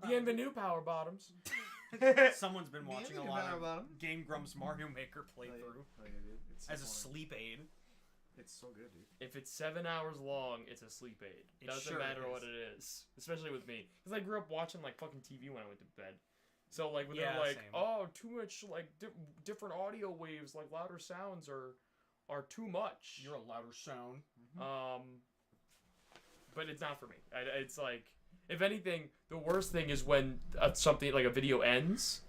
The new power bottoms. Someone's been watching a lot of Game Grumps Mario Maker playthrough as a sleep aid. It's so good, dude. If it's 7 hours long, it's a sleep aid. Doesn't matter what it is. Especially with me. Because I grew up watching, like, fucking TV when I went to bed. So, like, when they're like, same. oh, too much, like, different audio waves, like, louder sounds are too much. You're a louder sound. But it's not for me. It's like, if anything, the worst thing is when something, like, a video ends,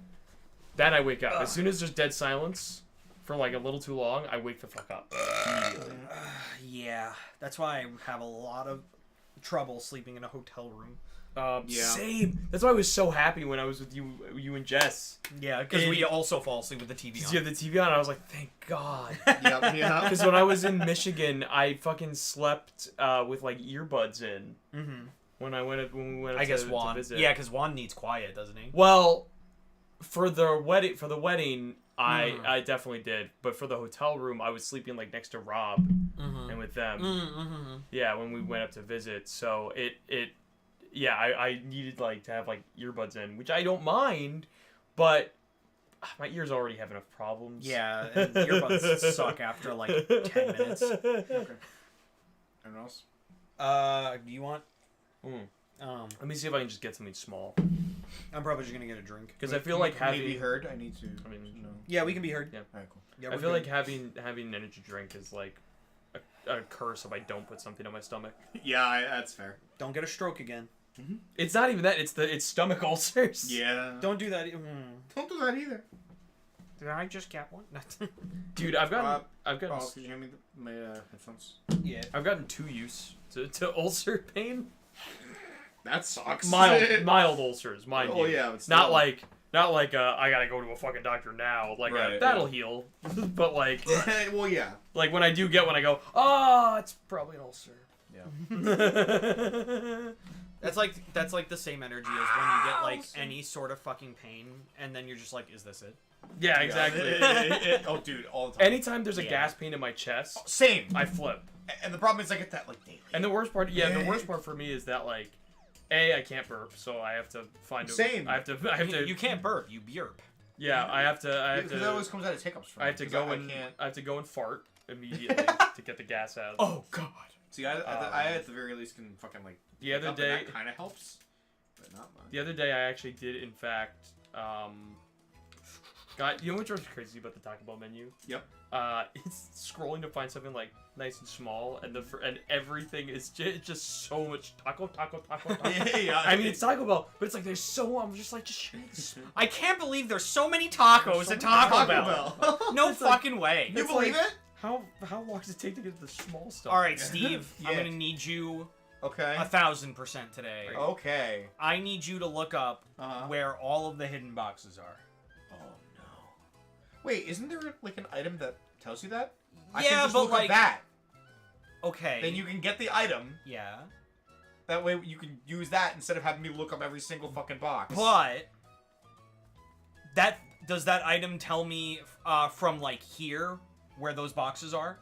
then I wake up. As soon as there's dead silence for, like, a little too long, I wake the fuck up immediately. Yeah, that's why I have a lot of trouble sleeping in a hotel room. Same. That's why I was so happy when I was with you and Jess. Yeah, because we also fall asleep with the TV on. You have the TV on, and I was like, thank God. Yeah. Because when I was in Michigan, I fucking slept with, like, earbuds in. Mm-hmm. When we went I guess to Juan. visit. Yeah, because Juan needs quiet, doesn't he? Well, for the wedding, I definitely did. But for the hotel room, I was sleeping, like, next to Rob and with them. Yeah, when we went up to visit. So yeah, I needed, like, to have, like, earbuds in, which I don't mind, but my ears already have enough problems. Yeah, and earbuds suck after, like, 10 minutes. Okay. Anyone else? Do you want? Let me see if I can just get something small. I'm probably just gonna get a drink. Because I feel like having... Maybe heard. I need to... I mean, no. Yeah, we can be heard. Yeah. Alright, cool. Yeah, I feel like having an energy drink is, like, a curse if I don't put something on my stomach. Yeah, that's fair. Don't get a stroke again. It's not even that. It's stomach ulcers. Yeah. Don't do that. Don't do that either. Did I just get one? Dude, I've gotten Oh, could you hand me my headphones? Yeah. I've gotten too used to ulcer pain. That sucks. Mild ulcers, mind you. Oh yeah, it's Not like I gotta go to a fucking doctor now. Like Right, that'll heal. But like well, yeah. like when I do get one, I go, it's probably an ulcer. Yeah. That's like the same energy as when you get like any sort of fucking pain, and then you're just like, is this it? Yeah, exactly. Oh, dude, all the time. Anytime there's a gas pain in my chest, Same. I flip. And the problem is I get that like daily. And the worst part, the worst part for me is that like, I can't burp, so I have to find. Same. I have to. You can't burp. You burp. Yeah, I have to. Because that always comes out of hiccups for me. I have to go and I have to go and fart immediately to get the gas out. Oh God. See, I at the very least can fucking like. The other day, that kind of helps, but not much. The other day, I actually did, in fact, you know what's really crazy about the Taco Bell menu? Yep. It's scrolling to find something like nice and small, and everything is just so much taco. Yeah. I mean, it's Taco Bell, but it's like there's so I'm just like just show me this. I can't believe there's so many tacos at Taco Bell. No fucking way. You believe it? How long does it take to get the small stuff? All right, Steve. Yeah. I'm gonna need you. Okay. 1,000% today. Okay. I need you to look up Uh-huh. where all of the hidden boxes are. Oh no. Wait, isn't there like an item that tells you that? I Yeah, can just but look like up that. Okay. Then you can get the item. Yeah. That way you can use that instead of having me look up every single fucking box. But does that item tell me from like here where those boxes are?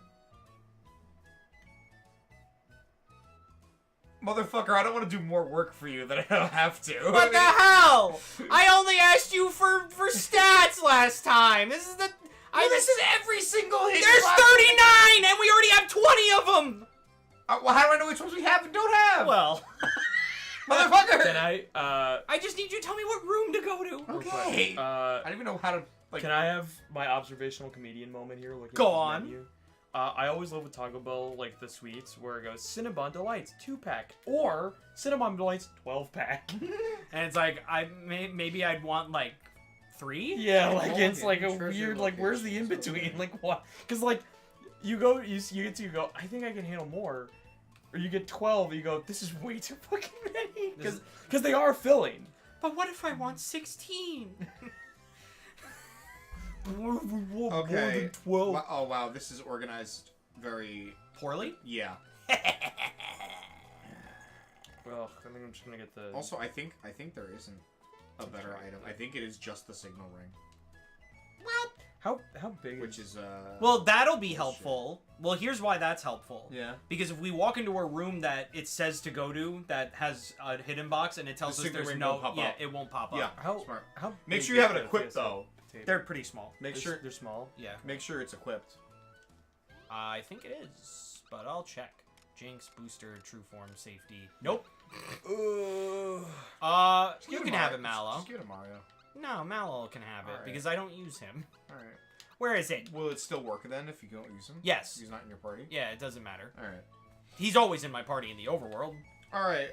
Motherfucker, I don't want to do more work for you than I don't have to. What the hell? I only asked you for stats last time. This is this is every single hidden There's box. 39 and we already have 20 of them. Well, how do I know which ones we have and don't have? Well, motherfucker. Can I just need you to tell me what room to go to. Okay. I don't even know how to. Like, can I have my observational comedian moment here? Looking Go at this on. menu? I always love with Taco Bell, like, the sweets, where it goes Cinnabon Delights 2-pack, or Cinnabon Delights 12-pack. And it's like, maybe I'd want, like, 3? Yeah, like, it's like a Treasure weird, like, where's the in-between? Like, what? Because, like, you go, I think I can handle more. Or you get 12, and you go, this is way too fucking many. Because they are filling. But what if I want 16? More okay. than 12. Oh wow, this is organized very Poorly? Yeah. Well, I think I'm just gonna get the. Also, I think there isn't a better item. I think it is just the signal ring. Well, How big? Which is Well, that'll be helpful. Well, here's why that's helpful. Yeah. Because if we walk into a room that it says to go to that has a hidden box and it tells us there's no, it won't pop up. Yeah. How Smart. How Make big sure you have is it the equipped PSO though. potato? They're pretty small. Make sure They're small. Yeah. Make sure it's equipped. I think it is, but I'll check. Jinx, booster, true form, safety. Nope. You can have it, Mallow. Just give it to Mario. No, Mallow can have it Alright. because I don't use him. All right. Where is it? Will it still work then if you don't use him? Yes. He's not in your party. Yeah, it doesn't matter. All right. He's always in my party in the overworld. All right.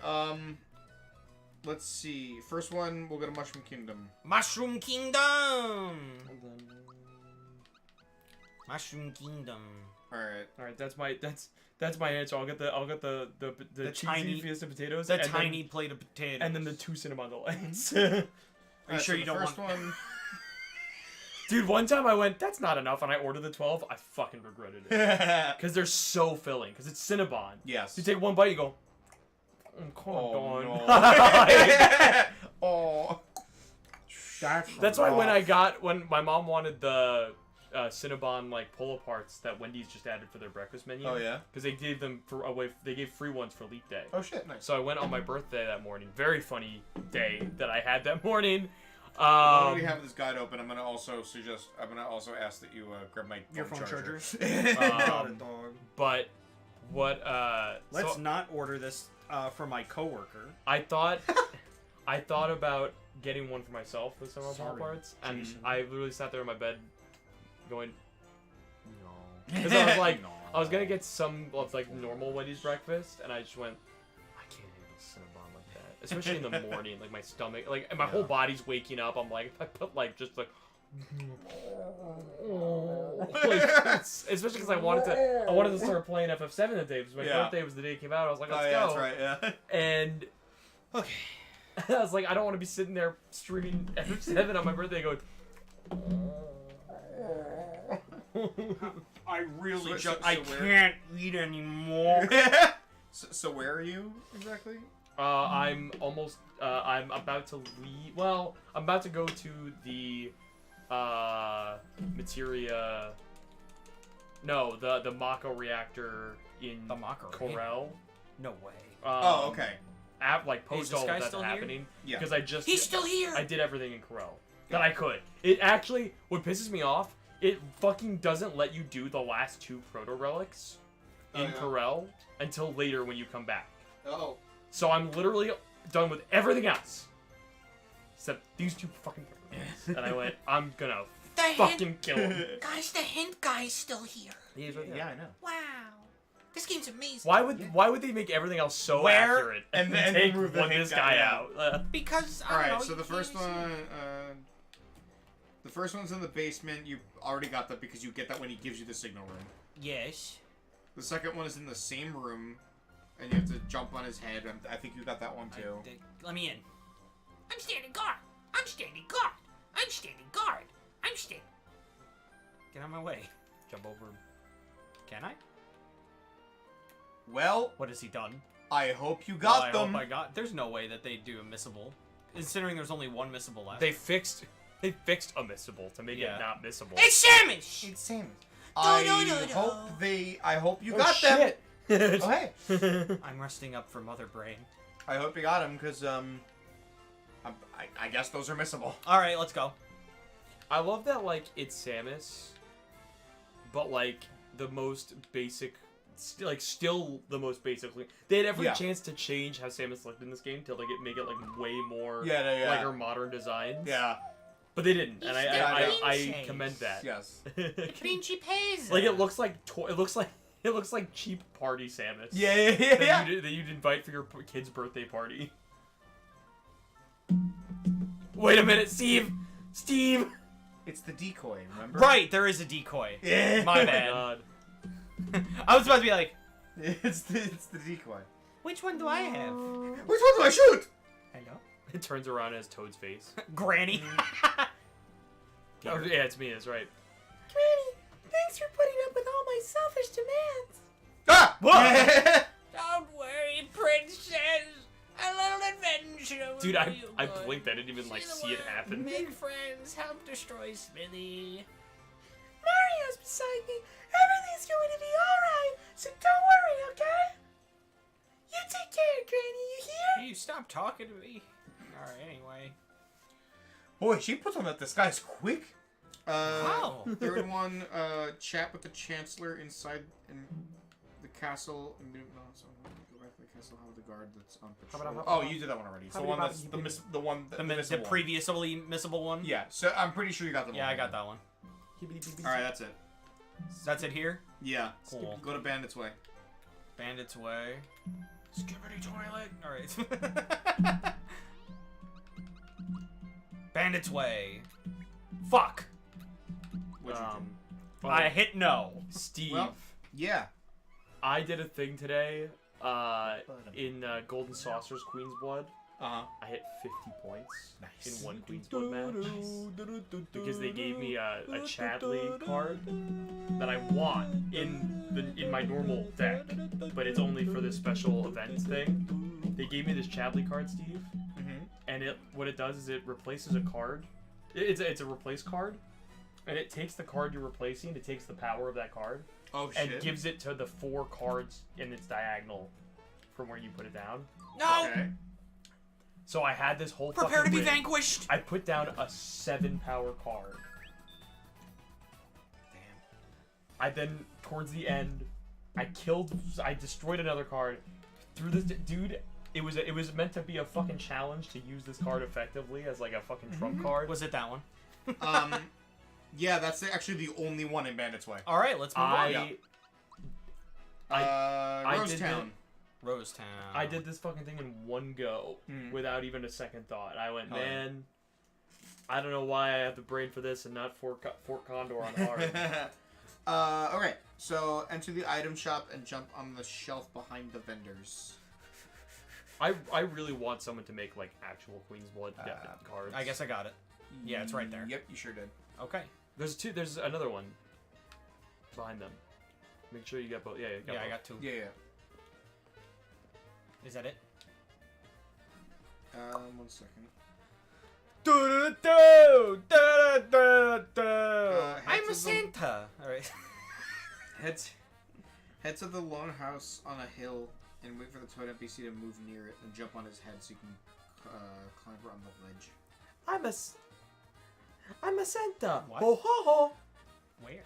Let's see. First one, we'll go to Mushroom Kingdom. Mushroom Kingdom. Mushroom Kingdom. All right. All right, that's my answer. I'll get the cheesy tiny Fiesta potatoes. The and tiny plate of potatoes. and then the 2 cinnamon delights. Are you sure you don't first want? one? Dude, one time I went, that's not enough, and I ordered the 12. I fucking regretted it because they're so filling. Because it's Cinnabon. Yes. You take one bite, you go, I'm kind of no. Oh. That's why when my mom wanted the Cinnabon like pull aparts that Wendy's just added for their breakfast menu. Oh yeah. Because they gave them they gave free ones for Leap Day. Oh shit, nice. So I went on my birthday that morning. Very funny day that I had that morning. While we have this guide open, I'm gonna also ask that you grab my Your phone charger. But what? Let's not order this for my coworker. I thought about getting one for myself with some of my parts, and Jason. I literally sat there in my bed, going, no, because I was like, I was gonna get some of like normal Wendy's breakfast, and I just went, I can't handle Cinnabon like that, especially in the morning. Like my stomach, like my whole body's waking up. I'm like, if I put like just like. Especially because I wanted to start playing FF7 that day because my birthday was the day it came out. I was like, let's go. That's right, yeah. And Okay. I was like, I don't want to be sitting there streaming FF7 on my birthday going. I really So I can't eat anymore. So where are you exactly? I'm almost. I'm about to leave. Well, I'm about to go to the materia. No, the Mako reactor in The Mako Corel. No way. Oh, okay. Like post this all guy of that still here? happening. Yeah. Because I just. He's still here. I did everything in Corel that I could. It actually, what pisses me off, it fucking doesn't let you do the last 2 proto relics in Corel until later when you come back. Oh. So I'm literally done with everything else except these 2 fucking proto relics. And I went, I'm gonna fucking kill him. Guys, the hint guy's still here. He's right there. Yeah, I know. Wow. This game's amazing. Why would they make everything else so Where? accurate And then take remove the one hint this guy guy out? Because, I All don't right. know, So you the first can't one, the first one's in the basement. You already got that because you get that when he gives you the signal room. Yes. The second one is in the same room, and you have to jump on his head. I think you got that one too. Let me in. I'm standing guard. I'm standing guard. I'm standing guard. I'm standing. Get out of my way. Jump over him. Can I? Well, What has he done? I hope you got I them. hope I got. There's no way that they do a missable, considering there's only 1 missable left. They fixed a missable to make it not missable. It's Samus! It's Samus. No. I hope you got them. Oh hey. I'm resting up for Mother Brain. I hope you got them because I guess those are missable. All right, let's go. I love that, like, it's Samus, but, like, the most basic, still the most basic. They had every chance to change how Samus looked in this game to, like, make it, like, way more, like, her modern designs. Yeah. But they didn't, and I Changed. commend that. Yes. Principessa. Like, it looks like cheap party Samus. Yeah. That you'd invite for your kid's birthday party. Wait a minute, Steve! It's the decoy, remember? Right, there is a decoy. Yeah. My Oh my bad. God. I was about to be like, It's the decoy. which one do I have? Which one do I shoot? Hello? It turns around as Toad's face. Granny. Oh, yeah, it's me, that's right. Granny, thanks for putting up with all my selfish demands. Ah! Don't worry, princess. A little adventure. Dude, will I do you good. blinked. I didn't even, like, the see it world, happen. Make friends, help destroy Smithy. stop talking to me? Alright, anyway. Boy, she puts on that disguise quick. Wow. Third one, chat with the Chancellor inside in the castle. No, so go back to the castle. Have the guard that's on patrol. Oh, you did that one already. So one that's the one The previously missable one? Yeah, so I'm pretty sure you got the one. Yeah, I got that one. Alright, that's it. That's it here? Yeah. Cool. Go to Bandit's Way. Bandit's Way. Skibbity toilet. Alright. Bandit's Way. Fuck. What'd you do? I hit no. Steve, Well, yeah. I did a thing today in Golden Saucer's Queen's Blood. Uh-huh. I hit 50 points Nice. in one Queen's Blood match because they gave me a Chadley card that I want in my normal deck, but it's only for this special event thing. They gave me this Chadley card, Steve, and what it does is it replaces a card. It's a replace card, and it takes the card you're replacing. It takes the power of that card. Oh, shit. And gives it to the 4 cards in its diagonal from where you put it down. No! Okay. So I had this whole Prepare to fucking be rig. vanquished! I put down a 7 power card. Damn. I then, towards the end, I destroyed another card. Threw this dude. It was meant to be a fucking challenge to use this card effectively as like a fucking trump card. Was it that one? Yeah, that's actually the only one in Bandit's Way. Alright, let's move on. I did Rosetown. Rosetown. I did this fucking thing in one go without even a second thought. I went, man, I don't know why I have the brain for this and not Fort Condor on hard. Okay, so enter the item shop and jump on the shelf behind the vendors. I really want someone to make like actual Queen's Blood cards. I guess I got it. Yeah, it's right there. Yep, you sure did. Okay. There's another one behind them. Make sure you get both. Yeah, you got both. I got 2. Yeah. Is that it? 1 second. I'm a Santa. Alright. Head to the lone house on a hill and wait for the toad NPC to move near it and jump on his head so you can climb on the ledge. I'm a Santa. What? Ho ho ho. Where?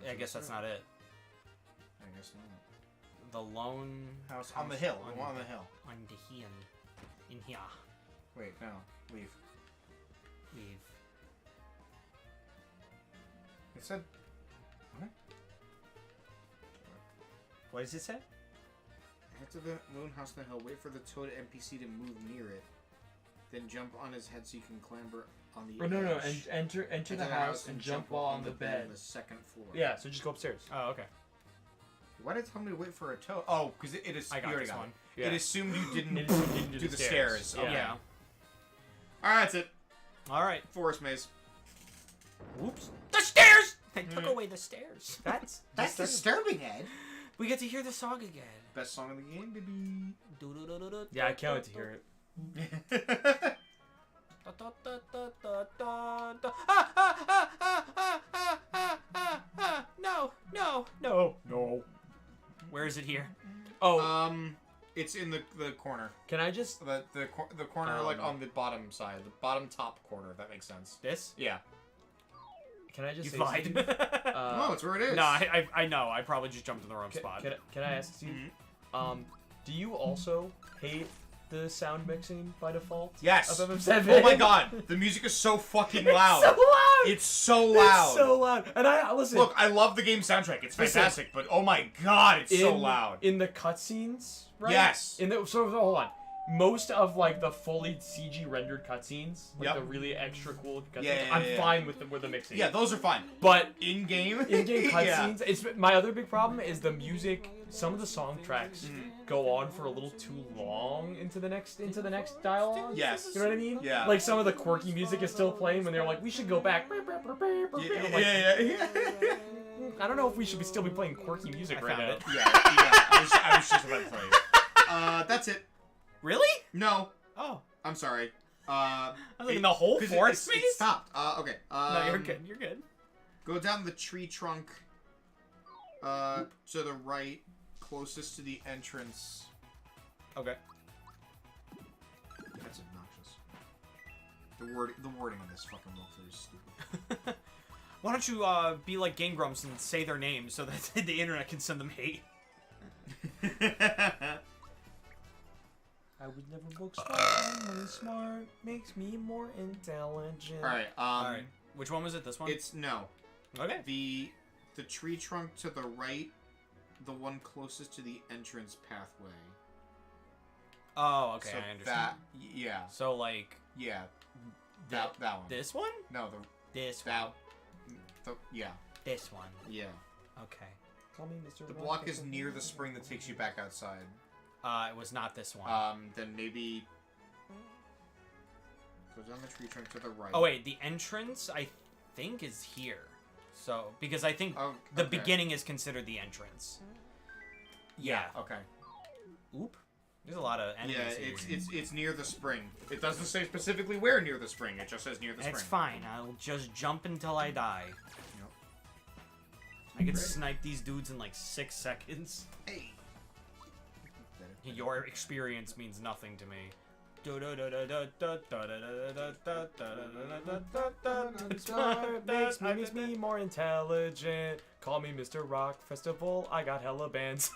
I I guess that's not it. I guess not. The lone House on the hill. The one on the hill. On the hill. In here. Wait, no. Leave. Leave. It said... What? What does it say? Head to the lone house on the hill. Wait for the toad NPC to move near it. Then jump on his head so you can clamber on the edge. No. And enter the house and jump while on the bed. On the second floor. Yeah, so just go upstairs. Oh, okay. Why did it tell me to wait for a toad? Oh, because it is. I got you already this got one. it. Yeah. It assumed you didn't, It didn't do the stairs. Yeah. Okay. Yeah. Alright, that's it. Alright. Forest maze. Whoops. The stairs! They took away the stairs. That's disturbing, Ed. We get to hear the song again. Best song of the game, baby. Yeah, I can't wait to hear it. No. Where is it here? Oh, It's in the corner. can I just? The corner, like on the bottom side, the bottom top corner. If that makes sense. This? Yeah. Can I just You say lied. something? No, it's where it is. No, I know. I probably just jumped in the wrong spot. Can I ask you? Do you also hate the sound mixing by default? Yes. Of FF7? Oh my god, the music is so fucking loud. It's so loud. It's so loud. It's so loud. And I listen. Look, I love the game soundtrack. It's fantastic, but oh my god, it's so loud. In the cutscenes, right? Yes. Hold on. Most of like the fully CG rendered cutscenes, like Yep. the really extra cool cutscenes, Yeah, I'm yeah. fine with the mixing. Yeah, those are fine. But In-game? in-game Yeah. cutscenes, it's my other big problem is the music. Some of the song tracks go on for a little too long into the next dialogue. Yes. You know what I mean? Yeah. Like some of the quirky music is still playing when they're like, we should go back. I'm like, Yeah. I don't know if we should still be playing quirky music right now. Yeah, I was just about to tell you. That's it. Really? No, Oh. I'm sorry. I was like, in the whole 'cause forest it maze? stopped. Okay. No, you're good. You're good. Go down the tree trunk. To the right, closest to the entrance. Okay. That's obnoxious. The wording of this fucking walkthrough is stupid. Why don't you be like Game Grumps and say their names so that the internet can send them hate? I would never book smart. Money smart makes me more intelligent. All right. Which one was it? This one? It's no. Okay. The tree trunk to the right, the one closest to the entrance pathway. Oh, okay, So I understand. yeah. So like Yeah. That one. this one? No, This that one. yeah. This one. Yeah. Okay. Call me Mr. The block is near the spring that takes you back outside. It was not this one. Then maybe go down the tree trunk to the right. Oh wait, the entrance I think is here. So because I think Oh, the okay. beginning is considered the entrance. Yeah. Okay. Oop. There's a lot of enemies Yeah, here. it's near the spring. It doesn't say specifically where near the spring. It just says near the spring. It's fine. I'll just jump until I die. Yep. I can snipe these dudes in like 6 seconds. Hey. Your experience means nothing to me. Smart makes me more intelligent. Call me Mr. Rock Festival. I got hella bands.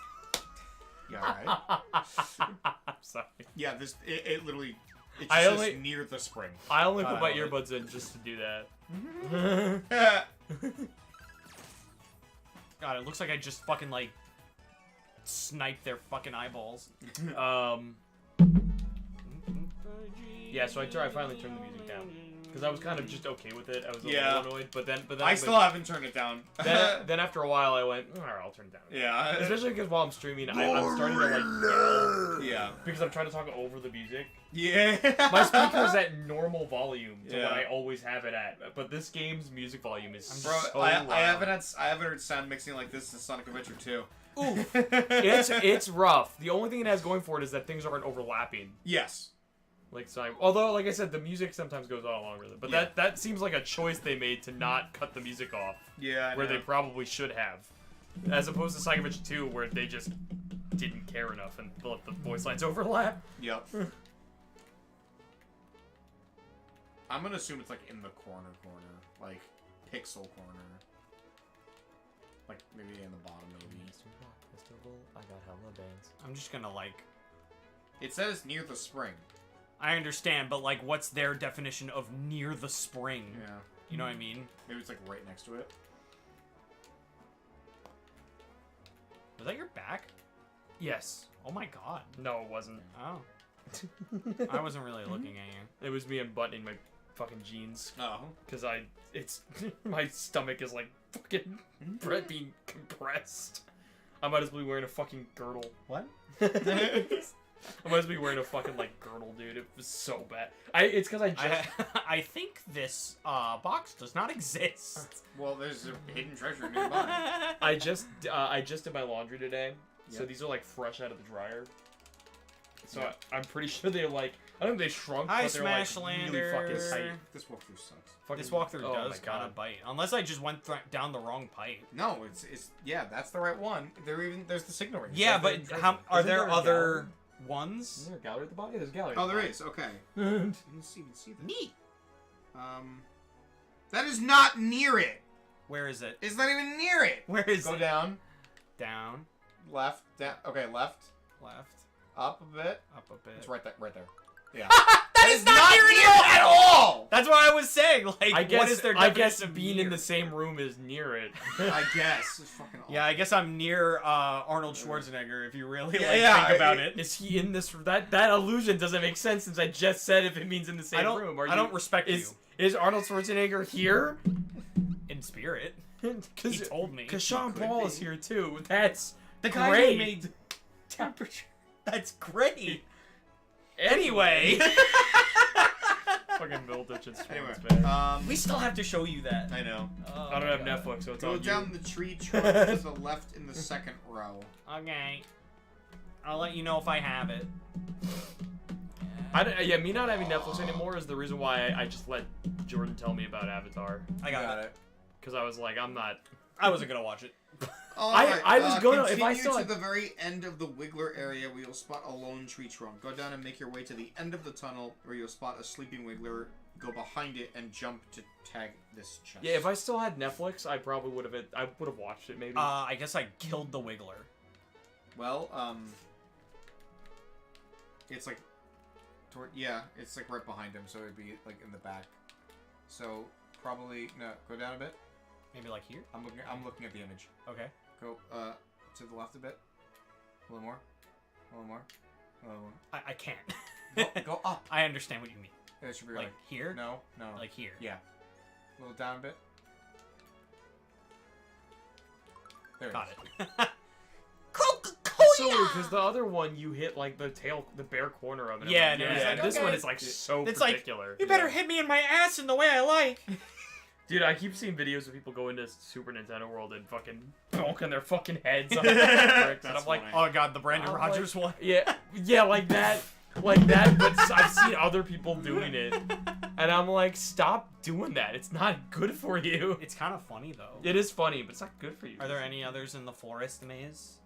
Yeah, right. I'm sorry. Yeah, it literally it I just only- says near the spring. I only put I my love it. earbuds in just to do that. God, it looks like I just fucking like sniped their fucking eyeballs. Yeah, so I finally turned the music down because I was kind of just okay with it. I was a Yeah. little annoyed, but then I still haven't turned it down. then after a while I went, all right, I'll turn it down. Yeah. Especially because while I'm streaming, I'm starting to like yell Yeah. because I'm trying to talk over the music. Yeah. My speaker's at normal volume to Yeah. what I always have it at, but this game's music volume is Bro, so I loud. haven't heard sound mixing like this since Sonic Adventure 2. Ooh. It's rough. The only thing it has going for it is that things aren't overlapping. Yes. Like so, although like I said, the music sometimes goes on longer. But Yeah. that seems like a choice they made to not cut the music off, Yeah. where they probably should have, as opposed to Sonic Adventure 2, where they just didn't care enough and let the voice lines overlap. Yep. I'm gonna assume it's like in the corner, like pixel corner, like maybe in the bottom, maybe. I got hella bands. I'm just gonna like. It says near the spring. I understand, but like, what's their definition of near the spring? Yeah. You know what I mean? Maybe it's like right next to it. Was that your back? Yes. Oh my god. No, it wasn't. Oh. I wasn't really looking at you. It was me unbuttoning my fucking jeans Oh. because it's my stomach is like fucking being compressed. I might as well be wearing a fucking girdle. What? I might as well be wearing a fucking like girdle, dude. It was so bad. It's because I just I think this box does not exist. Well, there's a hidden treasure nearby. I just did my laundry today, so Yep. these are like fresh out of the dryer. So Yep. I'm pretty sure they like I don't think they shrunk, Hi, but they're like Smashlanders. really fucking tight. This walkthrough sucks. Fucking, This walkthrough oh does my kind God. of bite. Unless I just went down the wrong pipe. No, it's yeah, that's the right one. There's the signal ring. Yeah, It's like but the how, treasure. are Isn't there there a other Is ones? there a gallery at the bottom? Yeah, there's a gallery. Oh, at the there bottom. is. Okay. is. Let's see that. Neat. That is not near it. Where is it? It's not even near it. Where is Go it? down, Down, left, down. Okay, left, left, up a bit. up a bit. It's right there. Right there. Yeah. That is not near it at all. That's what I was saying. Like, I guess what is their I guess definition of being near? in the same room is near it. I guess. It's fucking awful. Yeah, I guess I'm near Arnold Schwarzenegger. If you really Yeah, think about it. Is he in this? That illusion doesn't make sense since I just said if it means in the same room. I don't respect Is Arnold Schwarzenegger here? you in spirit. He told me. Because Sean Could Paul be. is here too. That's The guy great. who made temperature. That's great. Anyway. Fucking Middleditch and Anyway, Swans, man. We still have to show you that. I know. Oh I don't my have God. Netflix, so it's Go on down you. the tree trunk to the left in the second row. Okay. I'll let you know if I have it. Yeah, me not having Netflix anymore is the reason why I just let Jordan tell me about Avatar. I got it. Because I was like, I'm not. I wasn't gonna watch it. I was gonna if I continue still to the very end of the Wiggler area where you'll spot a lone tree trunk. Go down and make your way to the end of the tunnel where you'll spot a sleeping Wiggler. Go behind it and jump to tag this chest. Yeah, if I still had Netflix, I probably would have. I would have watched it maybe. I guess I killed the Wiggler. Well, it's like, it's like right behind him, so it'd be like in the back. So probably no. Go down a bit. Maybe like here. I'm looking at the image. Okay. Go to the left a bit. A little more. A little more. A little more. I can't. Go up. I understand what you mean. It should be Like here? No. Like here. Yeah. A little down a bit. There Got it it. So because the other one you hit like the bare corner of it. Yeah, I'm like, and it was like, this okay. one is like so It's particular. like, you better hit me in my ass in the way I like. Dude, I keep seeing videos of people go into Super Nintendo World and fucking bonking their fucking heads on the bricks, and I'm like, oh god, the Brandon I'm Rogers one. yeah, like that. But I've seen other people doing it, and I'm like, stop doing that. It's not good for you. It's kind of funny though. It is funny, but it's not good for you. Are there any others in the forest maze?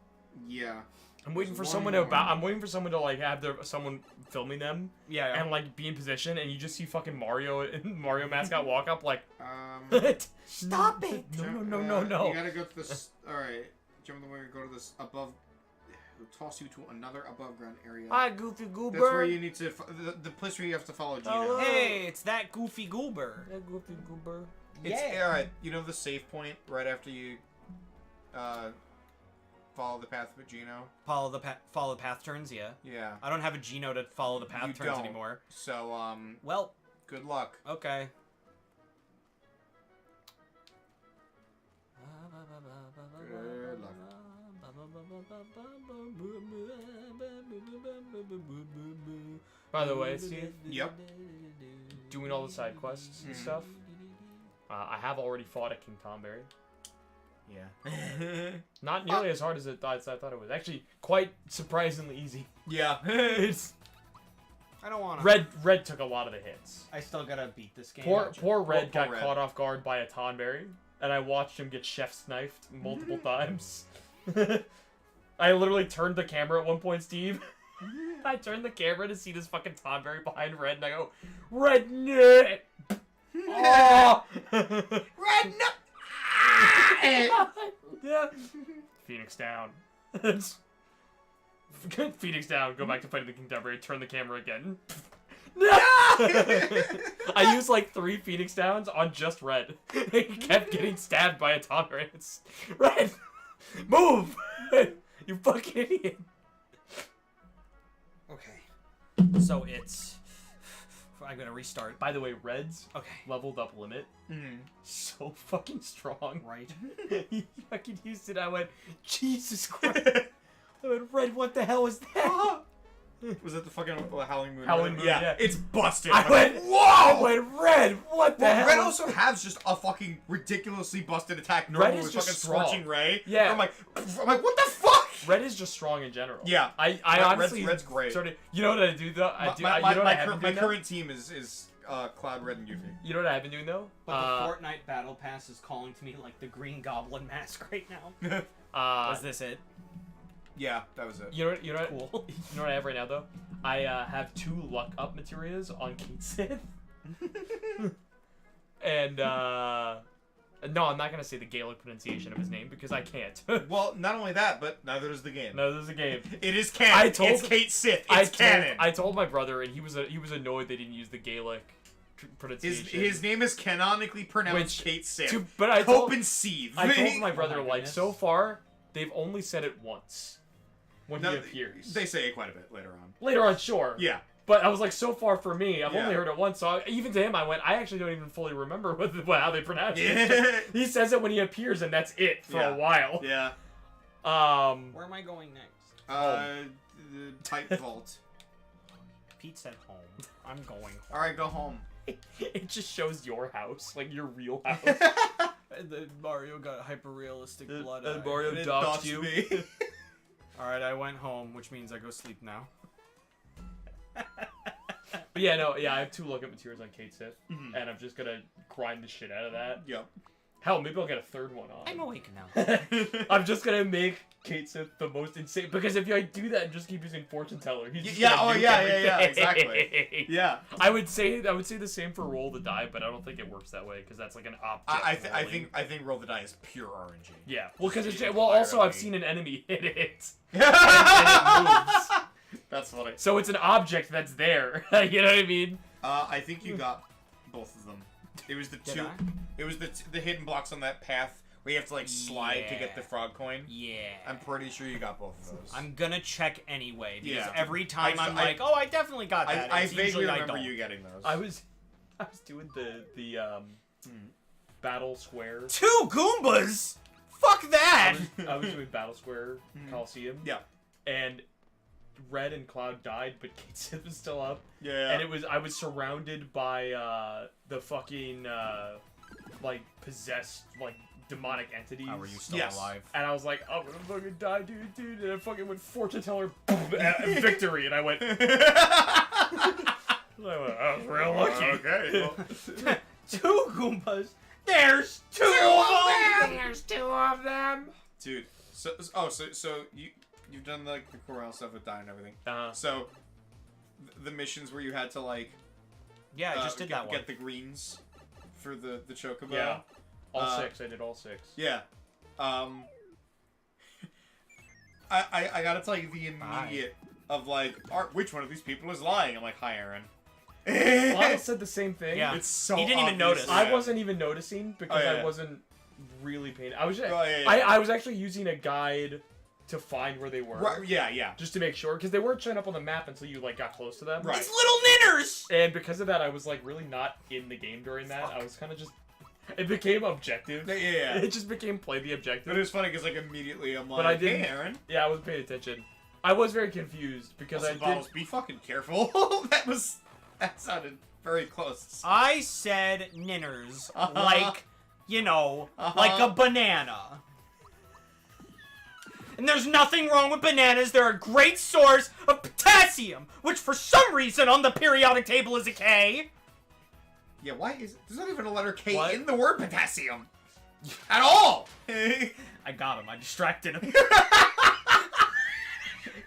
Yeah. I'm waiting for There's someone one to more. I'm waiting for someone to like have someone filming them Yeah. and like be in position, and you just see fucking Mario and Mario mascot walk up like, Stop it! No. You gotta go to this. Alright. Jump the way, go to this above. It'll toss you to another above ground area. hi Goofy Goober. That's where you need to. The place where you have to follow Gino. Oh, Hey, it's that goofy goober. Yeah, Goofy Goober. It's, alright. You know the save point right after you follow the path with Gino? Follow the path turns, yeah. Yeah. I don't have a Geno to follow the path You turns don't. anymore. So, Well, good luck. okay. Good luck. By the way, Steve, Yep. doing all the side quests and stuff, I have already fought at King Tomberry. Yeah. Not nearly as hard as I thought it was. Actually, quite surprisingly easy. Yeah. It's I don't want to. Red took a lot of the hits. I still gotta beat this game. Poor Red Poor got Red. caught off guard by a Tonberry, and I watched him get chef's knifed multiple times. I literally turned the camera at one point, Steve. I turned the camera to see this fucking Tonberry behind Red, and I go, Red, no! Oh! Red, no! Yeah. Phoenix down. Phoenix down. Go back to fighting the King Tonberry. Turn the camera again. No! I used like 3 Phoenix downs on just Red. He kept getting stabbed by a Tonberry. It's Red, move! You fucking idiot. Okay. So it's. I'm gonna restart. By the way, Red's Okay. leveled up limit Mm. so fucking strong. Right. He fucking used it. I went, Jesus Christ. I went, Red, what the hell is that? Was it the fucking Howling Moon? Howling Moon, yeah. It's busted. I went, whoa! I went, Red, what the hell? Red also has just a fucking ridiculously busted attack. Normal is with just fucking strong. Scorching Ray. Yeah. I'm like, what the fuck? Red is just strong in general. Yeah. I honestly Red's great. started. You know what I do though? I do. My, you know what I have my been doing though? current team is Cloud, Red, and Yuffie. You know what I've been doing though? But the Fortnite Battle Pass is calling to me like the Green Goblin mask right now. Was this it? Yeah, that was it. You know what? You know what? Cool. You know what I have right now though? I have 2 luck up materials on Kate Sith. And no, I'm not gonna say the Gaelic pronunciation of his name because I can't. Well, not only that, but neither is the game. No, this is a game. It is canon. it's Kate Sith. It's canon. I told my brother, and he was annoyed they didn't use the Gaelic pronunciation. His name is canonically pronounced Which- Kate Sith. But I Cope told, and seethe. I told my Oh brother, my like, goodness. so far, they've only said it once when No, he appears. They say it quite a bit later on. Later on, sure. Yeah. But I was like, so far for me, I've Yeah. only heard it once. So even to him, I went, I actually don't even fully remember how they pronounce Yeah. it. He says it when he appears, and that's it for Yeah. a while. Yeah. Where am I going next? The pipe vault. Pete said home. I'm going home. All right, go home. It just shows your house, like your real house. And then Mario got hyper realistic blood. And Mario It doxed doxed you. me. Alright, I went home, which means I go sleep now. But yeah, I have 2 lookup materials on Kate Sith, Mhm. and I'm just gonna grind the shit out of that. Yep. Hell, maybe I'll get a third one on. I'm awake now. I'm just gonna make Kate Sith the most insane, because if I do that and just keep using fortune teller, he's just gonna nuke everything. exactly. Yeah. I would say the same for roll the die, but I don't think it works that way because that's like an object. I think roll the die is pure RNG. Yeah. Well, because also I've seen an enemy hit it, and That's it moves. funny. So it's an object that's there. You know what I mean? I think you got both of them. It was the two. It was the hidden blocks on that path where you have to like slide to get the frog coin. Yeah. I'm pretty sure you got both of those. I'm gonna check anyway because Yeah. every time I I'm like, oh, I definitely got that. I It's vaguely usually remember I don't. you getting those. I was doing the Battle Square. 2 Goombas. Fuck that. I was doing Battle Square Coliseum. Yeah. And Red and Cloud died, but Kate Sith was still up. Yeah. And I was surrounded by the fucking like possessed like demonic entities. How are you still Yes. alive? And I was like, I'm gonna fucking die, dude. And I fucking went fortune teller, boom, victory. And I went, I was real lucky. Okay. Well, 2 Goombas. There's 2 of them. There's 2 of them. dude. So you've done like the corral stuff with Dine and everything. So the missions where you had to like Yeah, I just did that one. get the greens for the chocobo. Yeah. All 6. I did all 6. Yeah. I gotta tell you the immediate of like, which one of these people is lying? I'm like, hi, Aaron. Lyle said the same thing. Yeah. It's so He didn't even obvious. notice. I wasn't even noticing because Oh, yeah. I wasn't really paying. I was just, yeah. I was actually using a guide to find where they were. Right, yeah. Just to make sure, because they weren't showing up on the map until you like got close to them. Right. It's little ninners. And because of that, I was like really not in the game during that. I was kind of just. It became objective. Yeah. It just became play the objective. But it was funny because like immediately I'm like, But I didn't. hey, Aaron. Yeah, I wasn't paying attention. I was very confused because Also, I did. Bottles, be fucking careful. that sounded very close. I said ninners, like, you know, Uh-huh. like a banana. And there's nothing wrong with bananas. They're a great source of potassium, which for some reason on the periodic table is a K. Yeah, why is there's not even a letter K What? in the word potassium at all? I got him. I distracted him.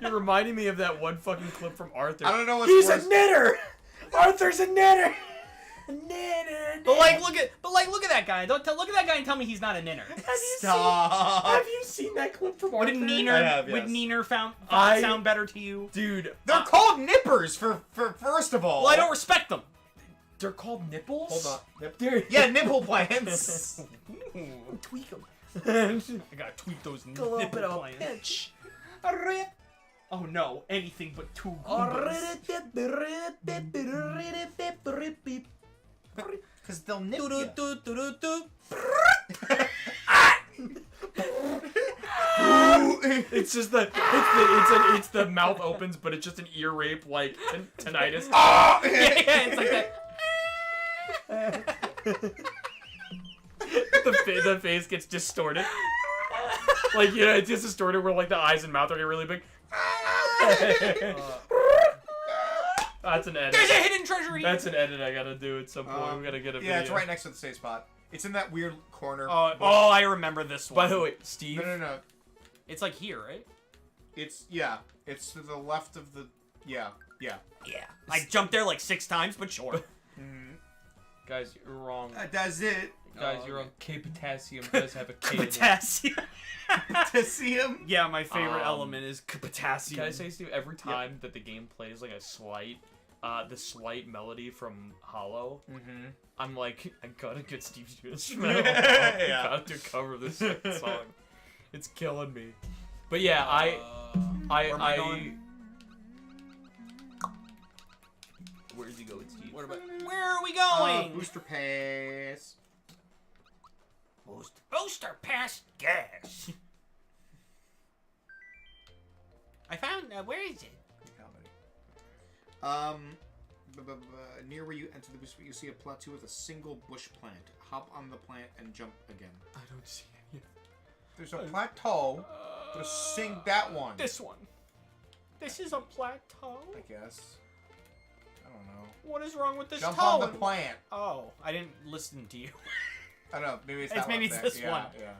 You're reminding me of that one fucking clip from Arthur. I don't know what's He's worse. a knitter. Arthur's a knitter. Knitter. But look at that guy. Look at that guy and tell me he's not a ninner. Stop. Have you seen that clip from Arthur? Would I neener have, would yes. neener I- sound better to you? Dude, They're called nippers for first of all. Well, I don't respect them. they're called nipples? Hold on. They're... Yeah, nipple plants. tweak them. I gotta tweak those A little bit of a plans. pinch. Oh no, anything but 2 Because they'll nip you. It's just it's the mouth opens, but it's just an ear rape like tinnitus. yeah, it's like that. The face gets distorted. Like, you know, it's just distorted where like the eyes and mouth are really big. That's an edit. There's a hidden treasury. That's an edit I gotta do at some point. We gotta get a video. Yeah, it's right next to the safe spot. It's in that weird corner. Oh, I remember this one. By the way, Steve. No. It's like here, right? It's to the left of the. Yeah. Yeah. I jumped there like 6 times, but sure. Guys, you're wrong. That's it. Guys, you're wrong. K potassium does have a K in it. Potassium. Potassium. Yeah, my favorite element is potassium. Can I say, Steve, every time that the game plays like a slight, the slight melody from Hollow, I'm like, I gotta get Steve to do this. I gotta do a cover of this song. It's killing me. But yeah, where am I going? Where does he go with Steve? Where are we going? Booster pass. Booster pass gas. I found. Where is it? Near where you enter the booster, you see a plateau with a single bush plant. Hop on the plant and jump again. I don't see any. There's a plateau. Just sing that one. This one. This is a plateau. I guess. I don't know. What is wrong with this Jump toe? on the plant. Oh, I didn't listen to you. I don't know. Maybe it's this one. Yeah.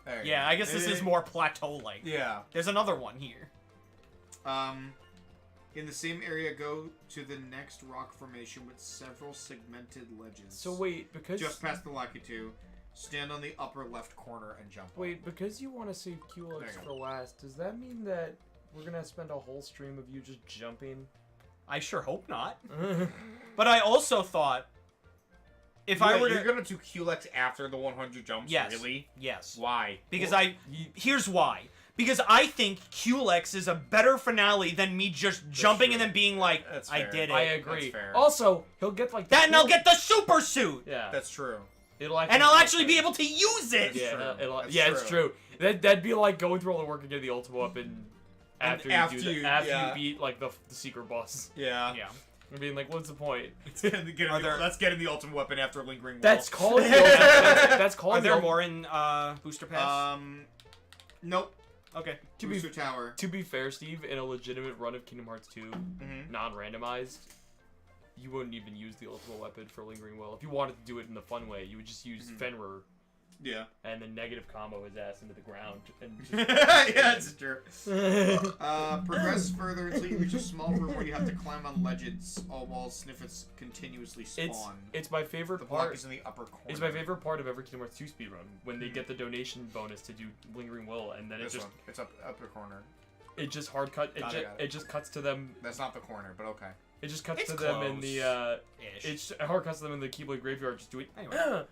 There you Yeah, go. I guess this is more plateau-like. Yeah. There's another one here. In the same area, go to the next rock formation with several segmented ledges. So wait, because Just past the Lakitu, stand on the upper left corner and jump. Wait, because you want to save QLX There you for last, does that mean that we're gonna spend a whole stream of you just jumping? I sure hope not. But I also thought, if I were you're to... gonna do QLX after the 100 jumps? Yes. Really? Yes. Why? Because here's why. Because I think QLX is a better finale than me just jumping and then being like, That's I fair. did it. I agree. That's fair. Also, he'll get like Then I'll get the super suit! Yeah. That's true. It'll And I'll actually be able to use it! That's true. It's true. That'd be like going through all the work and getting the ultimate weapon after you beat like the secret boss. Yeah. Yeah. And being like, what's the point? Let's get in the ultimate weapon after lingering. Wall. That's called that's called. Are there more in Booster Pass? Nope. Okay. Booster Tower. To be fair, Steve, in a legitimate run of Kingdom Hearts 2, non-randomized, you wouldn't even use the ultimate weapon for Lingering Will. If you wanted to do it in the fun way, you would just use Fenrir. Yeah. And then negative combo his ass into the ground. And yeah, it's true. Progress further until you reach a small room where you have to climb on ledges, all while sniffets continuously spawn. It's my favorite The part. block is in the upper corner. It's my favorite part of every Kingdom Hearts 2 speedrun, when they get the donation bonus to do Lingering Will, and then It's upper corner. It just hard cut. It just cuts to them. That's not the corner, but okay. It just cuts It's to them in the Ish. It's hard cuts to them in the Keyblade graveyard, just doing Anyway.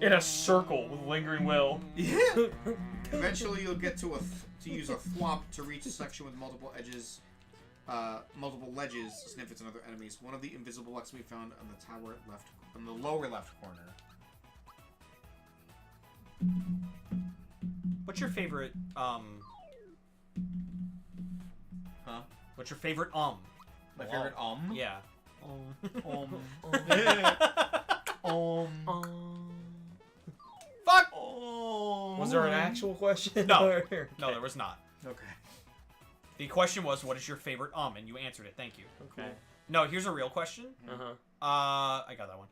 in a circle with Lingering Will. Yeah. Eventually, you'll get to use a thwop to reach a section with multiple edges, multiple ledges, sniffets, and other enemies. One of the invisible X we found on the tower left, on the lower left corner. What's your favorite, Huh? What's your favorite, My favorite, Yeah. Fuck! Was there an actual question? No. Or- No, there was not. Okay. The question was, what is your favorite, and you answered it. Thank you. Okay. No, here's a real question. I got that one.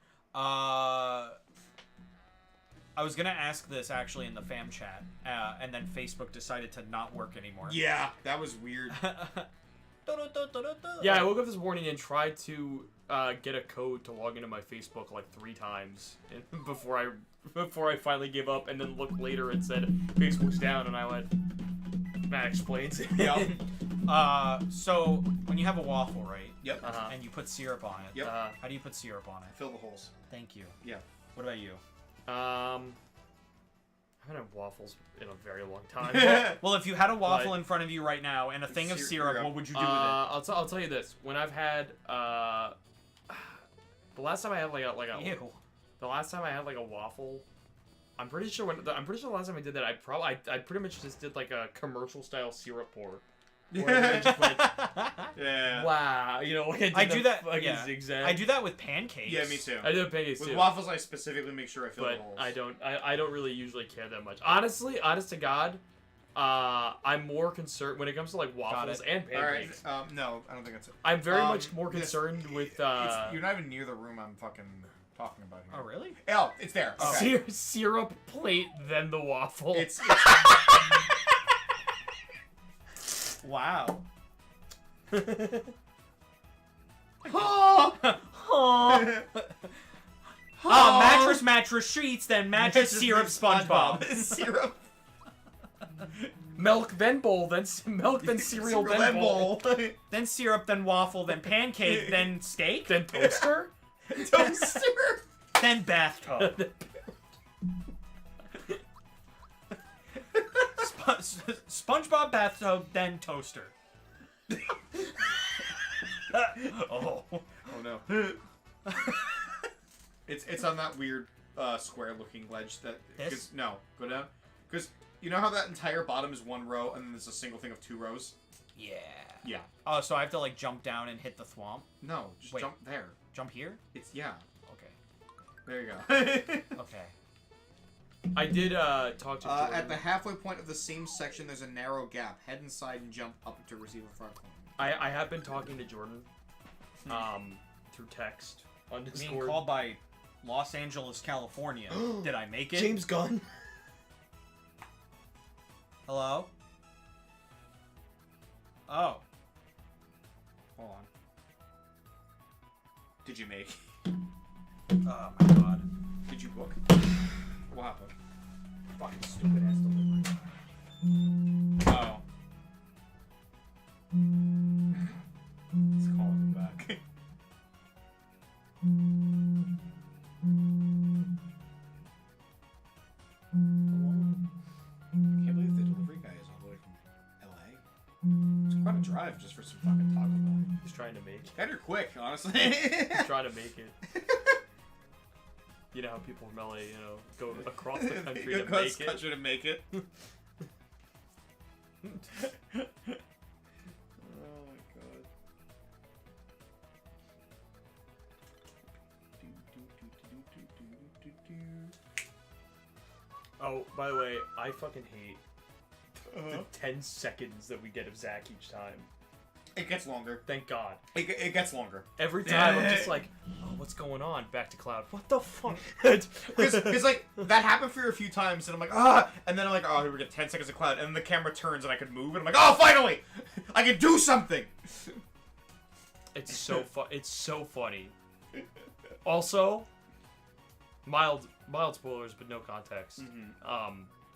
I was gonna ask this actually in the fam chat, and then Facebook decided to not work anymore. Yeah, that was weird. Yeah, I woke up this morning and tried to get a code to log into my Facebook like 3 times before I finally gave up, and then looked later and said Facebook's down, and I went, that explains it. Yeah. So when you have a waffle, right? Yep. And you put syrup on it. Yep. How do you put syrup on it? Fill the holes. Thank you. Yeah. What about you? I haven't had waffles in a very long time. Well, if you had a waffle in front of you right now and a thing of syrup, what would you do with it? I'll tell you this. When I've had the last time I had Ew. the last time I had like a waffle, I'm pretty sure the last time I did that I pretty much just did like a commercial style syrup pour. Where I just went, Yeah. wow, you know, like I do that. like Yeah. a zigzag. I do that with pancakes. Yeah, me too. I do pancakes With too. waffles, I specifically make sure I fill the But holes. I don't really usually care that much. Honestly, honest to God, I'm more concerned when it comes to like waffles and pancakes. All right. No, I don't think that's it. I'm very much more concerned with you're not even near the room I'm fucking talking about here. Oh, really? Oh, it's there. Okay. Syrup plate than the waffle. It's Wow. Mattress sheets, then mattress syrup SpongeBob. Syrup. Milk, then bowl, then milk, then cereal, then bowl. Then syrup, then waffle, then pancake, then steak, Then toaster? Toaster. then bathtub. SpongeBob bathtub, then toaster. Oh no. It's on that weird square looking ledge that This? no, go down. Because you know how that entire bottom is 1 row and then there's a single thing of 2 rows? Yeah. Yeah. Oh, so I have to like jump down and hit the thwomp? No, just Wait. jump there. Jump here? It's yeah. Okay. There you go. Okay. I did talk to Jordan. At the halfway point of the same section there's a narrow gap. Head inside and jump up to receive a frog coin. I have been talking to Jordan through text on Being Discord. called by Los Angeles, California. Did I make it? James Gunn. Hello? Oh. Hold on. Did you make? Oh my god. Did you book? What happened? Fucking stupid ass delivery guy. Oh. He's calling him back. Can't believe the delivery guy is all the way from LA. It's quite a drive just for some fucking Taco Bell. He's trying to make it. Better quick, honestly. He's trying to make it. You know how people from LA, go across the country to Across make the it. country to make it. Oh my god. Oh, by the way, I fucking hate the 10 seconds that we get of Zach each time. It gets longer. Thank God. It gets longer. Every time I'm just like, oh, what's going on? Back to Cloud. What the fuck? Because like that happened for a few times, and I'm like, ah, and then I'm like, oh, here we get 10 seconds of Cloud, and then the camera turns and I can move, and I'm like, oh, finally, I can do something. It's so It's so funny. Also, mild spoilers, but no context.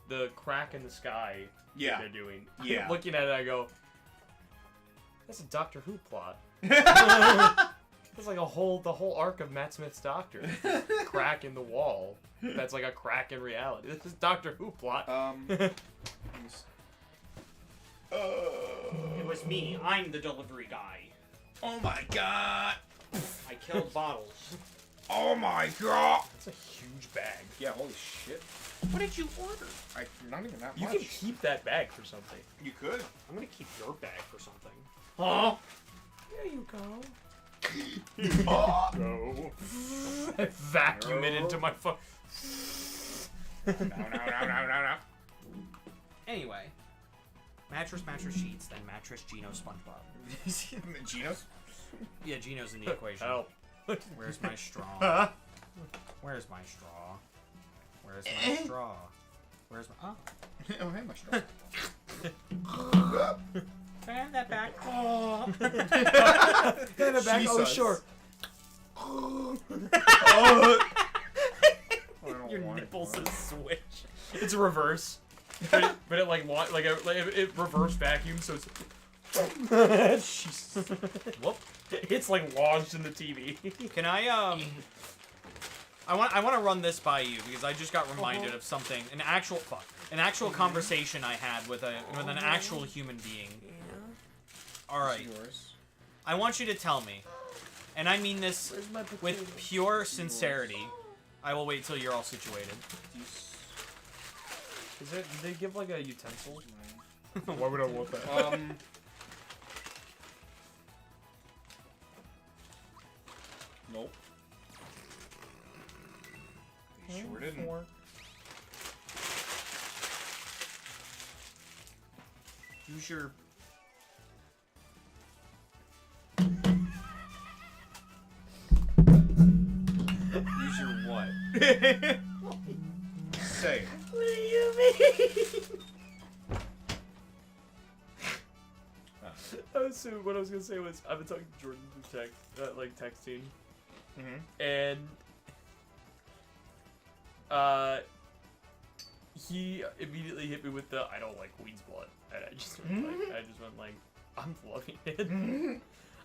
The crack in the sky. Yeah. They're doing. Yeah. Looking at it, I go, that's a Doctor Who plot. It's like the whole arc of Matt Smith's Doctor. Crack in the wall. That's like a crack in reality. This is Doctor Who plot. It was me. I'm the delivery guy. Oh my god. I killed bottles. Oh my god. That's a huge bag. Yeah, holy shit. What did you order? Not even that You much. can keep that bag for something. You could. I'm gonna keep your bag for something. Huh? There you go. No. I vacuum it into my phone. No. Anyway. Mattress Sheets, then Mattress Gino SpongeBob. Geno's? Yeah, Gino's in the equation. Help. Where's my straw? Where's my straw? Where's my straw? Where's my... Oh. Oh, hey, my straw. Can I have that back? Oh. Hand it back. Oh, Jesus. sure. Your nipples is switch. It's a reverse. But it like it reverse vacuum, so it's. Jesus. Whoop! It's like lodged in the TV. Can I I want to run this by you because I just got reminded of something. An actual conversation I had with an actual human being. All right. I want you to tell me, and I mean this with pure sincerity. I will wait till you're all situated. Did they give like a utensil? Why would I want that? Nope. They sure didn't. Use your... Use your what? Say it. What do you mean? What I was gonna say was I've been talking to Jordan through texting, and he immediately hit me with the I don't like Queen's blood, and I just went like I'm loving it.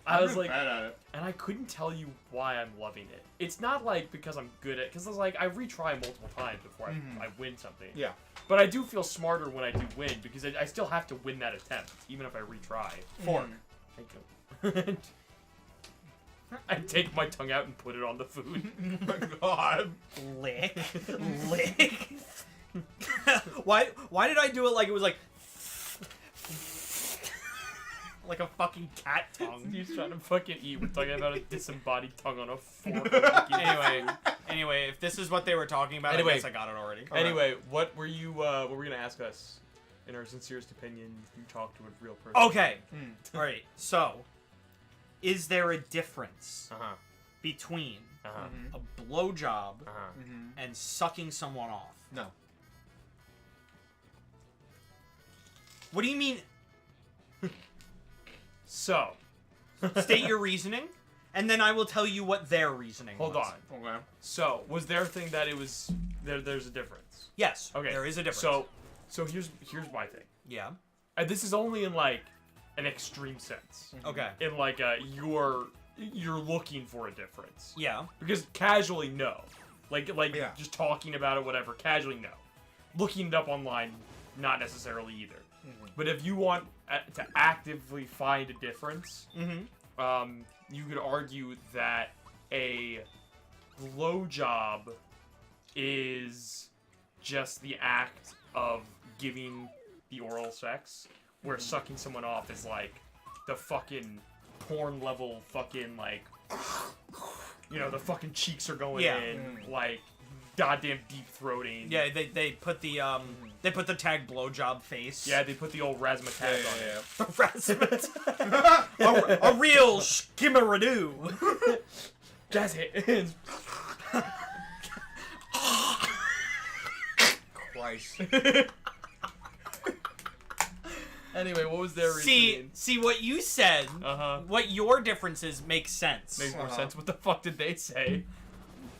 I was like, bad at it. and I couldn't tell you why I'm loving it. It's not like because I'm good at, because I was like I retry multiple times before I win something. Yeah. But I do feel smarter when I do win because I still have to win that attempt, even if I retry. Fork. Thank you. I take my tongue out and put it on the food. Oh my god. Lick. Why did I do it like it was like a fucking cat tongue? He's trying to fucking eat. We're talking about a disembodied tongue on a fork. Anyway, if this is what they were talking about, Anyway. I guess I got it already. Anyway, what were you gonna ask us? In our sincerest opinion, you talk to a real person. Okay. All right. So, is there a difference between a blowjob, Mm-hmm. and sucking someone off. No. What do you mean? So, State your reasoning, and then I will tell you what their reasoning hold was. on. Okay. So, was their thing that it was there's a difference? Yes. Okay. There is a difference. So here's my thing. Yeah. And this is only in like an extreme sense. Okay. In like you're looking for a difference. Yeah. Because casually, no. Like Yeah. just talking about it, whatever. Casually, no. Looking it up online, not necessarily either. But if you want to actively find a difference, you could argue that a blowjob is just the act of giving the oral sex, where sucking someone off is like the fucking porn level fucking like, the fucking cheeks are going in, like goddamn deep throating. Yeah. They put the tag blowjob face. Yeah, they put the old razzmatazz on it. Razzmatazz. a real skimmeradoo. Jazz hands. Christ. Anyway, what was their reasoning? See what you said. What your differences make sense. Makes more sense. What the fuck did they say?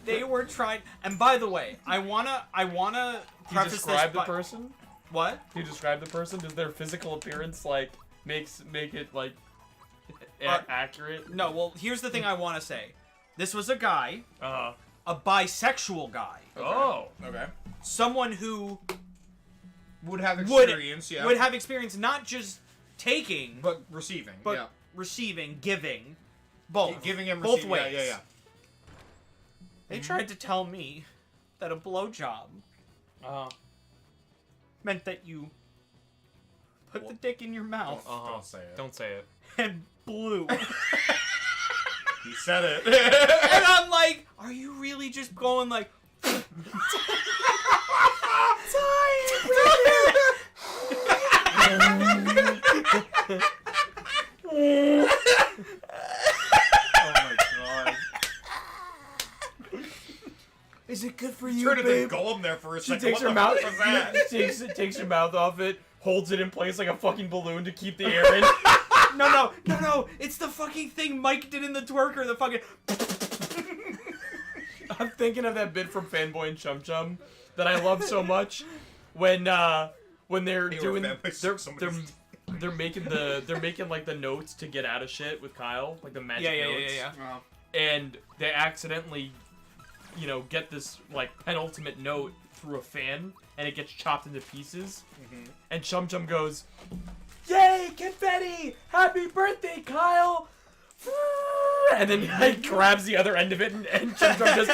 They were trying. And by the way, I wanna Can you preface describe this the person? What? Can you describe the person? Does their physical appearance like make it like accurate? No. Well, here's the thing I want to say. This was a guy, Uh-huh. a bisexual guy, Oh. Okay. someone who Would have experience, yeah. would have experience not just taking, But receiving, but yeah. receiving, giving, both, Giving and both receiving, ways. yeah. They tried to tell me that a blowjob meant that you put the dick in your mouth Don't say it. Don't say it. and blew. He said it. And I'm like, are you really just going like? Oh my god. Is it good for you, Turn it babe? to Golem there for a She second. takes What her the mouth. fuck was that? takes her mouth off it, holds it in place like a fucking balloon to keep the air in. No. It's the fucking thing Mike did in the twerker. The fucking. I'm thinking of that bit from Fanboy and Chum Chum that I love so much when they're They were doing fanboys, they're making like the notes to get out of shit with Kyle, like the magic notes. Yeah. And they accidentally get this like penultimate note through a fan, and it gets chopped into pieces. And Chum Chum goes, "Yay, confetti! Happy birthday, Kyle!" And then he like grabs the other end of it, and Chum Chum just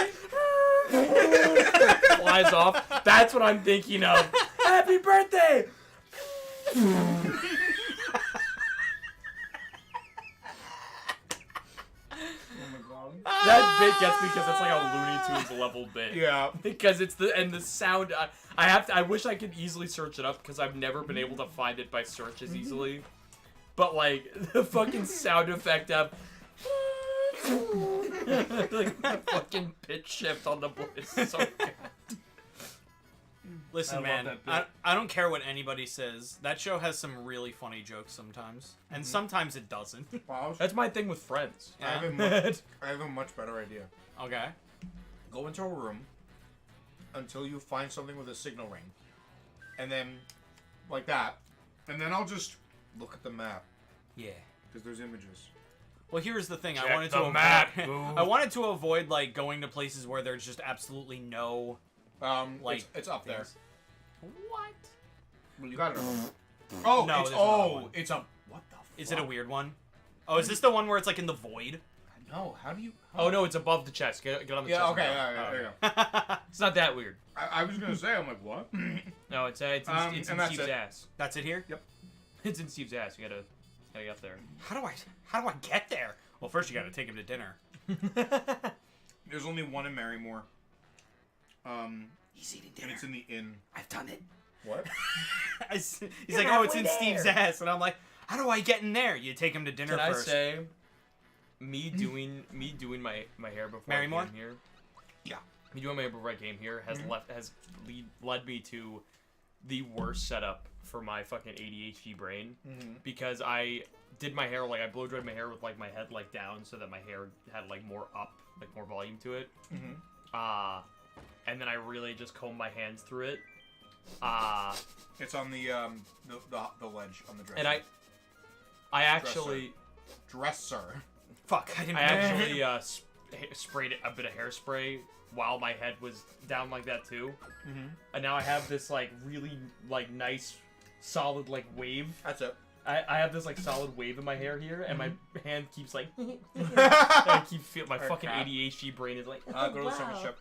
flies off. That's what I'm thinking of. Happy birthday! That bit gets me because it's like a Looney Tunes level bit. Yeah. Because it's the sound. I wish I could easily search it up because I've never been able to find it by search as easily. But like the fucking sound effect of like the fucking pitch shift on the board is so good. Listen, I love man, that bit. I don't care what anybody says. That show has some really funny jokes sometimes, and sometimes it doesn't. That's my thing with Friends. I have Yeah. I have a much better idea. Okay. Go into a room until you find something with a signal ring. And then, like that. And then I'll just look at the map. Yeah. Because there's images. Well, here's the thing. Check I wanted the to map, avoid. boo. I wanted to avoid like going to places where there's just absolutely no. Like, it's up there. things. What? Well, you got it. Oh, No, it's there's another one. it's up. What the? Fuck? Is it a weird one? Oh, is this the one where it's like in the void? No. How do you? Oh no, it's above the chest. Get on the chest. Yeah. Okay. and Yeah, go. yeah, Oh, there you okay. go. It's not that weird. I was gonna say. I'm like, what? No, it's in and Steve's that's it. ass. That's it here. Yep. It's in Steve's ass. You gotta get up there. How do I get there? Well, first you gotta take him to dinner. There's only one in Marymore. He's eating And dinner. it's in the inn. I've done it. What? He's like, oh, it's in Steve's ass, and I'm like, how do I get in there? You take him to dinner Can I first. say me doing my hair before Marymore? I came here. Yeah. Me doing my hair before I came here has led me to the worst setup for my fucking ADHD brain because I did my hair like I blow dried my hair with like my head like down so that my hair had like more up, like more volume to it. And then I really just combed my hands through it. It's on the ledge on the dresser. And I actually dresser. Fuck, I didn't. I actually sprayed a bit of hairspray while my head was down like that too. And now I have this like really like nice solid like wave. That's it. I have this like solid wave in my hair here, and my hand keeps like. I keep feeling my fucking ADHD brain is like. Go to the sandwich shop.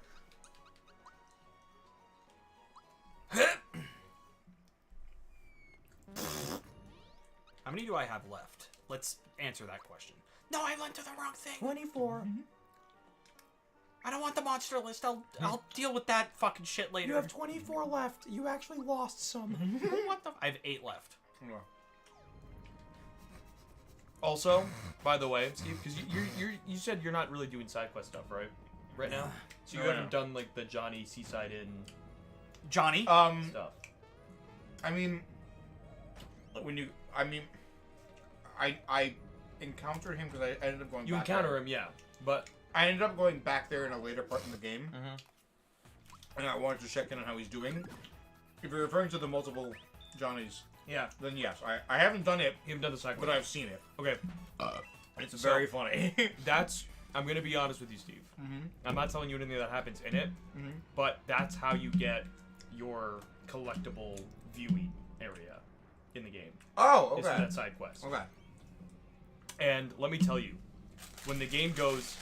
How many do I have left? Let's answer that question. No, I went to the wrong thing. 24. I don't want the monster list. I'll deal with that fucking shit later. You have 24 left. You actually lost some. What the? I have 8 left. Also, by the way, Steve, because you said you're not really doing side quest stuff, right? Right now. So you haven't done like the Johnny Seaside Inn Johnny. stuff. I mean, I encountered him because I ended up going. You back encounter there. him, yeah, but I ended up going back there in a later part in the game, and I wanted to check in on how he's doing. If you're referring to the multiple Johnnies, yeah, then yes, I haven't done it, you haven't done the side quest, but I've seen it. Okay, It's very funny. I'm gonna be honest with you, Steve. I'm not telling you anything that happens in it, but that's how you get your collectible viewing area in the game. Oh, Is okay. that side quest. Okay. And let me tell you, when the game goes,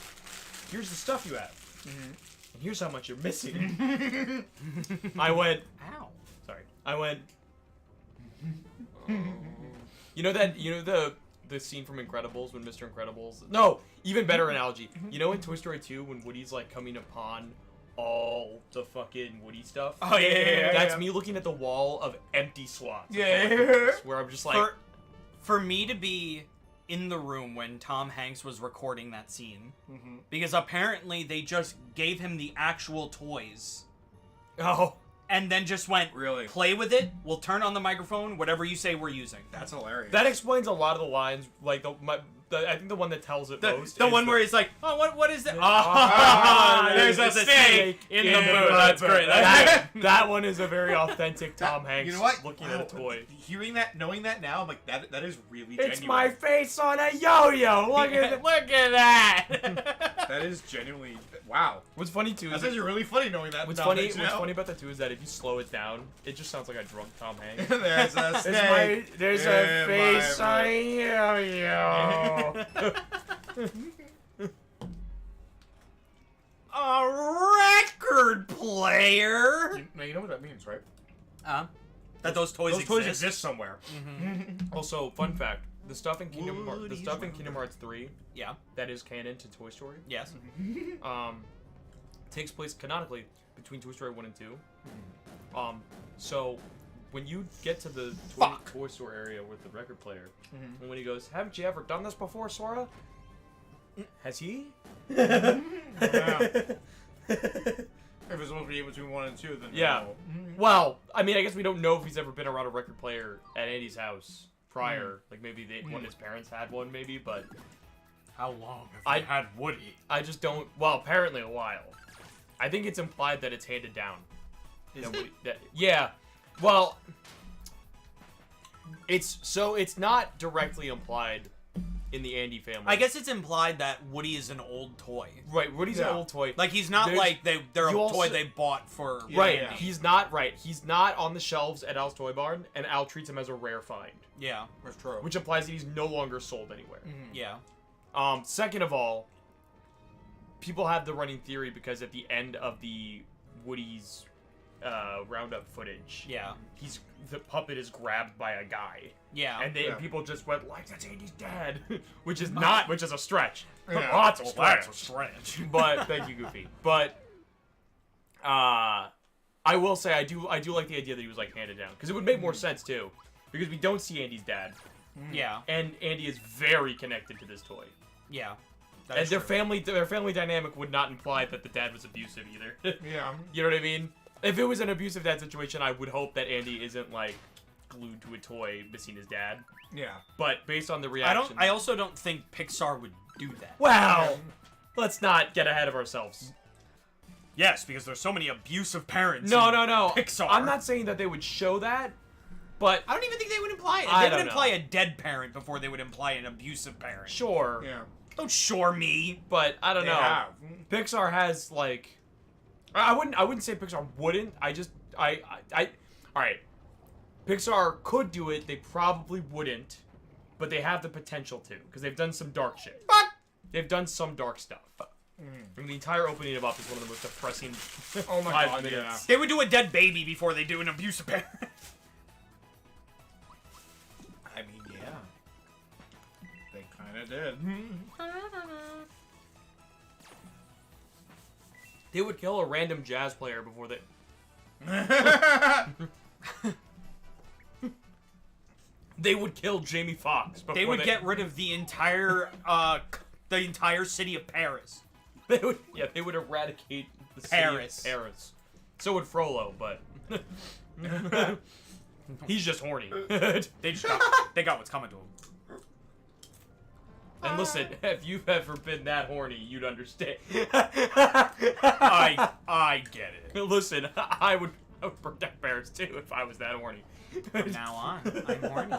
here's the stuff you have, and here's how much you're missing. I went. Ow. Sorry. I went. You know the scene from Incredibles when Mr. Incredibles. No, even better analogy. You know in Toy Story 2 when Woody's like coming upon all the fucking Woody stuff. Oh yeah. That's me looking at the wall of empty slots. Yeah. Where I'm just like. For me to be in the room when Tom Hanks was recording that scene, because apparently they just gave him the actual toys. Oh. And then just went, Really? play with it, we'll turn on the microphone, whatever you say we're using. That's hilarious. That explains a lot of the lines. Like I think the one that tells it most. The is one where he's like, oh, what is that? there's a snake in the boot. That's great. That one is a very authentic Tom Hanks. You know what? Looking at a toy. Hearing that, knowing that now, I'm like that is really It's genuine. my face on a yo-yo. Look at that. That is genuinely wow. What's funny too That is sounds really funny knowing that. what's now funny. that you What's know. funny about that too is that if you slow it down, it just sounds like a drunk Tom Hanks. There's a snake. There's a face on a yo-yo. A record player. Now you know what that means, right? That those toys exist somewhere. Also, fun fact: the stuff in Kingdom Hearts 3, Yeah. that is canon to Toy Story, Yes. takes place canonically between Toy Story 1 and 2. So when you get to the toy store area with the record player, and when he goes, "Haven't you ever done this before, Sora?" Has he? Yeah. If it's supposed to be between 1 and 2, then Yeah. no. Well, I mean, I guess we don't know if he's ever been around a record player at Andy's house prior. Like maybe one of his parents had one, maybe, but How long have I you had Woody? I just don't. Well, apparently a while. I think it's implied that it's handed down. Yeah. Well, it's not directly implied in the Andy family. I guess it's implied that Woody is an old toy. Right, Woody's an old toy. Like he's not like they're a toy they bought for. Right, Yeah. he's not right. He's not on the shelves at Al's Toy Barn, and Al treats him as a rare find, Yeah. That's true. which implies that he's no longer sold anywhere. Yeah. Second of all, people have the running theory because at the end of the Woody's roundup footage, Yeah. the puppet is grabbed by a guy. Yeah. And Yeah. people just went like, "That's Andy's dad," which is a stretch. Yeah. Oh, that's a stretch. That's a stretch. But thank you, Goofy. But I will say I do like the idea that he was like handed down because it would make more sense too, because we don't see Andy's dad, Yeah. and Andy is very connected to this toy. Yeah. That And is their true. family dynamic would not imply that the dad was abusive either. Yeah. You know what I mean? If it was an abusive dad situation, I would hope that Andy isn't like glued to a toy missing his dad. Yeah. But based on the reaction, I also don't think Pixar would do that. wow. Let's not get ahead of ourselves. Yes, because there's so many abusive parents. No, in no, no. Pixar. I'm not saying that they would show that, but I don't even think they would imply it. I They would don't imply know. a dead parent before they would imply an abusive parent. sure. Yeah. Don't shore me. But I don't They know. have. Pixar has like, I wouldn't say Pixar wouldn't. I all right. Pixar could do it. They probably wouldn't, but they have the potential to because they've done some dark shit. But They've done some dark stuff. I mean, the entire opening of Up is one of the most depressing. Oh my 5 God, minutes. they would do a dead baby before they do an abusive parent. I mean, yeah. They kind of did. They would kill a random jazz player before they. They would kill Jamie Foxx. They would get rid of the entire city of Paris. They would, yeah, they would eradicate the city Paris. of Paris. So would Frollo, but he's just horny. They got what's coming to them. And listen, if you've ever been that horny, you'd understand. I get it. Listen, I would protect Paris too if I was that horny. From now on, I'm horny.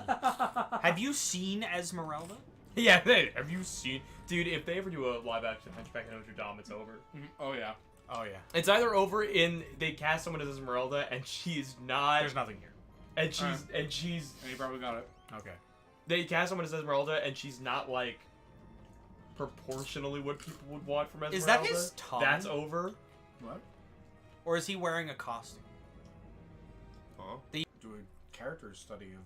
Have you seen Esmeralda? Yeah, have you seen, dude? If they ever do a live-action Hunchback of Notre Dame, it's over. Oh yeah. Oh yeah. It's either over in they cast someone as Esmeralda and she's not, There's nothing here. and she's And you probably got it. Okay. they cast someone as Esmeralda and she's not like proportionally what people would want from Esmeralda. Is that his tongue? That's over. What? Or is he wearing a costume? Huh? Do a character study of.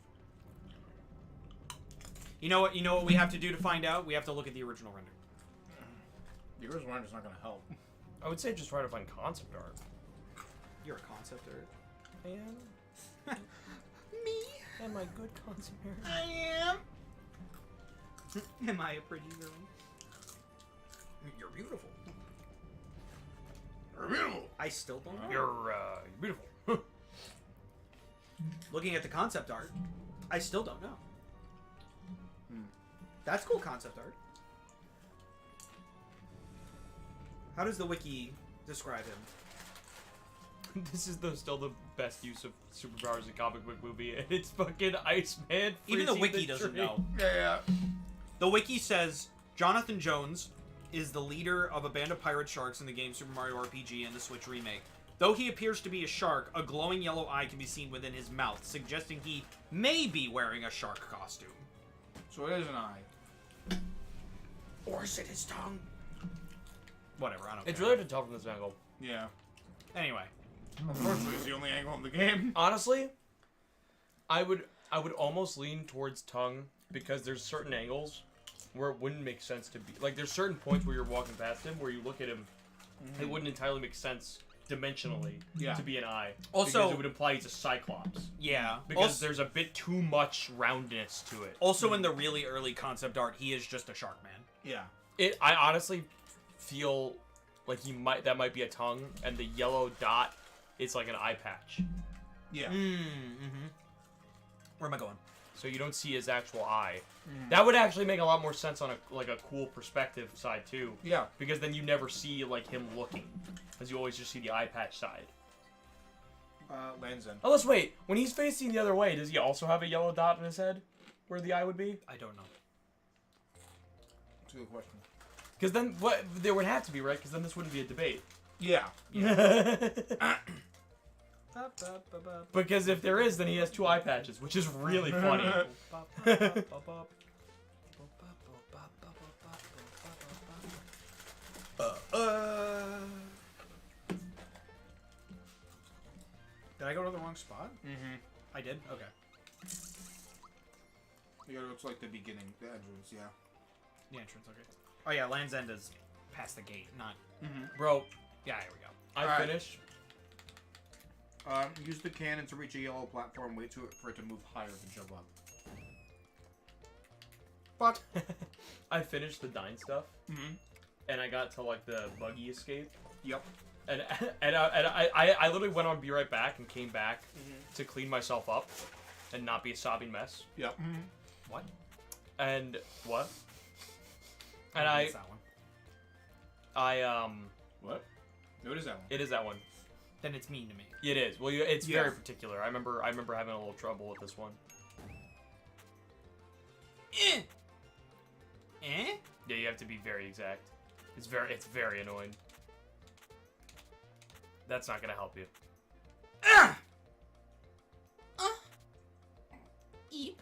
You know what? You know what we have to do to find out? We have to look at the original render. The original render's not gonna help. I would say just try to find concept art. You're a concept art. And Me? am I good concept art? I am. Am I a pretty girl? You're beautiful. I still don't know. You're beautiful. Looking at the concept art, I still don't know. That's cool concept art. How does the wiki describe him? This is still the best use of superpowers in a comic book movie, and it's fucking Iceman. Even the freezing wiki doesn't tree. know. Yeah. The wiki says Jonathan Jones is the leader of a band of pirate sharks in the game Super Mario RPG and the Switch remake. Though he appears to be a shark, a glowing yellow eye can be seen within his mouth, suggesting he may be wearing a shark costume. So it is an eye. Or is it his tongue? Whatever, I don't It's care. really hard to tell from this angle. Yeah. Anyway. Unfortunately, it's the only angle in the game. Honestly, I would almost lean towards tongue because there's certain angles where it wouldn't make sense to be like. There's certain points where you're walking past him where you look at him, it wouldn't entirely make sense dimensionally to be an eye. Also- because it would imply he's a cyclops. Yeah. Because there's a bit too much roundness to it. Also in the really early concept art, he is just a shark man. Yeah. I honestly feel like that might be a tongue, and the yellow dot is like an eye patch. Yeah. Where am I going? So you don't see his actual eye. That would actually make a lot more sense on a cool perspective side too. Yeah. Because then you never see like him looking, because you always just see the eye patch side. Lands End. Oh, let's wait. When he's facing the other way, does he also have a yellow dot in his head, where the eye would be? I don't know. That's a good question. Because then what there would have to be, right? Because then this wouldn't be a debate. Yeah. Because if there is, then he has two eye patches, which is really funny. Did I go to the wrong spot? Mm-hmm. I did? Okay. You gotta go to like the beginning, the entrance, yeah. The entrance, okay. Oh yeah, Land's End is past the gate, not... Bro, Yeah, here we go. I Alright. finished. Use the cannon to reach a yellow platform, wait for it to move higher to jump up. I finished the Dine stuff, and I got to like the buggy escape. Yep. And I literally went on Be Right Back and came back to clean myself up and not be a sobbing mess. Yep. What? And what? And It's that one. What? What is that one? It is that one. Then it's mean to me. It is. Well, it's Yeah. very particular. I remember having a little trouble with this one. Eh? Eh? Yeah, you have to be very exact. It's very annoying. That's not gonna help you. Eep.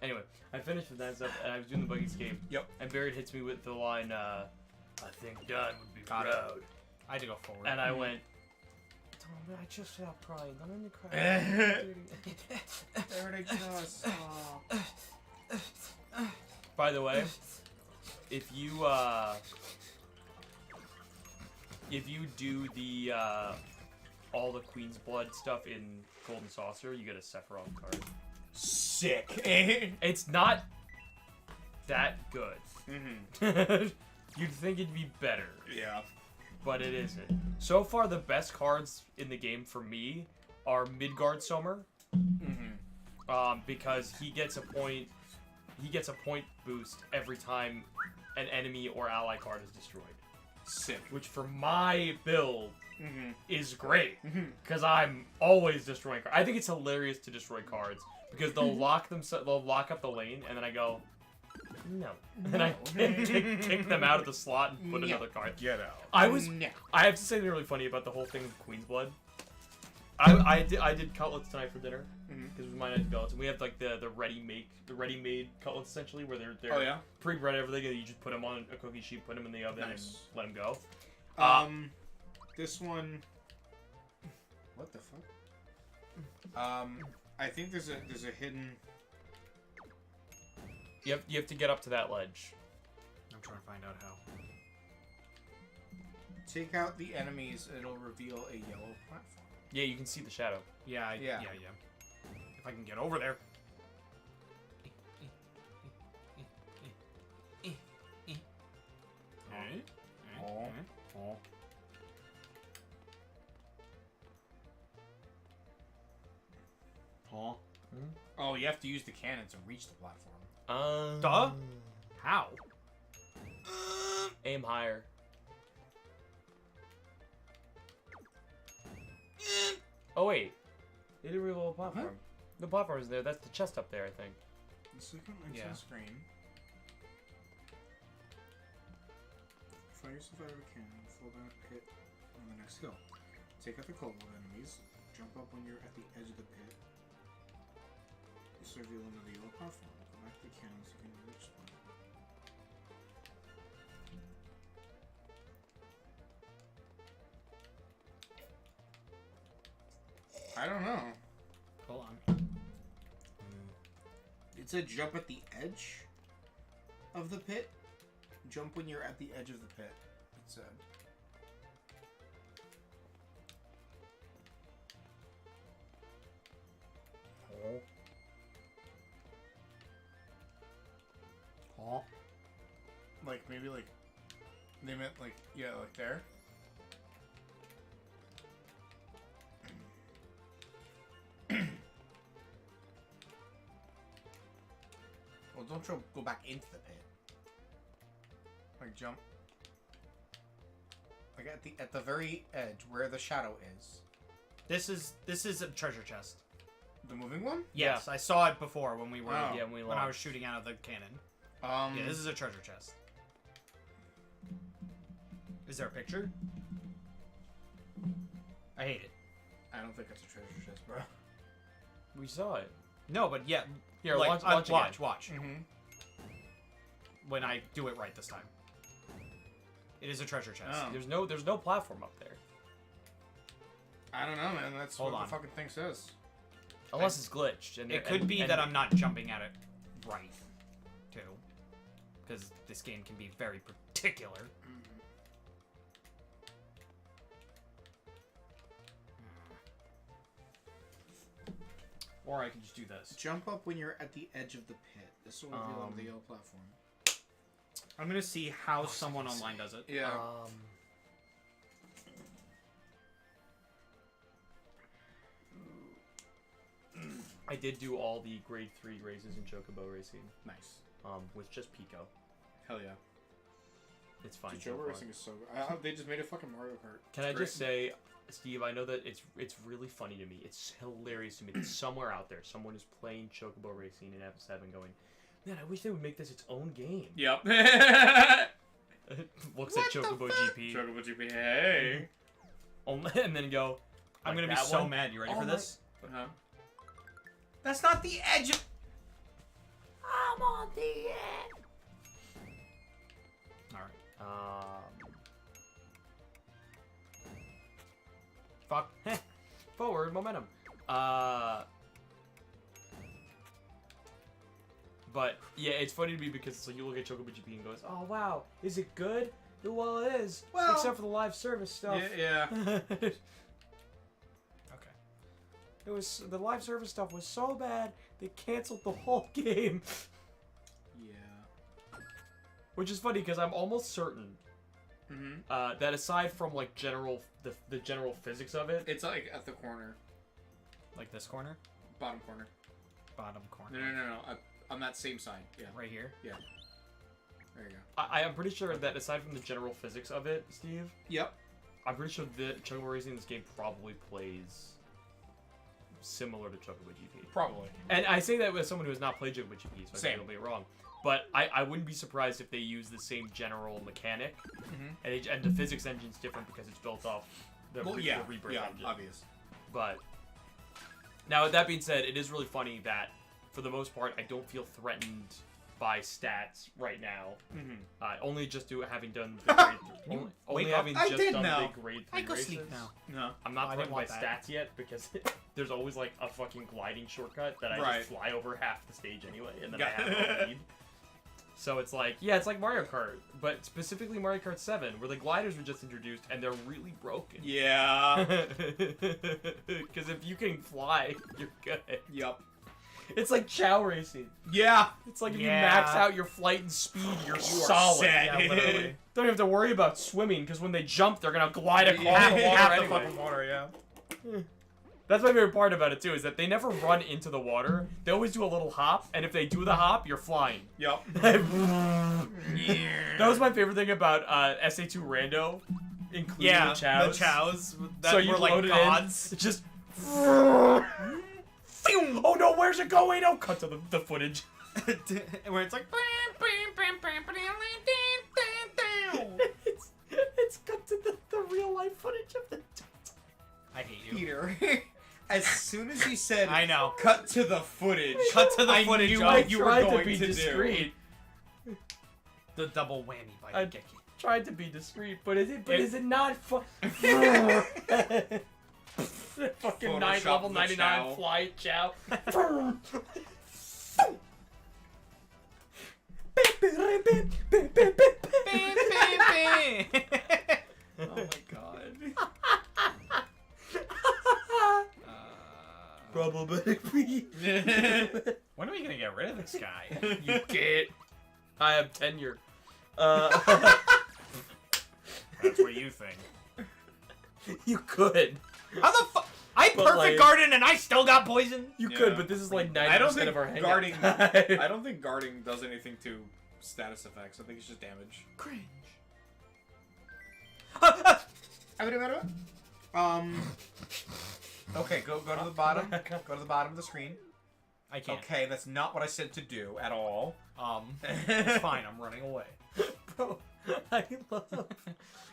Anyway, I finished with that stuff, and I was doing the buggy escape. Yep. And Barrett hits me with the line, I think Dad would be Got it. proud. I had to go forward. And I went, Tom, I just stopped crying. I'm in the cry. There it goes. By the way, if you do the all the Queen's Blood stuff in Golden Saucer, you get a Sephiroth card. Sick. It's not that good. Mm-hmm. You'd think it'd be better, Yeah. but it isn't. So far, the best cards in the game for me are Midgard Sommer, Mm-hmm. because he gets a point boost every time an enemy or ally card is destroyed. Sick. Which for my build Mm-hmm. is great, Mm-hmm. because I'm always destroying cards. I think it's hilarious to destroy cards because they'll lock up the lane, and then I go, no, and I kick them out of the slot and put No. another card. Get out. I have to say something really funny about the whole thing with Queen's Blood. I did cutlets tonight for dinner because it was my night cutlets, and we have like the ready-made cutlets essentially, where they're Oh yeah. pre-bread everything, and you just put them on a cookie sheet, put them in the oven, Nice. and let them go. This one. What the fuck? I think there's a hidden. You have to get up to that ledge. I'm trying to find out how. Take out the enemies, it'll reveal a yellow platform. Yeah, you can see the shadow. Yeah, Yeah. If I can get over there. Oh. Oh. Huh? Oh, you have to use the cannon to reach the platform. Duh? How? Aim higher. Oh wait, it didn't reveal a platform. The platform is there. That's the chest up there, I think. The second link's Yeah. on screen. Fire yourself out of a cannon, fall down a pit on the next hill. Take out the kobold enemies. Jump up when you're at the edge of the pit. This will reveal another yellow platform. Go back to the cannon so you can reach one. I don't know. Hold on. It said jump at the edge of the pit. Jump when you're at the edge of the pit. It said. Huh? Like maybe like they meant like yeah like there. Well, don't go back into the pit. Like jump. Like at the very edge where the shadow is. This is a treasure chest. The moving one? Yes, I saw it before when we were Oh. Yeah, when we when I was launched. shooting out of the cannon. Yeah, This is a treasure chest. Is there a picture? I hate it. I don't think it's a treasure chest, bro. We saw it. No, but yeah. Here, like, watch again. watch. Mm-hmm. When I do it right this time. It is a treasure chest. Oh. There's no platform up there. I don't know, man. That's Hold what on. the fucking thing says. Unless it's glitched. And It could be that I'm not jumping at it right, too. Because this game can be very particular. Or I can just do this. Jump up when you're at the edge of the pit. This will reveal onto the yellow platform. I'm gonna see how someone online does it. Yeah. I did do all the grade 3 races in Chocobo Racing. Nice. With just Pico. Hell yeah. It's fine. Dude, Chocobo Racing is so good. They just made a fucking Mario Kart. Can I just say, Steve, I know that it's really funny to me. It's hilarious to me that somewhere out there, someone is playing Chocobo Racing in F7 going, man, I wish they would make this its own game. Yep. Looks at Chocobo GP. Chocobo GP, hey. And then go, I'm like gonna be that so one? mad. You ready Oh for my- this? Uh-huh. That's not the edge of... I'm on the edge. Alright. Fuck. Forward momentum. But yeah, it's funny to me because it's like you look at Chocobo GP and goes, "Oh wow, is it good?" Well, it is. Well, except for the live service stuff. Yeah. Okay. It was the live service stuff was so bad they canceled the whole game. Yeah. Which is funny because I'm almost certain that aside from like the general physics of it, It's like at the corner. Like this corner? Bottom corner. Bottom corner. No. On that same side. Yeah. Right here? Yeah. There you go. I am pretty sure that aside from the general physics of it, Steve, Yep. I'm pretty sure that Chocobo Racing in this game probably plays similar to Chocobo GP. Probably. And I say that as someone who has not played Chocobo GP, so I Same. think it'll be wrong. But I wouldn't be surprised if they use the same general mechanic, and the physics engine's different because it's built off the, the Rebirth engine. Obvious. But now, with that being said, it is really funny that for the most part, I don't feel threatened by stats right now. Only just having done the grade only having I just did done now. the grade 3 I go races. sleep now. No. I'm not I threatened didn't by want that. stats yet because there's always like a fucking gliding shortcut that I Right. just fly over half the stage anyway, and then Got- I have no lead. So it's like, yeah, it's like Mario Kart, but specifically Mario Kart 7, where the gliders were just introduced and they're really broken. Yeah. Because if you can fly, you're good. Yep. It's like Chow Racing. Yeah. It's like if you Yeah. max out your flight and speed, you're You are solid. set. Yeah, literally. Don't have to worry about swimming, because when they jump, they're gonna glide across Yeah. the water Half the anyway. fucking water, yeah. That's my favorite part about it too, is that they never run into the water. They always do a little hop, and if they do the hop, you're flying. Yep. That was my favorite thing about SA2 Rando, including Yeah, the chows. the chows that So you were like load it in, gods. it's just. Oh no, where's it going? Oh, cut to the footage. Where it's like... it's cut to the real life footage of the. I hate you. Peter, as soon as he said, I know. cut to the footage. Cut to the I footage knew of- what I you were tried going to be do. discreet. The double whammy by I Geki. tried to be discreet, but is it not fun? Fucking Photoshop level the 99 chow. fly chow. Oh my god. Problematic me. When are we gonna get rid of this guy? You can't. I have tenure. That's what you think. You could. How the fuck? I But, perfect like- garden and I still got poison. You Yeah. could, but this is like 90% I don't think of our hangout guarding. time. I don't think guarding does anything to status effects. I think it's just damage. Cringe. Okay, go to the bottom. Go to the bottom of the screen. I can't. Okay, that's not what I said to do at all. It's fine. I'm running away. Bro, I love.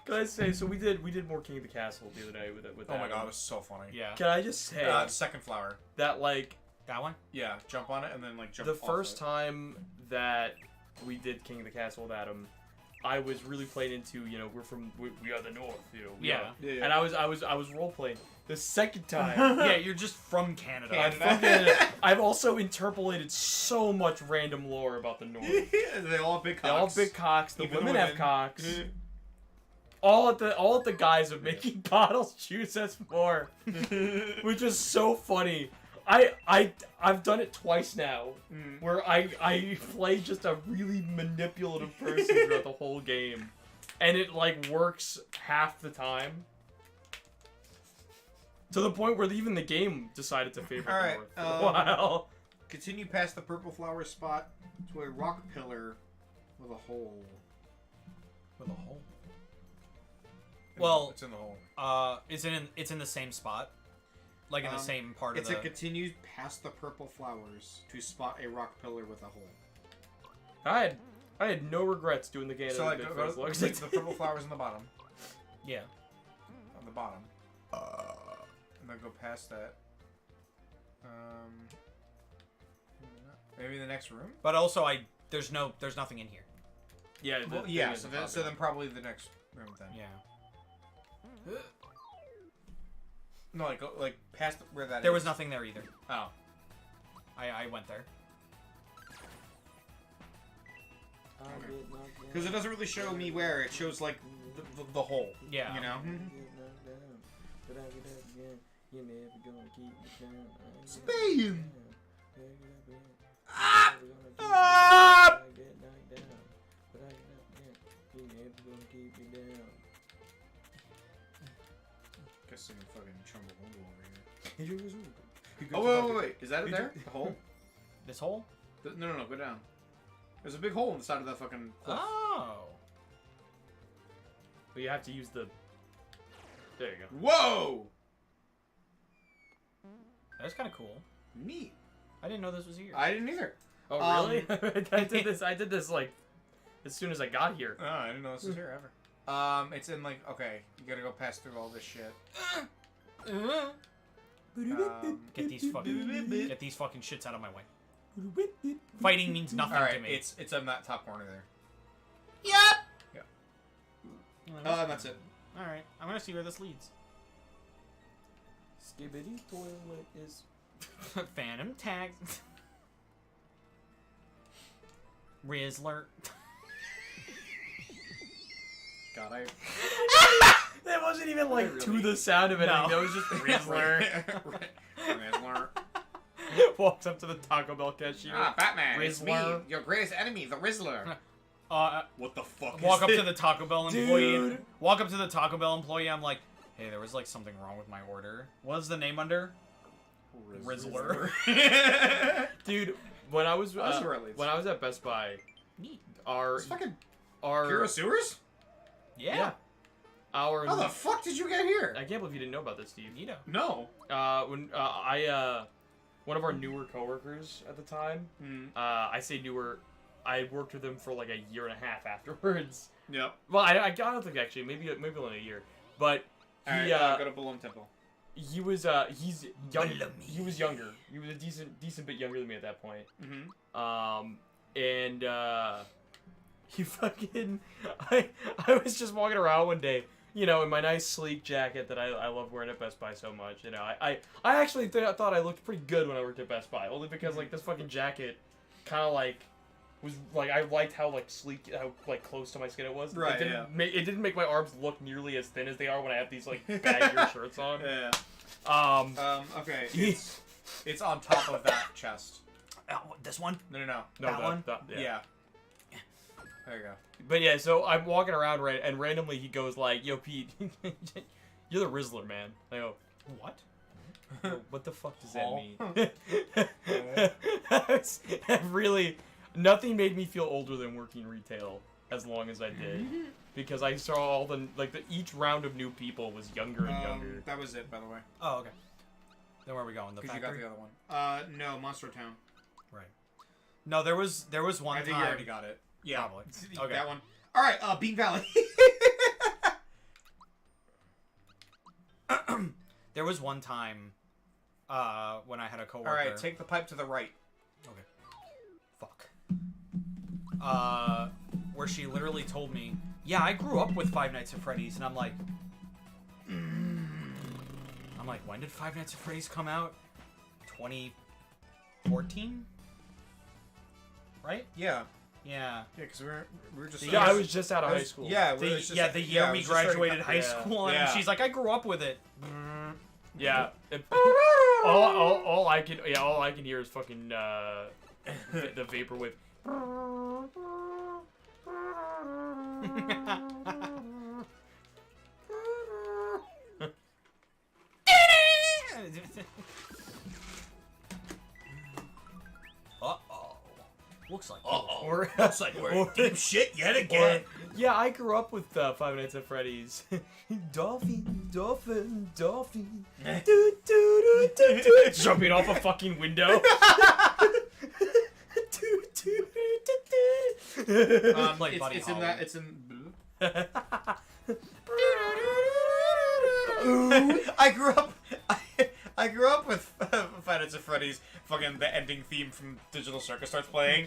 Can I say, so we did more King of the Castle the other day with Oh my Adam. god, it was so funny. Yeah. Can I just say Second flower. that like That one? Yeah, jump on it and then like jump. the off first it. time that we did King of the Castle with Adam, I was really playing into, we are the North, we Yeah. are. Yeah. And I was role playing. The second time, Yeah, you're just from Canada. I've also interpolated so much random lore about the North. They all have big cocks. They all have big cocks. The Even the women have women. cocks. All at the guise of making bottles choose us more, which is so funny. I've done it twice now, where I play just a really manipulative person throughout the whole game, and it like works half the time. To the point where even the game decided to favor the north for a while. Continue past the purple flower spot to a rock pillar with a hole. With a hole. Well, it's in the hole. It's in the same spot, like in the same part of the. It's a continue past the purple flowers to spot a rock pillar with a hole. I had no regrets doing the game. So like, go the purple flowers on the bottom. Yeah. On the bottom. And then go past that. Maybe the next room. But also, there's nothing in here. Yeah. Well, yeah. So then probably the next room then. Yeah. No, like past where that. There was nothing there either. Oh. I went there. Because it doesn't really show me where. It shows like the hole. Yeah. You know. Spain. Guess I'm fucking Chumbawamba over here. Oh wait! Is that it there? The hole? This hole? No, go down. There's a big hole in the side of that fucking cliff. Oh. But you have to use the. There you go. Whoa! That's kind of cool. Neat. I didn't know this was here. I didn't either. Oh really? I did this like as soon as I got here. Oh, I didn't know this was here ever. It's in like okay, you gotta go pass through all this shit. Get these fucking shits out of my way. Fighting means nothing to me. It's on that top corner there. Yep. Yeah. That's it. All right, I'm gonna see where this leads. Skibbity toilet is. Phantom tags. Rizzler. God, I. That wasn't even like really? To the sound of it. No. That was just Rizzler. Rizzler. Walks up to the Taco Bell cashier. Ah, Batman. Rizzler. It's me, your greatest enemy, the Rizzler. What the fuck? Walk up to the Taco Bell employee. Walk up to the Taco Bell employee. I'm like, hey, there was like something wrong with my order. What's the name under? Rizzler. Dude, when I was at Best Buy, our Pure Sewers? Yeah. How the fuck did you get here? I can't believe you didn't know about this, Steve. Nito. No. One of our newer coworkers at the time. I say newer. I worked with him for like a year and a half afterwards. Yep. Well, I don't think actually, maybe only a year, but he go to Balloon Temple. He was he's young. He was younger. He was a decent bit younger than me at that point. And he fucking I was just walking around one day, you know, in my nice sleek jacket that I love wearing at Best Buy so much. You know, I actually thought I looked pretty good when I worked at Best Buy, only because like this fucking jacket kind of like was like I liked how like sleek, how like close to my skin it was. Right. It didn't make my arms look nearly as thin as they are when I have these like baggier shirts on. Yeah. Okay. It's on top of that chest. This one? No. That one? Yeah. There you go. But yeah, so I'm walking around and randomly he goes like, "Yo, Pete, you're the Rizzler, man." I go, "What? What the fuck does that mean?" Really, nothing made me feel older than working retail as long as I did, because I saw all each round of new people was younger and younger. That was it, by the way. Oh, okay. Then where are we going? The factory? You got the other one. No, Monster Town. Right. No, there was one I time. think you already got it. Yeah. Probably. Okay. That one. All right. Bean Valley. There was one time when I had a coworker. All right, take the pipe to the right. Okay. Fuck. Where she literally told me, "Yeah, I grew up with Five Nights at Freddy's," and I'm like, when did Five Nights at Freddy's come out? 2014, right? Yeah. Yeah. Yeah, because we were just. Yeah, I was just out of high school. Yeah. The year we graduated high school, and she's like, "I grew up with it." Yeah. all I can hear is fucking the vaporwave. Looks like Looks like we're in deep shit yet again. Yeah, I grew up with Five Nights at Freddy's. Dolphin. Jumping off a fucking window. It's in that. It's in. I grew up with Five Nights at Freddy's. Fucking the ending theme from Digital Circus starts playing.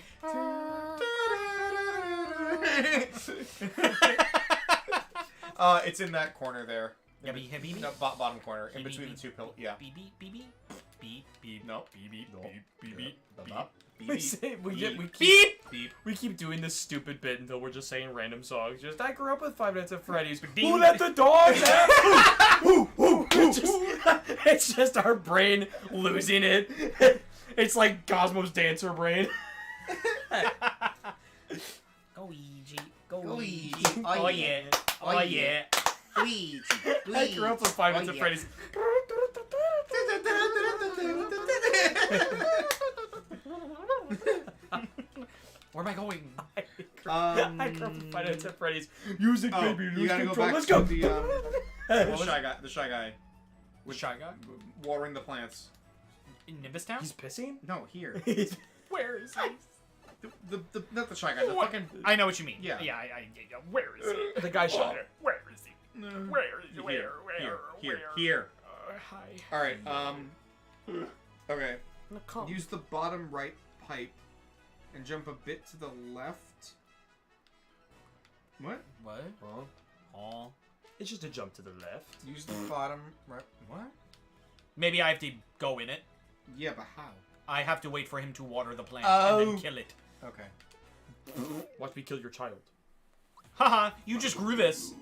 It's in that corner there. No, bottom corner, in between the two pillars. Yeah. Beep. No. Beep. We keep doing this stupid bit until we're just saying random songs. Just I grew up with Five Nights at Freddy's. Who let the dogs out? It's just our brain losing it. It's like Cosmo's dancer brain. Go Ouija. Luigi. Oh yeah. Luigi. I grew up with Five Nights at Freddy's. Where am I going? I grew up with Five Nights at Freddy's. Music, baby, You lose gotta control. go back Let's to go. the shy guy. Which Shy Guy? Watering the plants. In Nimbus Town? He's pissing? No, here. Where is he? Not the shy guy. The fucking. I know what you mean. Yeah. Yeah. Where is he? The guy shot her. Where is he? Where is he? Here. Hi. All right. Okay. Come. Use the bottom right pipe and jump a bit to the left. What? What? Oh. It's just a jump to the left. Use the bottom right. What? Maybe I have to go in it. Yeah, but how? I have to wait for him to water the plant Oh. and then kill it. Okay. Watch me kill your child. Haha, you just grew this.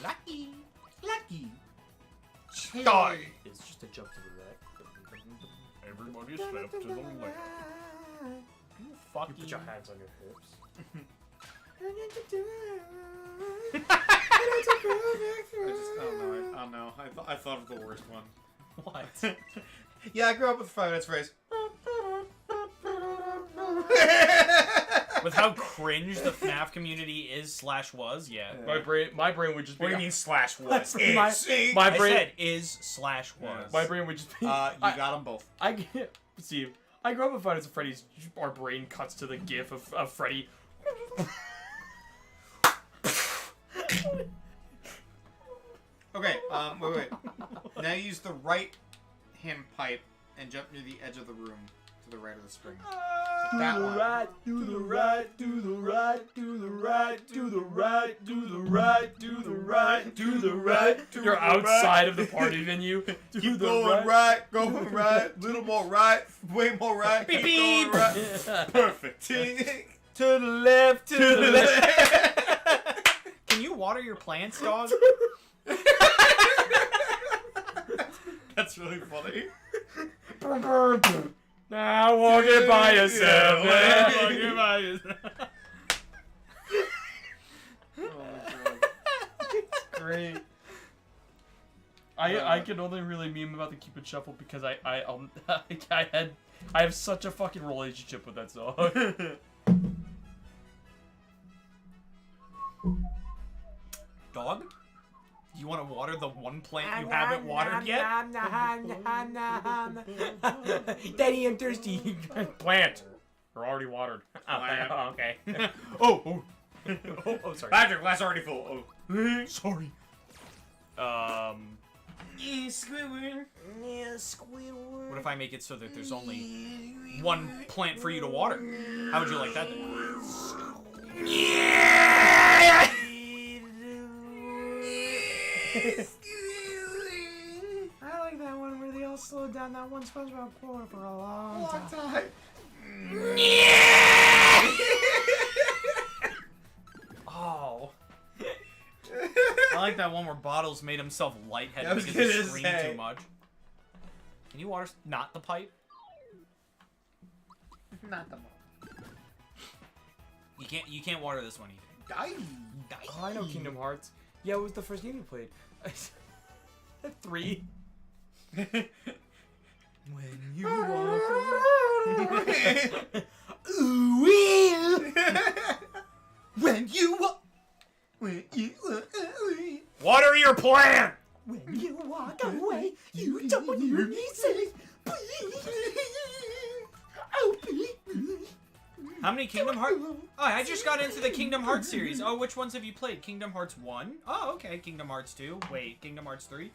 Lucky. Die. It's just a jump to the left. Everybody step to the left. You fucking. You put your hands on your hips. I don't know. I thought of the worst one. What? Yeah, I grew up with 5 Nights phrase. With how cringe the FNAF community is/was, yeah. My brain would just be. What do you mean slash was? My I brain. said is/was. My brain would just be. You got them both. I can't. Steve, I grew up with Five Nights at Freddy's. Our brain cuts to the gif of Freddy. Okay, wait. Now use the right hand pipe and jump near the edge of the room to the right of the spring. That one. Do the right, do the right, do the right, do the right, do the right, do the right, do the right. You're outside of the party venue. Keep going right, going right, little more right, way more right, keep going right. Perfect. To the left, to the left. Can you water your plants, dog? That's really funny. Now walk it by yourself. Now walk it by yourself. Oh my god. Great. I can only really meme about the Cupid Shuffle because I have such a fucking relationship with that song. Dog? Do you want to water the one plant you haven't watered yet? Daddy, I'm thirsty. Plant. We're already watered. Plant. Oh, okay. Oh, Sorry. Patrick, glass already full. Oh. sorry. Yeah, Squidward. What if I make it so that there's only one plant for you to water? How would you like that then? I like that one where they all slowed down that one SpongeBob quote for a long time. Oh. I like that one where Bottles made himself lightheaded I was because he gonna screamed say. too much. Can you water not the pipe? Not the You can't water this one either. Oh, I know Kingdom Hearts. Yeah, it was the first game you played. 3. When you walk When you Water your plant! When you walk away, you don't hear me say, please. Oh, please. How many Kingdom Hearts? Oh, I just got into the Kingdom Hearts series. Oh, which ones have you played? Kingdom Hearts 1? Oh, okay. Kingdom Hearts 2. Wait, Kingdom Hearts 3?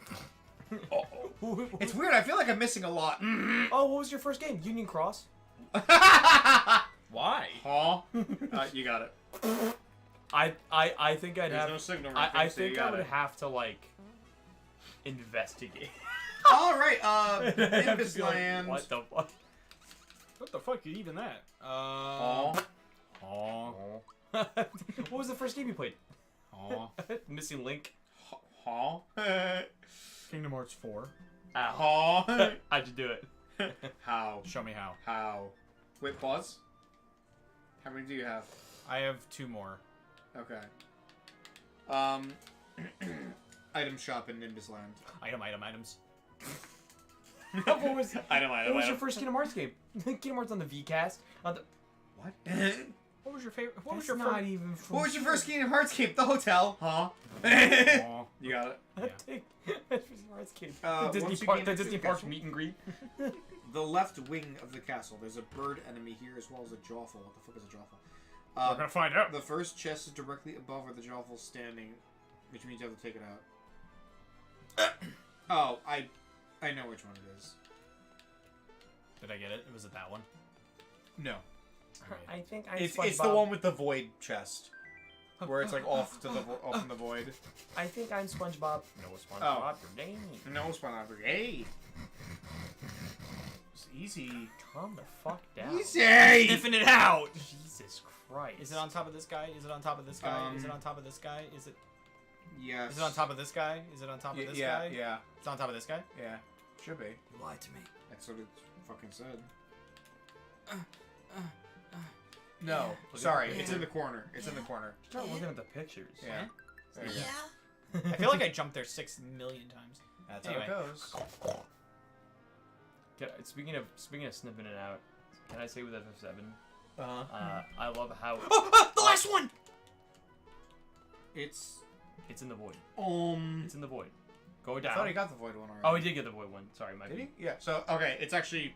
It's weird. I feel like I'm missing a lot. Oh, what was your first game? Union Cross? Why? Huh? You got it. I think I'd There's have. no signal. I think I would have to like investigate. All right. I'd have to Nimbus be like, Land. what the fuck? What the fuck is even that? Aw. What was the first game you played? Aw. Missing Link. Huh? Kingdom Hearts 4. Ow. Huh? How'd you do it? How? Show me how. How? Wait, pause. How many do you have? I have 2 more. Okay. Item shop in Nimbus Land. Items. What was Item. What was your first Kingdom Hearts game? Kingdom Hearts on the VCast. On the. What? What was your favorite? What was That's your not first? even. From What was your first Kingdom Hearts game? The hotel. Huh? Aw. You got it. Kingdom Hearts game. Once The Disney you Park. gain The access Disney to the Park castle. meet and greet. The left wing of the castle. There's a bird enemy here as well as a jawful. What the fuck is a jawful? We're gonna find out. The first chest is directly above where the jawful's standing, which means you have to take it out. Oh, I know which one it is. Did I get it? Was it that one? No. I think I'm It's SpongeBob. the one with the void chest. Where it's like off to the off in the void. I think I'm SpongeBob. No, SpongeBob. Oh. Your name. No SpongeBob. Hey. It's easy. Calm the fuck down. Easy. Sniffing it out. Jesus Christ. Is it on top of this guy? Is it on top of this guy? Is it on top of this guy? Is it? Yes. Is it on top of this guy? Is it on top of this yeah, guy? yeah, It's on top of this guy. yeah. Should be. You lied to me. That's what it fucking said. No, Look sorry. at- It's in the corner. It's in the corner. Start looking at the pictures. Yeah. There you go. I feel like I jumped there 6 million times. That's Anyway. how it goes. Speaking of snipping it out, can I say with FF7? Uh-huh. I love how Oh, the last one. It's it's in the void. It's It's in the void. Go I down. thought he got the void one already. Oh, he did get the void one. Sorry, my Did bad. he? Yeah. So okay, it's actually,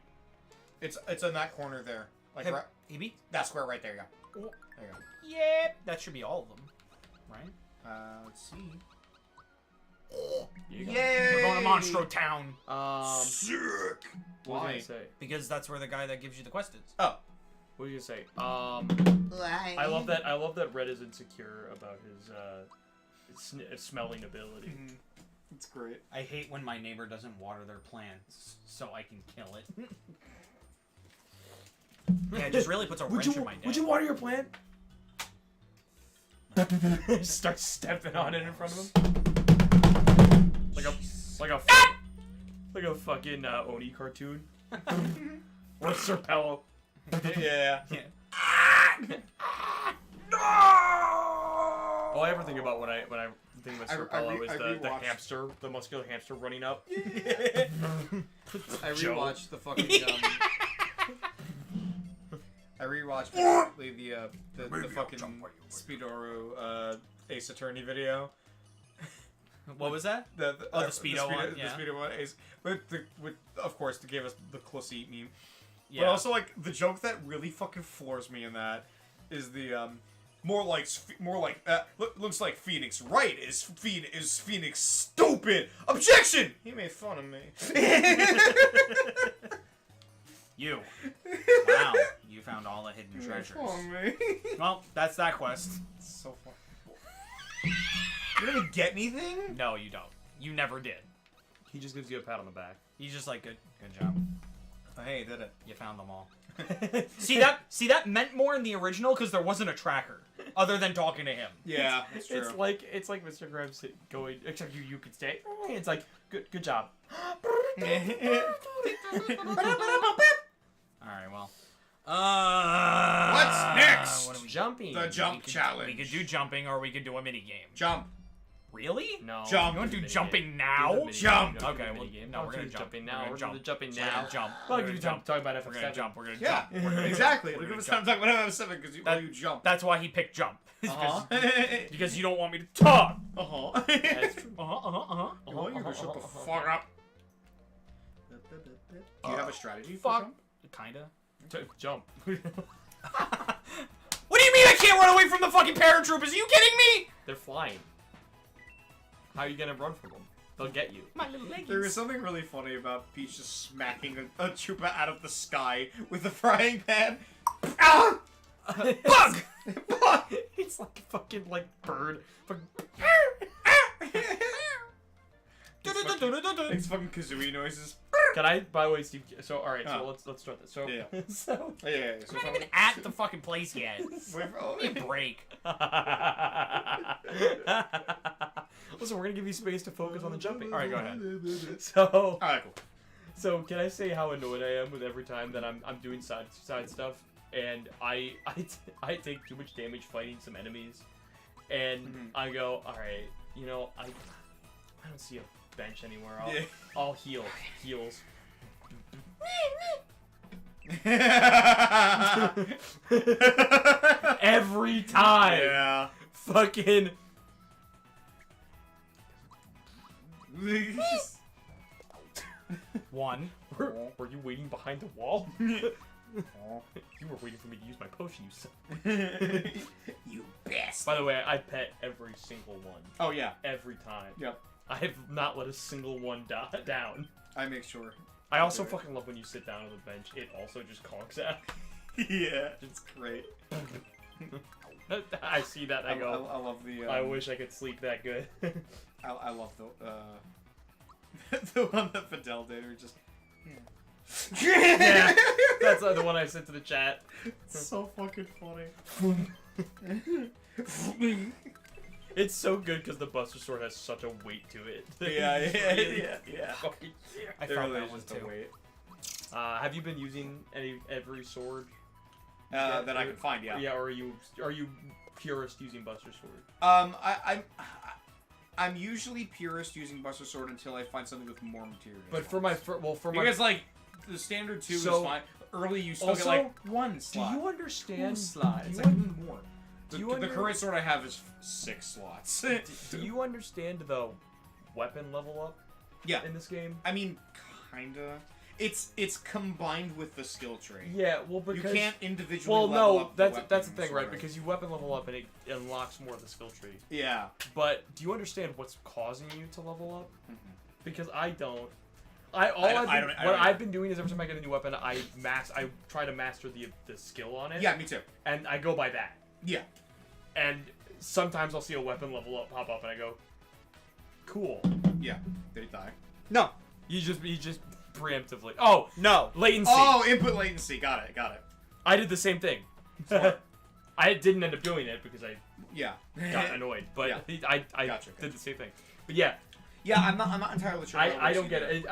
it's in that corner there. Like Hey, right, EB? that square right there. You go. There you go. Yep. That should be all of them, right? Let's see. You go. Yay! We're going to Monstro Town Sick. What was I Why? gonna say? because that's where the guy that gives you the quest is. Oh. What was you gonna say? I love that. I love that Red is insecure about his smelling ability. It's great. I hate when my neighbor doesn't water their plants, so I can kill it. Yeah, it just really puts a wrench in my day. Would you water your plant? Start stepping on it in front of him. Like a fucking Oni cartoon. Or Serpello. Yeah. All I ever think about when I think about Serpello is I the rewatched- hamster, the muscular hamster running up. I rewatched the fucking. I rewatched basically the fucking Speedo Ace Attorney video. What was that? The Speedo one, yeah. The Speedo one. Ace, with of course to give us the Closey meme. Yeah. But also like the joke that really fucking floors me in that is the more like looks like Phoenix right is Phoenix stupid objection. He made fun of me. You. Wow. You found all the hidden treasures. Well, that's that quest. So fun. You didn't even get anything? No, you don't. You never did. He just gives you a pat on the back. He's just like, good job. Oh, hey, you did it. You found them all. See that meant more in the original because there wasn't a tracker. other than talking to him. Yeah, that's true. It's like Mr. Krabs going. Except you could stay. It's like good job. All right, well. What's next? What are we Jumping. The jump challenge. We could do jumping, or we could do a mini game. Jump. Really? No. Jump. You want to do Minigame. jumping now? Jump. Okay, well, no, we're gonna jump. jumping now. We're We're gonna gonna jumping We're now. gonna jump. Well, We're you gonna jump. talking about We're FF7. gonna jump. We're gonna Yeah, jump. We're gonna exactly. Jump. We're We're gonna gonna start talking about FF7 because you jump. That's why he picked jump. Uh-huh. Because you don't want me to talk. Uh-huh. That's true. You want you to shut the fuck up. Do you have a strategy for Fuck. jump? Kinda. Jump. What do you mean I can't run away from the fucking paratroopers? Are you kidding me? They're flying. How are you gonna run from them? They'll get you. My little leggies. There is something really funny about Peach just smacking a trooper out of the sky with a frying pan. Ah! Fuck! Fuck! It's like a fucking bird. It's fucking kazooie noises. Can I? By the way, Steve. So all right. So Oh. let's start this. So Yeah. so. Yeah. So I'm not even at the fucking place yet. oh, Give me a break. Listen, we're gonna give you space to focus on the jumping. All right, go ahead. So Alright, cool. so can I say how annoyed I am with every time that I'm doing side stuff and I take too much damage fighting some enemies, and I go, all right, you know, I don't see a bench anywhere. I'll heal. Heals. Every time. Yeah. Fucking. One. Were you waiting behind the wall? You were waiting for me to use my potion, you son. You best. By the way, I pet every single one. Oh yeah. Every time. Yep. I have not let a single one down. I make sure. I also fucking love when you sit down on the bench. It also just conks out. Yeah, it's great. I see that. I go. I love the. I wish I could sleep that good. I love the the one that Fidel did, or just. Yeah, that's the one I sent to the chat. It's so fucking funny. It's so good because the Buster Sword has such a weight to it. Yeah. Fucking I There felt really that is one just a too. weight. have you been using every sword? That I can find, yeah. Yeah, or are you purist using Buster Sword? I'm usually purist using Buster Sword until I find something with more material. But for my because like the standard 2 So- is fine. Early you still Also, get like one do slot. you understand? Two slot. Do It's you, like more. the current sword I have is 6 slots. Do you understand the weapon level up? Yeah. In this game. I mean, kinda. It's combined with the skill tree. Yeah, well, because You can't individually well, level no, up that's weapon the thing, sword. right? Because you weapon level up and it unlocks more of the skill tree. Yeah. But do you understand what's causing you to level up? Mm-hmm. Because I don't. I've been doing is every time I get a new weapon, I try to master the skill on it. Yeah, me too. And I go by that. Yeah. And sometimes I'll see a weapon level up pop up, and I go, "Cool." Yeah. Did he die? No. You just preemptively. Oh No. latency. Oh, input latency. Got it. I did the same thing. Smart. I didn't end up doing it because I Yeah. got annoyed, but Yeah. I Gotcha. did the same thing. But yeah, Yeah, I'm not entirely sure. I don't get it.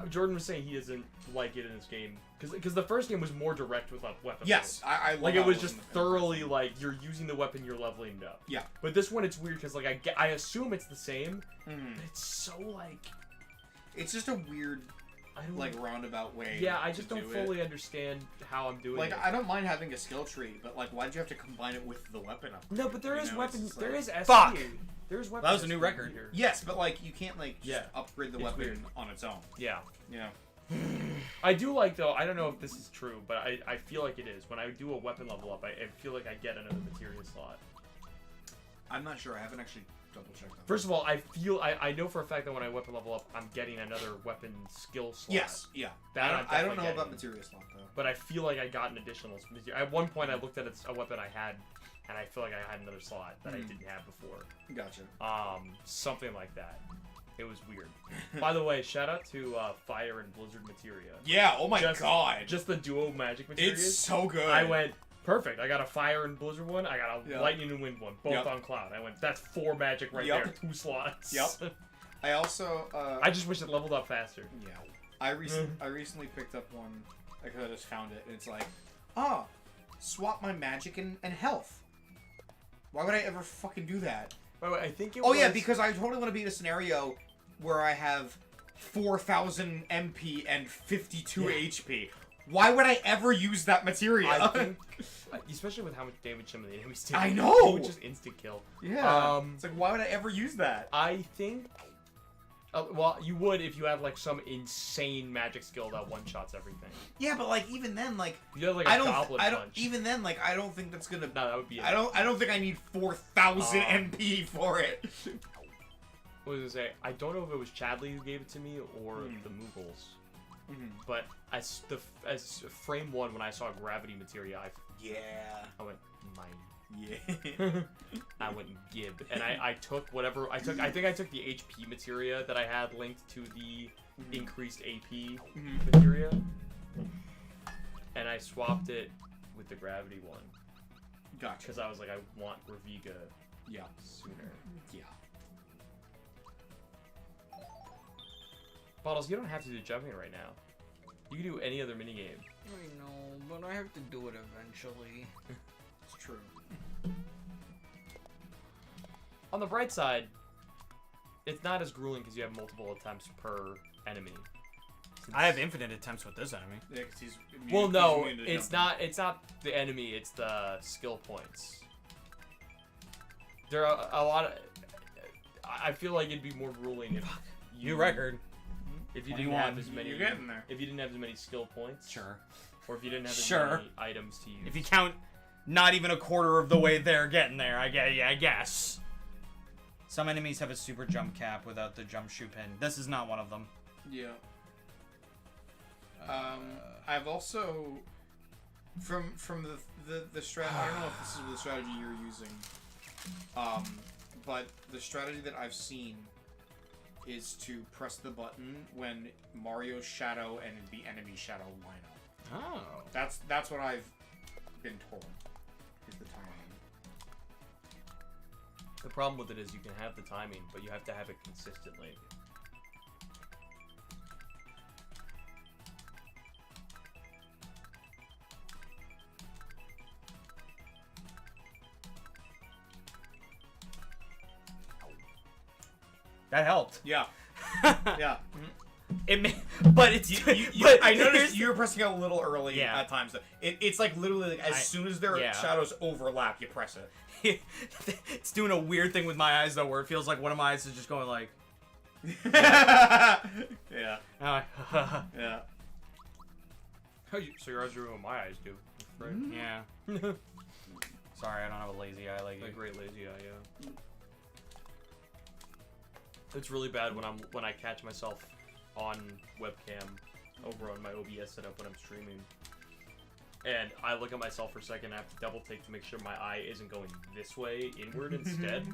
Jordan was saying he doesn't like it in this game because the first game was more direct with weapons. Yes, I love Like how it was in just the first thoroughly one. like you're using the weapon, you're leveling up. Yeah. But this one it's weird because like I assume it's the same, Mhm. but it's so like It's just a weird I don't like roundabout way. yeah I to just don't do fully understand how I'm doing Like it. I don't mind having a skill tree, but like why'd you have to combine it with the weapon up? No, but there You is know, it's weapon. just There like- is SP. Fuck! There's weapon. That was a new SP record. here. Yes, but like you can't like just Yeah. upgrade the It's weapon weird. on its own. Yeah. You know. I do like though. I don't know if this is true, but I feel like it is. When I do a weapon level up, I feel like I get another materia slot. I'm not sure. I haven't actually double checked that. First of all, I know for a fact that when I weapon level up, I'm getting another weapon skill slot. Yes, yeah. That I'm I don't definitely know getting. about materia slot though. But I feel like I got an additional materia. At one point, I looked at a weapon I had, and I feel like I had another slot that I didn't have before. Gotcha. Something like that. It was weird. By the way, shout out to Fire and Blizzard materia. Yeah. Oh my Just- god. Just the duo magic materia. It's so good. I went, perfect. I got a fire and blizzard one. I got a Yep. lightning and wind one. Both Yep. on cloud. I went, that's 4 magic right Yep. there. 2 slots. Yep. I also. I just wish it leveled up faster. Yeah. I recently picked up one. I just found it, and it's like, swap my magic and health. Why would I ever fucking do that? Wait, I think it Oh was... yeah, because I totally want to be in a scenario where I have 4,000 MP and 52 HP. Why would I ever use that material? I think, especially with how much damage some of the enemies do. I know! It would just instant kill. Yeah. It's like, why would I ever use that? I think... well, you would if you had, like, some insane magic skill that one-shots everything. Yeah, but, like, even then, like... You had, like, a goblin I don't, punch. even then, like, I don't think that's gonna... No, that would be... I don't think I need 4,000 MP for it. What was I gonna say? I don't know if it was Chadley who gave it to me or the Mughals. But as frame 1, when I saw gravity materia, I went, mine. Yeah. I went gib, and I took whatever I took. I think I took the HP materia that I had linked to the increased AP materia, and I swapped it with the gravity one. Gotcha. Because I was like, I want Raviga. Yeah. Sooner. Yeah. Bottles, you don't have to do jumping right now. You can do any other minigame. I know, but I have to do it eventually. It's true. On the bright side, it's not as grueling because you have multiple attempts per enemy. I have infinite attempts with this enemy. Yeah, 'cause he's immune, Well, no, he's immune to it's jumping. not. It's not the enemy. It's the skill points. There are a lot of. I feel like it'd be more grueling if New record. if you didn't have as many. You're getting there. If you didn't have as many skill points. Sure. Or if you didn't have as Sure. many items to use. If you count not even a quarter of the way there, getting there, I guess. Some enemies have a super jump cap without the jump shoe pin. This is not one of them. Yeah. I've also from the strat. I don't know if this is the strategy you're using. But the strategy that I've seen is to press the button when Mario's shadow and the enemy shadow line up. Oh. That's what I've been told. Is the timing. The problem with it is you can have the timing, but you have to have it consistently. That helped. Yeah. Yeah. But it's but I noticed you were pressing it a little early Yeah. at times. It's like literally like as soon as their shadows overlap, you press it. It's doing a weird thing with my eyes though, where it feels like one of my eyes is just going like. Yeah. Yeah. So your eyes are doing what my eyes do. Right? Yeah. Sorry, I don't have a lazy eye like you. A great lazy eye, yeah. It's really bad when I catch myself on webcam over on my OBS setup when I'm streaming. And I look at myself for a second, I have to double take to make sure my eye isn't going this way inward instead.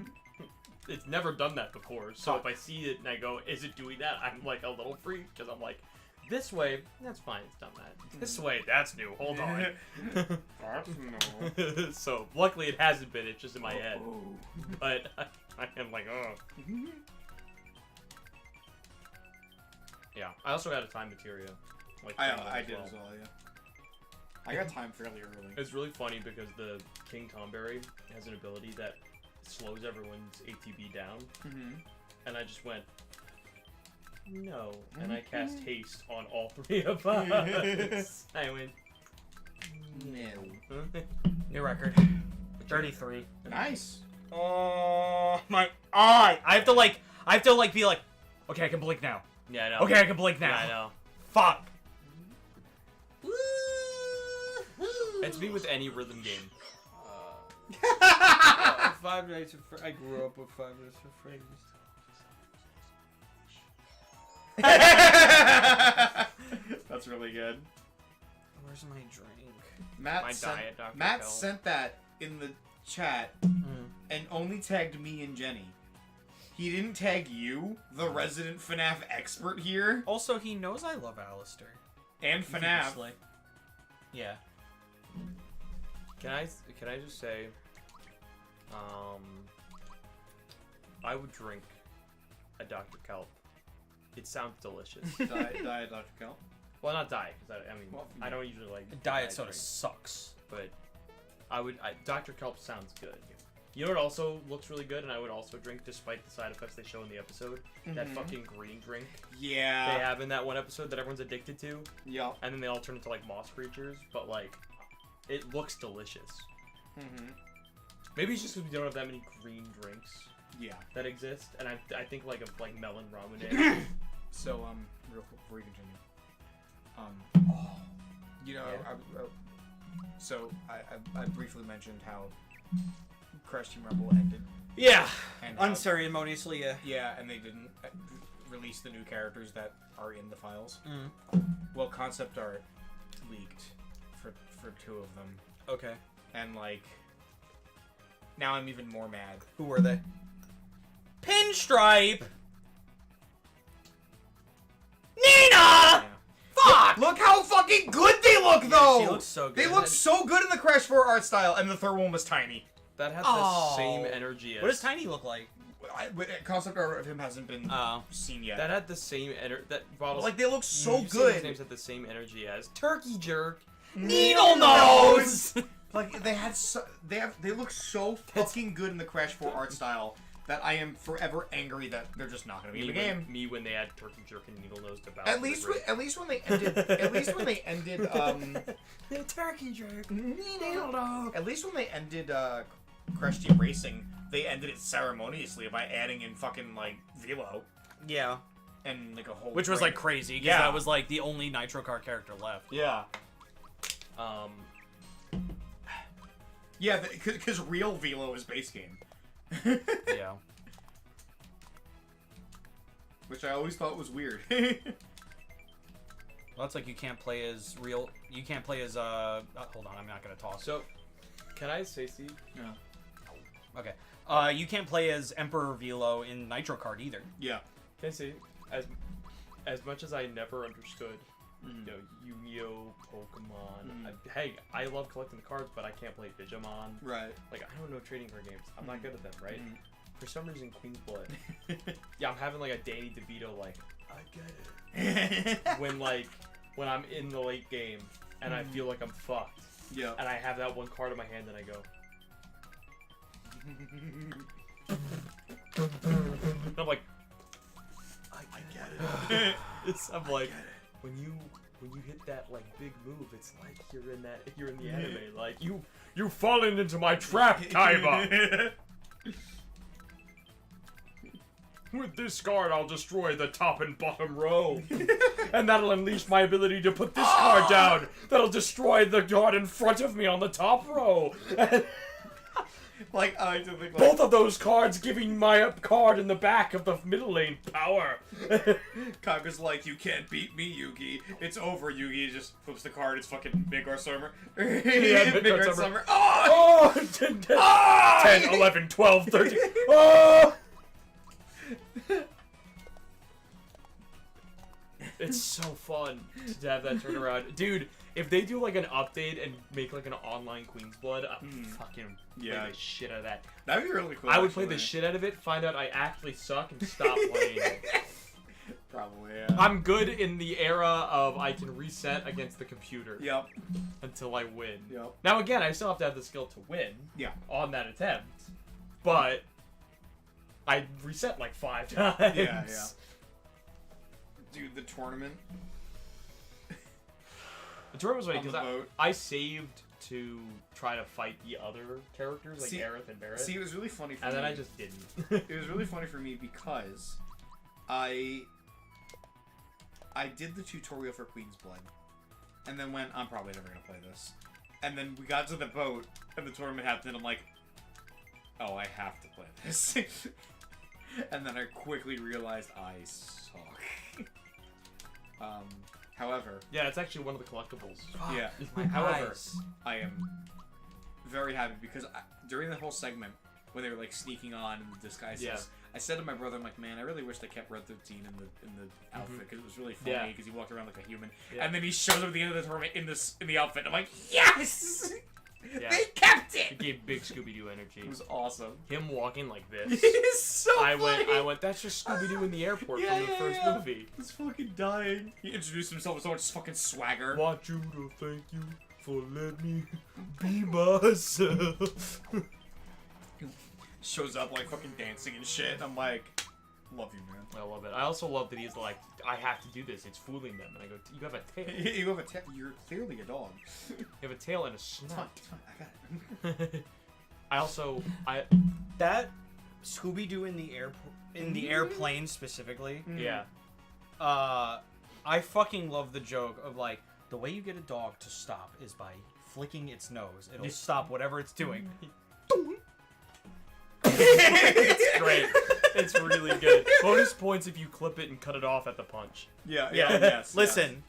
It's never done that before, so if I see it and I go, is it doing that? I'm like a little freaked, because I'm like, this way, that's fine, it's done that. This way, that's new, hold on. That's no. So, luckily it hasn't been, it's just in my head. But I am like, oh. Yeah, I also got a time materia. Like I did as well, yeah. I got time fairly early. It's really funny because the King Tomberry has an ability that slows everyone's ATB down. And I just went, no. And I cast haste on all 3 of us. I went, no. New record. 33. Nice. Oh my eye! I have to like be like, okay, I can blink now. Yeah, I know. Okay, I can blink now. Yeah, I know. Fuck. It's me with any rhythm game. 5 Nights at Freddy's. I grew up with 5 Nights at Freddy's. That's really good. Where's my drink? Matt My sent, diet, Dr. Matt Phil. sent that in the chat and only tagged me and Jenny. He didn't tag you, the resident FNAF expert here. Also, he knows I love Alistair. And FNAF. Yeah. Can I just say, I would drink a Dr. Kelp. It sounds delicious. Diet Dr. Kelp. Well, not diet, because I mean, Well, I don't usually like Diet soda drinks, sucks. but Dr. Kelp sounds good. You know what also looks really good, and I would also drink despite the side effects they show in the episode? That fucking green drink Yeah. they have in that one episode that everyone's addicted to, Yup. and then they all turn into like moss creatures, but like, it looks delicious. Maybe it's just because we don't have that many green drinks Yeah. that exist, and I think like of like melon ramen. So, real quick before you continue. You know, Yeah. so I briefly mentioned how Crash Team Rumble ended. Yeah! And how- Unceremoniously, yeah. yeah, and they didn't release the new characters that are in the files. Mm. Well, concept art leaked for 2 of them. Okay. And, like, now I'm even more mad. Who were they? Pinstripe! Nina! Yeah. Fuck! Look how fucking good they look, though! She looks so good. They look so good in the Crash 4 art style, and the third one was tiny. That had Oh. the same energy as... What does Tiny look like? Concept art of him hasn't been Oh. seen yet. That had the same energy... That bottles... Like, they look so His good. names had the same energy as Turkey Jerk. Needle Nose! Like, they look so fucking good in the Crash 4 art style that I am forever angry that they're just not gonna be in the game. Me when they add Turkey Jerk and Needle Nose to Bowser. At least when they ended Turkey Jerk. at least when they ended Crash Team Racing, they ended it ceremoniously by adding in fucking like Velo Yeah. and like a whole Which was ring. like crazy, because Yeah. that was like the only Nitro Car character left. Yeah. Yeah, because real Velo is base game. Yeah. Which I always thought was weird. Well, it's like you can't play as real. You can't play as hold on, I'm not gonna talk. So, can I say, Steve? Yeah. Okay. You can't play as Emperor Velo in Nitro Kart either. Yeah. Can I say, as much as I never understood, you know, Yu-Gi-Oh, Pokemon. Hey, I love collecting the cards, but I can't play Digimon. Right. Like, I don't know trading card games. I'm not good at them, right? For some reason, Queen's Blood. Yeah, I'm having like a Danny DeVito, like, I get it. when I'm in the late game and I feel like I'm fucked. Yeah. And I have that one card in my hand and I go. And I'm like, I get it. I'm like, when you hit that like big move, it's like you're in the anime. Like you've fallen into my trap, Kaiba. With this card, I'll destroy the top and bottom row. And that'll unleash my ability to put this card down. That'll destroy the card in front of me on the top row. Like, I like to think, like, Both of those cards giving my card in the back of the middle lane power. Kaga's like, you can't beat me, Yugi. It's over, Yugi. He just flips the card. It's fucking Midgar Summer. Midgar Summer. Oh! Oh! 10, 11, 12, 13. Oh! It's so fun to have that turnaround. Dude, if they do like an update and make like an online Queen's Blood, I'd fucking play the shit out of that. That'd be really cool. I would play the shit out of it, find out I actually suck, and stop playing it. Probably, yeah. I'm good in the era of I can reset against the computer Yep. until I win. Yep. Now again, I still have to have the skill to win Yeah. on that attempt, but I reset like 5 times. Yeah, yeah. Dude, the tournament. The tournament was funny On the because boat. I saved to try to fight the other characters like See- Aerith and Barrett, See, it was really funny for and me. then I just didn't. It was really funny for me because I did the tutorial for Queen's Blood, and then went, I'm probably never gonna play this. And then we got to the boat, and the tournament happened, and I'm like, oh, I have to play this. And then I quickly realized I suck. However, Yeah, it's actually one of the collectibles. yeah. My However, eyes. I am very happy because during the whole segment when they were like sneaking on in the disguises, Yeah. I said to my brother, I'm like, man, I really wish they kept Red 13 in the outfit because it was really funny Yeah. because he walked around like a human. Yeah. And then he shows up at the end of the tournament in the outfit. And I'm like, yes. Yeah. They kept It it. gave big Scooby-Doo energy. It was awesome. Him walking like this. It is so I funny. went, that's just Scooby-Doo in the airport Yeah, from the yeah, first yeah. movie. He's fucking dying. He introduced himself with so much fucking swagger. Want you to thank you for letting me be myself. Shows up like fucking dancing and shit. I'm like, love you, man. I love it. I also love that he's like, I have to do this. It's fooling them. And I go, you have a tail. You have a tail. You're clearly a dog. You have a tail and a It's fine. snout. It's fine. I got it. That Scooby-Doo in the airplane specifically. Yeah. I fucking love the joke of like the way you get a dog to stop is by flicking its nose. It'll stop whatever it's doing. It's great. It's really good. Bonus points if you clip it and cut it off at the punch. Yeah. Yeah. Yes. Listen.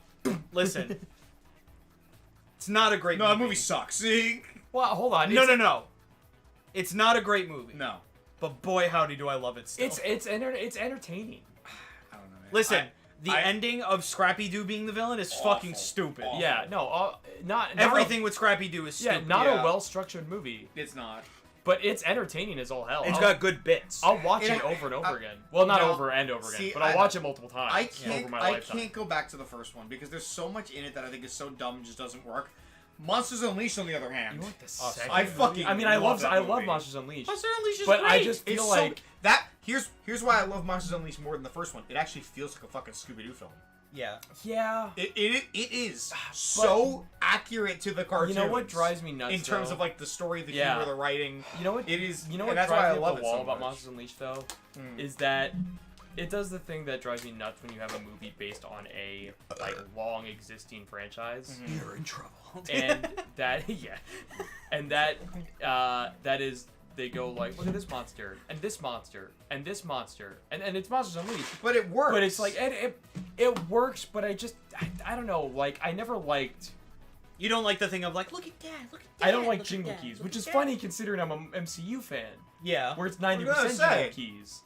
It's not a great No, movie. that movie sucks. See? Well, hold on. No. It's not a great movie. No. But boy, howdy do I love it still. It's entertaining. I don't know, man. Listen, I- ending of Scrappy Doo being the villain is fucking Awful. stupid. Awful. Yeah, no, not Everything with Scrappy Doo is Yeah, stupid. not Yeah. a well-structured movie, It's not. but it's entertaining as all hell. It's I'll- got good bits. I'll watch It- it over and over I- again. Well, not no, over and over again, see, but I'll watch it multiple times I over can't. my I lifetime. can't go back to the first one because there's so much in it that I think is so dumb, and just doesn't work. Monsters Unleashed, on the other hand, You want the Awesome. second I fucking. movie? I mean, I love that movie. Monsters Unleashed, Monster Unleashed is but I great. just feel It's like that. Here's why I love Monsters Unleashed more than the first one. It actually feels like a fucking Scooby Doo film. Yeah. yeah. It is so accurate to the cartoons. You know what drives me nuts in terms though? of like the story, the Yeah. humor, the writing. You know what? It is. You know and what that's drives why I me love up it the wall so about much. Monsters Unleashed though, Mm. is that it does the thing that drives me nuts when you have a movie based on a like long existing franchise, You're in trouble. and that and that is they go like, look at this monster and this monster and this monster and it's Monsters Unleashed. But it works. But it's like it works, but I don't know, like I never liked. You don't like the thing of like, look at that, look at that. I don't like look at Jingle that, Keys, look which at is that. funny considering I'm an MCU fan, Yeah. where it's gonna 90% say. Jingle Keys.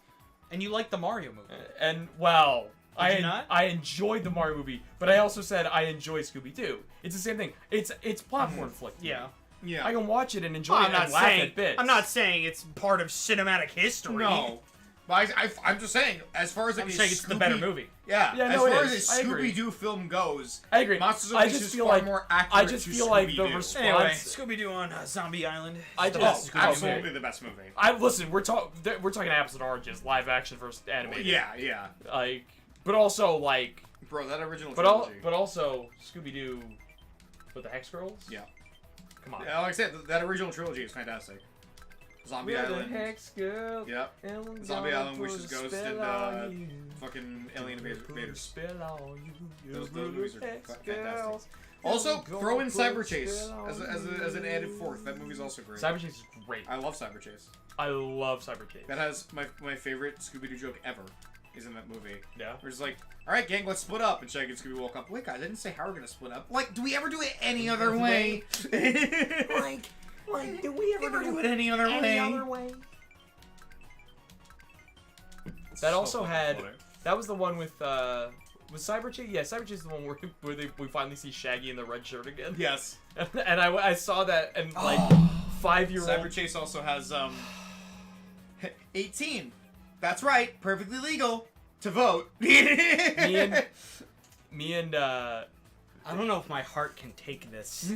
And you like the Mario movie. And well, Did you not? I enjoyed the Mario movie, but I also said I enjoy Scooby Doo. It's the same thing. It's popcorn flick. to me. Yeah. yeah. I can watch it and enjoy Well, it and laugh at bits. I'm not saying it's part of cinematic history. No. But I'm just saying, as far as I'm like saying it's the better movie. Yeah, Yeah, as no, it far is. as I a agree. Scooby-Doo film goes, I agree. Monsters I Unleashed just is feel far like more accurate I just to feel like the Scooby-Doo. response. Anyway, Scooby-Doo on Zombie Island. I It's the just- best Scooby-Doo Absolutely movie. the best movie. I listen. We're talking apples and oranges, live action versus animated. Yeah. Like, but also like, Bro, that original but trilogy. also Scooby Doo with the Hex Girls. Yeah. Come on. Yeah, like I said, that original trilogy is fantastic. Zombie We're Island. the Hex Girls. Yep. And we're Zombie gonna Island, put Wishes a Ghost, spell and, on you. Fucking Alien Put a Invaders. spell on you. Those We're movies the are Hex fantastic. Girls. Also, And we're throw in gonna put a Cyber Chase spell as on an added you. fourth. That movie's also great. Cyber Chase is great. I love Cyber Chase. I love Cyber Chase. That has my favorite Scooby-Doo joke ever. Is in that movie. Yeah. We're just like, all right, gang, let's split up. And Shaggy and Scooby walk up. Wait, guys, I didn't say how we're gonna split up. Like, do we ever do it any other way? Like, do we ever do it any other way? way? That also had. That was the one with. Was Cyber Chase? Yeah, Cyber Chase is the one where we finally see Shaggy in the red shirt again. Yes. And I saw that and like 5-year-old. Cyber Chase also has 18. That's right, perfectly legal to vote. me and I don't know if my heart can take this.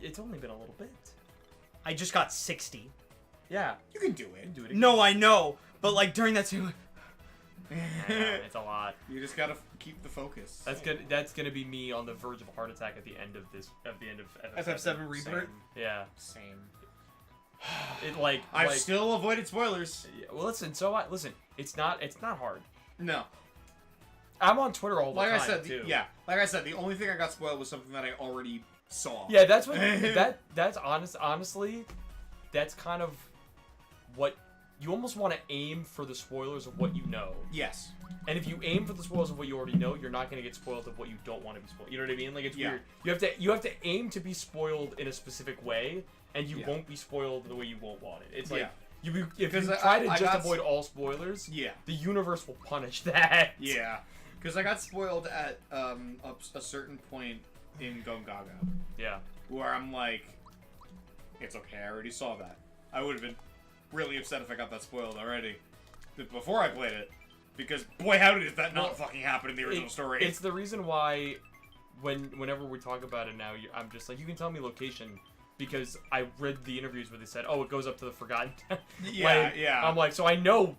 it's only been a little bit. I just got 60. Yeah. You can do it. You can do it again. No, I know. But like during that time, I know, it's a lot. You just gotta keep the focus. That's gonna be me on the verge of a heart attack at the end of FF7 Reboot. Same. Yeah. Same. It like I've like, still avoided spoilers. well, listen. Listen. It's not hard. No. I'm on Twitter all the Like time I said, too. like I said, the only thing I got spoiled was something that I already saw. Yeah, that's what that's honestly, that's kind of what you almost want to aim for the spoilers of what you know. Yes. And if you aim for the spoilers of what you already know, you're not going to get spoiled of what you don't want to be spoiled. You know what I mean? Like it's Yeah. weird. You have to aim to be spoiled in a specific way, and you won't be spoiled the way you won't want it. It's like Yeah. if you Because try to I just got avoid all spoilers, Yeah. the universe will punish that. Yeah. Because I got spoiled at a certain point in Gongaga Yeah. where I'm like, It's okay, I already saw that. I would have been really upset if I got that spoiled already. Before I played it. Because, boy, how did that not fucking happen in the original story? It's the reason why, whenever we talk about it now, I'm just like, you can tell me location. Because I read the interviews where they said, oh, it goes up to the Forgotten Town. Yeah, yeah. I'm like, so I know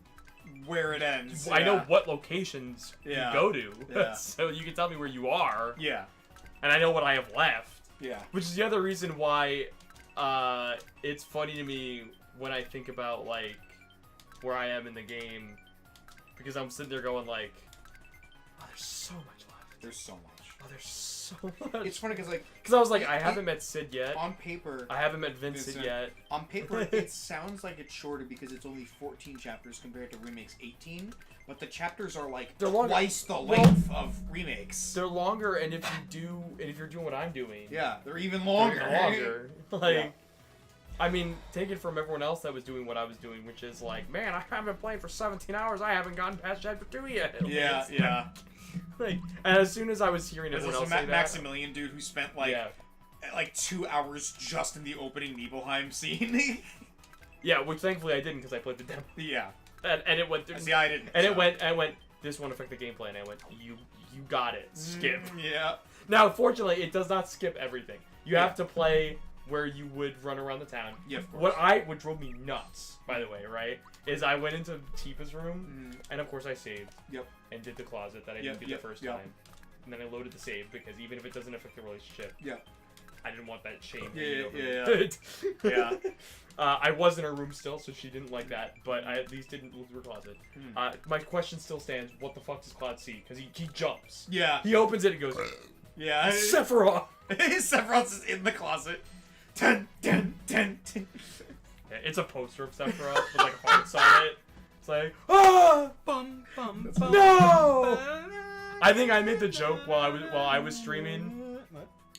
where it ends. I know what locations you go to. Yeah. So you can tell me where you are. Yeah. And I know what I have left. Yeah. Which is the other reason why it's funny to me when I think about, like, where I am in the game. Because I'm sitting there going, like, oh, there's so much left. There's so much. Oh, there's so much. It's funny because, like... Because I was like, I haven't met Sid yet. On paper... I haven't met Vincent yet. On paper, it sounds like it's shorter because it's only 14 chapters compared to Remake's 18. But the chapters are, like, twice the length of Remakes. They're longer, and if you're doing what I'm doing... Yeah, they're even longer. They're longer. Like... Yeah. I mean, take it from everyone else that was doing what I was doing, which is like, man, I haven't played for 17 hours. I haven't gotten past chapter 2 yet. Yeah, yeah. Like, and as soon as I was hearing everyone else say that, Maximilian dude who spent like 2 hours just in the opening Nibelheim scene. Yeah, which thankfully I didn't because I played the demo. Yeah. And it went through. See, I didn't. And it went. This won't affect the gameplay, and I went, you got it. Skip. Yeah. Now, fortunately, it does not skip everything. You have to play where you would run around the town. Yeah, of course. What drove me nuts, by the way, right, is I went into Tifa's room, and of course I saved. Yep. And did the closet that I didn't do the first time. And then I loaded the save, because even if it doesn't affect the relationship, I didn't want that shame. Yeah. I was in her room still, so she didn't like that, but I at least didn't lose her closet. My question still stands, what the fuck does Cloud see? Because he jumps. Yeah. He opens it and goes, yeah. Sephiroth! Sephiroth is in the closet. Dun, dun, dun, dun. Yeah, it's a poster of Sephiroth with like hearts on it. It's like, ah! Bum, bum, bum, No! I think I made the joke while I was streaming.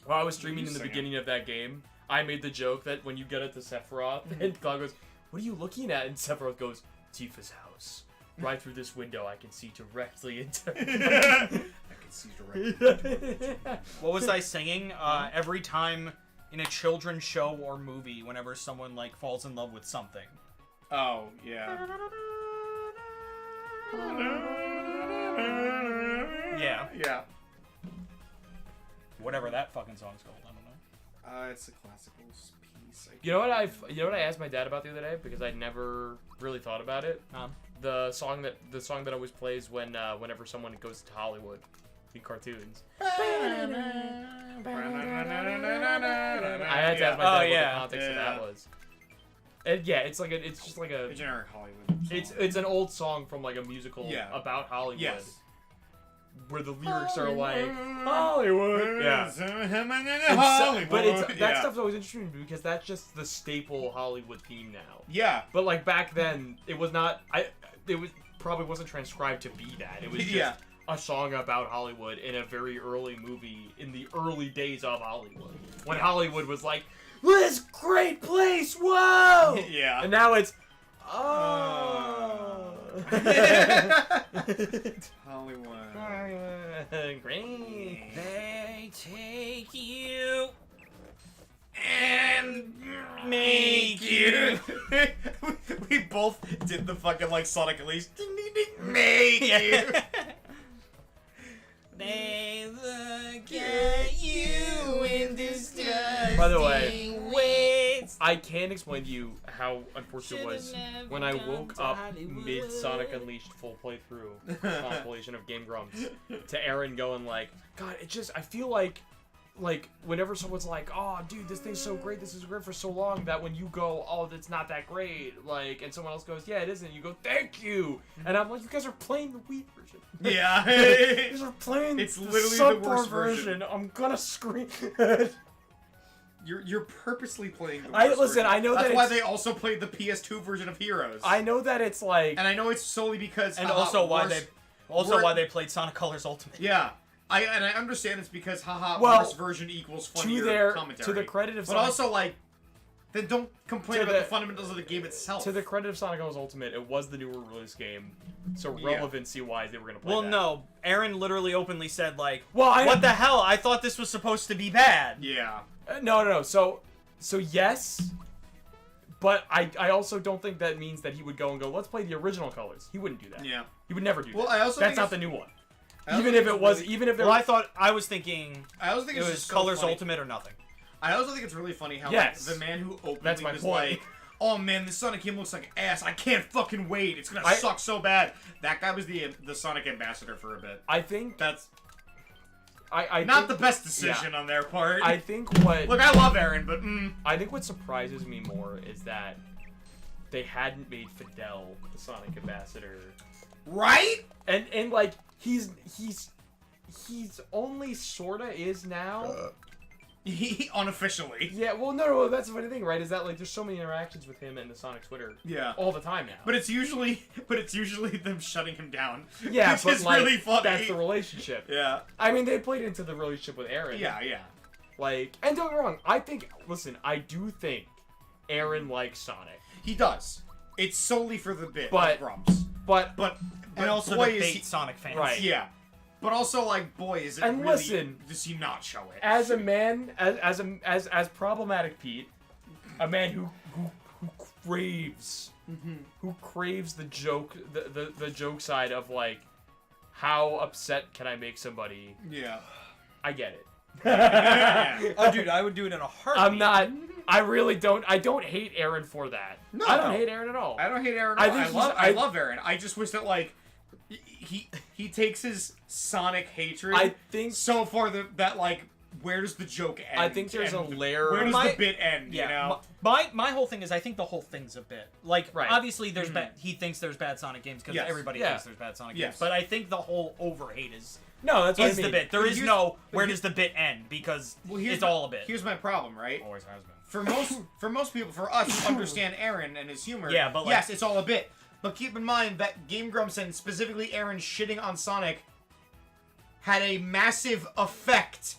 While I was streaming in the beginning of that game, I made the joke that when you get it to Sephiroth, and Cloud goes, "What are you looking at?" And Sephiroth goes, "Tifa's house. Right through this window, I can see directly into." I can see directly. What was I singing? Every time in a children's show or movie, whenever someone like falls in love with something. Oh yeah. Yeah. Yeah. Whatever that fucking song's called, I don't know. It's a classical piece. You know what I asked my dad about the other day because I never really thought about it. The song that always plays whenever someone goes to Hollywood in cartoons. I had to ask my dad what the context of that was. And yeah, it's just like a generic Hollywood song. It's an old song from like a musical about Hollywood. Yes. Where the lyrics are like Hollywood. Yeah. Hollywood. But that stuff's always interesting to me because that's just the staple Hollywood theme now. Yeah. But like back then, it was not. Probably wasn't transcribed to be that. It was just a song about Hollywood in a very early movie in the early days of Hollywood when Hollywood was like, this great place, whoa. Yeah. And now it's Hollywood. Great. They take you and make you. We both did the fucking like Sonic Elise. Ding ding ding. Make you. They look at you in disgusting By the way, ways. I can't explain to you how unfortunate it was when I woke up mid Sonic Unleashed full playthrough compilation of Game Grumps to Aaron going like, God, I feel like whenever someone's like, oh dude, this thing's so great, this is great for so long, that when you go, oh, it's not that great, like, and someone else goes, yeah, it isn't, you go, thank you, and I'm like, you guys are playing the Wii version. Yeah. You guys are playing it's the literally the worst version. I'm gonna scream. You're purposely playing the worst listen, version. I know that's that why it's, they also played the PS2 version of Heroes. I know that it's like, and I know it's solely because and also why they played Sonic Colors Ultimate. Yeah. I understand it's because worst version equals funnier commentary. To the credit of but Sonic, also like, then don't complain about the fundamentals of the game itself. To the credit of Sonic Colors Ultimate, it was the newer release game, so relevancy-wise, they were gonna play that. No, Aaron literally openly said like, well, what the hell? I thought this was supposed to be bad. Yeah. No. So yes, But I also don't think that means that he would go and go, let's play the original colors. He wouldn't do that. Yeah. He would never do Well, that. I also That's think not it's- the new one. I also Even think if it it's was, really- even if there Well, I was thinking I also think it it's was just so Colors funny. Ultimate or nothing. I also think it's really funny how Yes. like, the man who openly That's my was point. like, "Oh man, the Sonic game looks like ass. I can't fucking wait. It's gonna I- suck so bad." That guy was the Sonic ambassador for a bit. I think That's I not think, the best decision on their part. I think what Look, I love Aaron, but I think what surprises me more is that they hadn't made Fidel the Sonic ambassador, right? and like he's only sorta is now. He unofficially. Yeah, well, no, that's the funny thing, right? Is that like there's so many interactions with him and the Sonic Twitter Yeah. all the time now. But it's usually them shutting him down. yeah, which but is like really funny. that's the relationship. Yeah. I mean, they played into the relationship with Aaron. Yeah. Yeah. Like, and don't get me wrong, I do think Aaron likes Sonic, He does. It's solely for the bit. But- of Grumps. but And also boy, to is bait he- Sonic fans. Right. Yeah. But also, like, boy, is it And really... listen, does he not show it? as a man, as problematic Pete, a man who craves the joke, the joke side of like, how upset can I make somebody? Yeah. I get it. Yeah. Oh, dude, I would do it in a heartbeat. I'm not. I really don't. I don't hate Aaron for that. No. I don't hate Aaron at all. I don't hate Aaron. I At all. think I love Aaron. I just wish that like he takes his Sonic hatred I think. so far that like where does the joke end? I think there's a And layer. Where does My- the bit end? Yeah, You know. my whole thing is I think the whole thing's a bit like Right. obviously there's he thinks there's bad Sonic games because Yes. everybody Yeah. thinks there's bad Sonic Yes. games, but I think the whole overhate is No, that's what I the mean. bit. There But is here's- no but where here- does the bit end because Well, it's all a bit. Here's my problem, right? Always has been. For most people, for us who understand Aaron and his humor, Yeah, but, like- yes, it's all a bit. But keep in mind that Game Grumps and specifically Aaron shitting on Sonic had a massive effect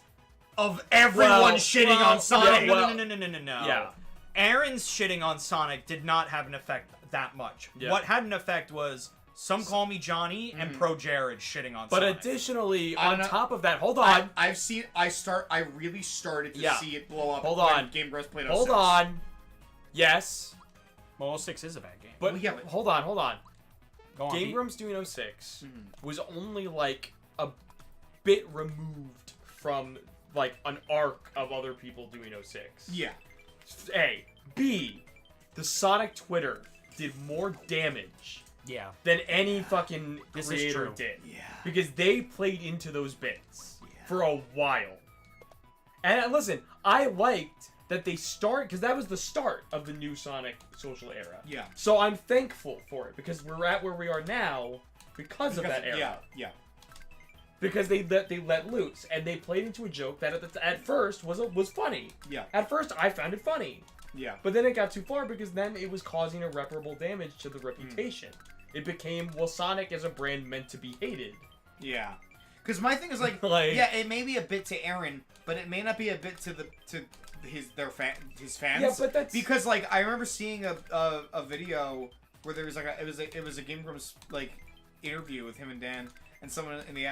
of everyone Well, shitting well, on Sonic. yeah, well- No. Yeah. Aaron's shitting on Sonic did not have an effect that much. Yeah. What had an effect was Some Call Me Johnny and Pro Jared shitting on But Sonic. additionally, I on don't know. top of that, hold on. I've seen. I really started to Yeah. see it blow up. Hold when on. Game Grumps played Hold 06. on. Yes, Well, 06 is a bad game. but Well, yeah, but- hold on. Go on, Game Pete. Grumps doing 06 was only like a bit removed from like an arc of other people doing 06. Yeah. A. B. The Sonic Twitter did more damage Yeah. than any fucking This is creator true. did. Yeah. Because they played into those bits for a while. And listen, I liked that they because that was the start of the new Sonic social era. Yeah. So I'm thankful for it because we're at where we are now because of that era. Yeah. Yeah. Because they let loose and they played into a joke that at first was funny. Yeah. At first I found it funny. Yeah. But then it got too far because then it was causing irreparable damage to the reputation. It became, well, Sonic is a brand meant to be hated. Yeah. Because my thing is like, Like- yeah, it may be a bit to Aaron, but it may not be a bit to his fans. Yeah, but that's- because like I remember seeing a video where there was like it was a Game Grumps like interview with him and Dan, and someone in the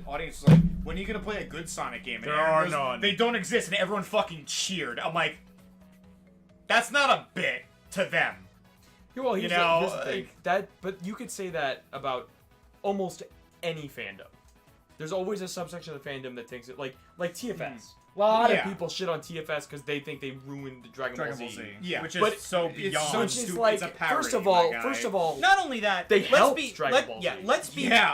audience was like, "When are you gonna play a good Sonic game?" And There Aaron are goes, none. They don't exist, and everyone fucking cheered. I'm like, that's not a bit to them. Yeah, well, You here's know, the thing. like- That, but you could say that about almost any fandom. There's always a subsection of the fandom that thinks it, like TFS. A lot Yeah. of people shit on TFS because they think they ruined Dragon Ball Z. Yeah, which is But so it's beyond. so Which is stupid. like, It's a parody, first of my all, Not only that, They let's helped be Dragon Ball Z.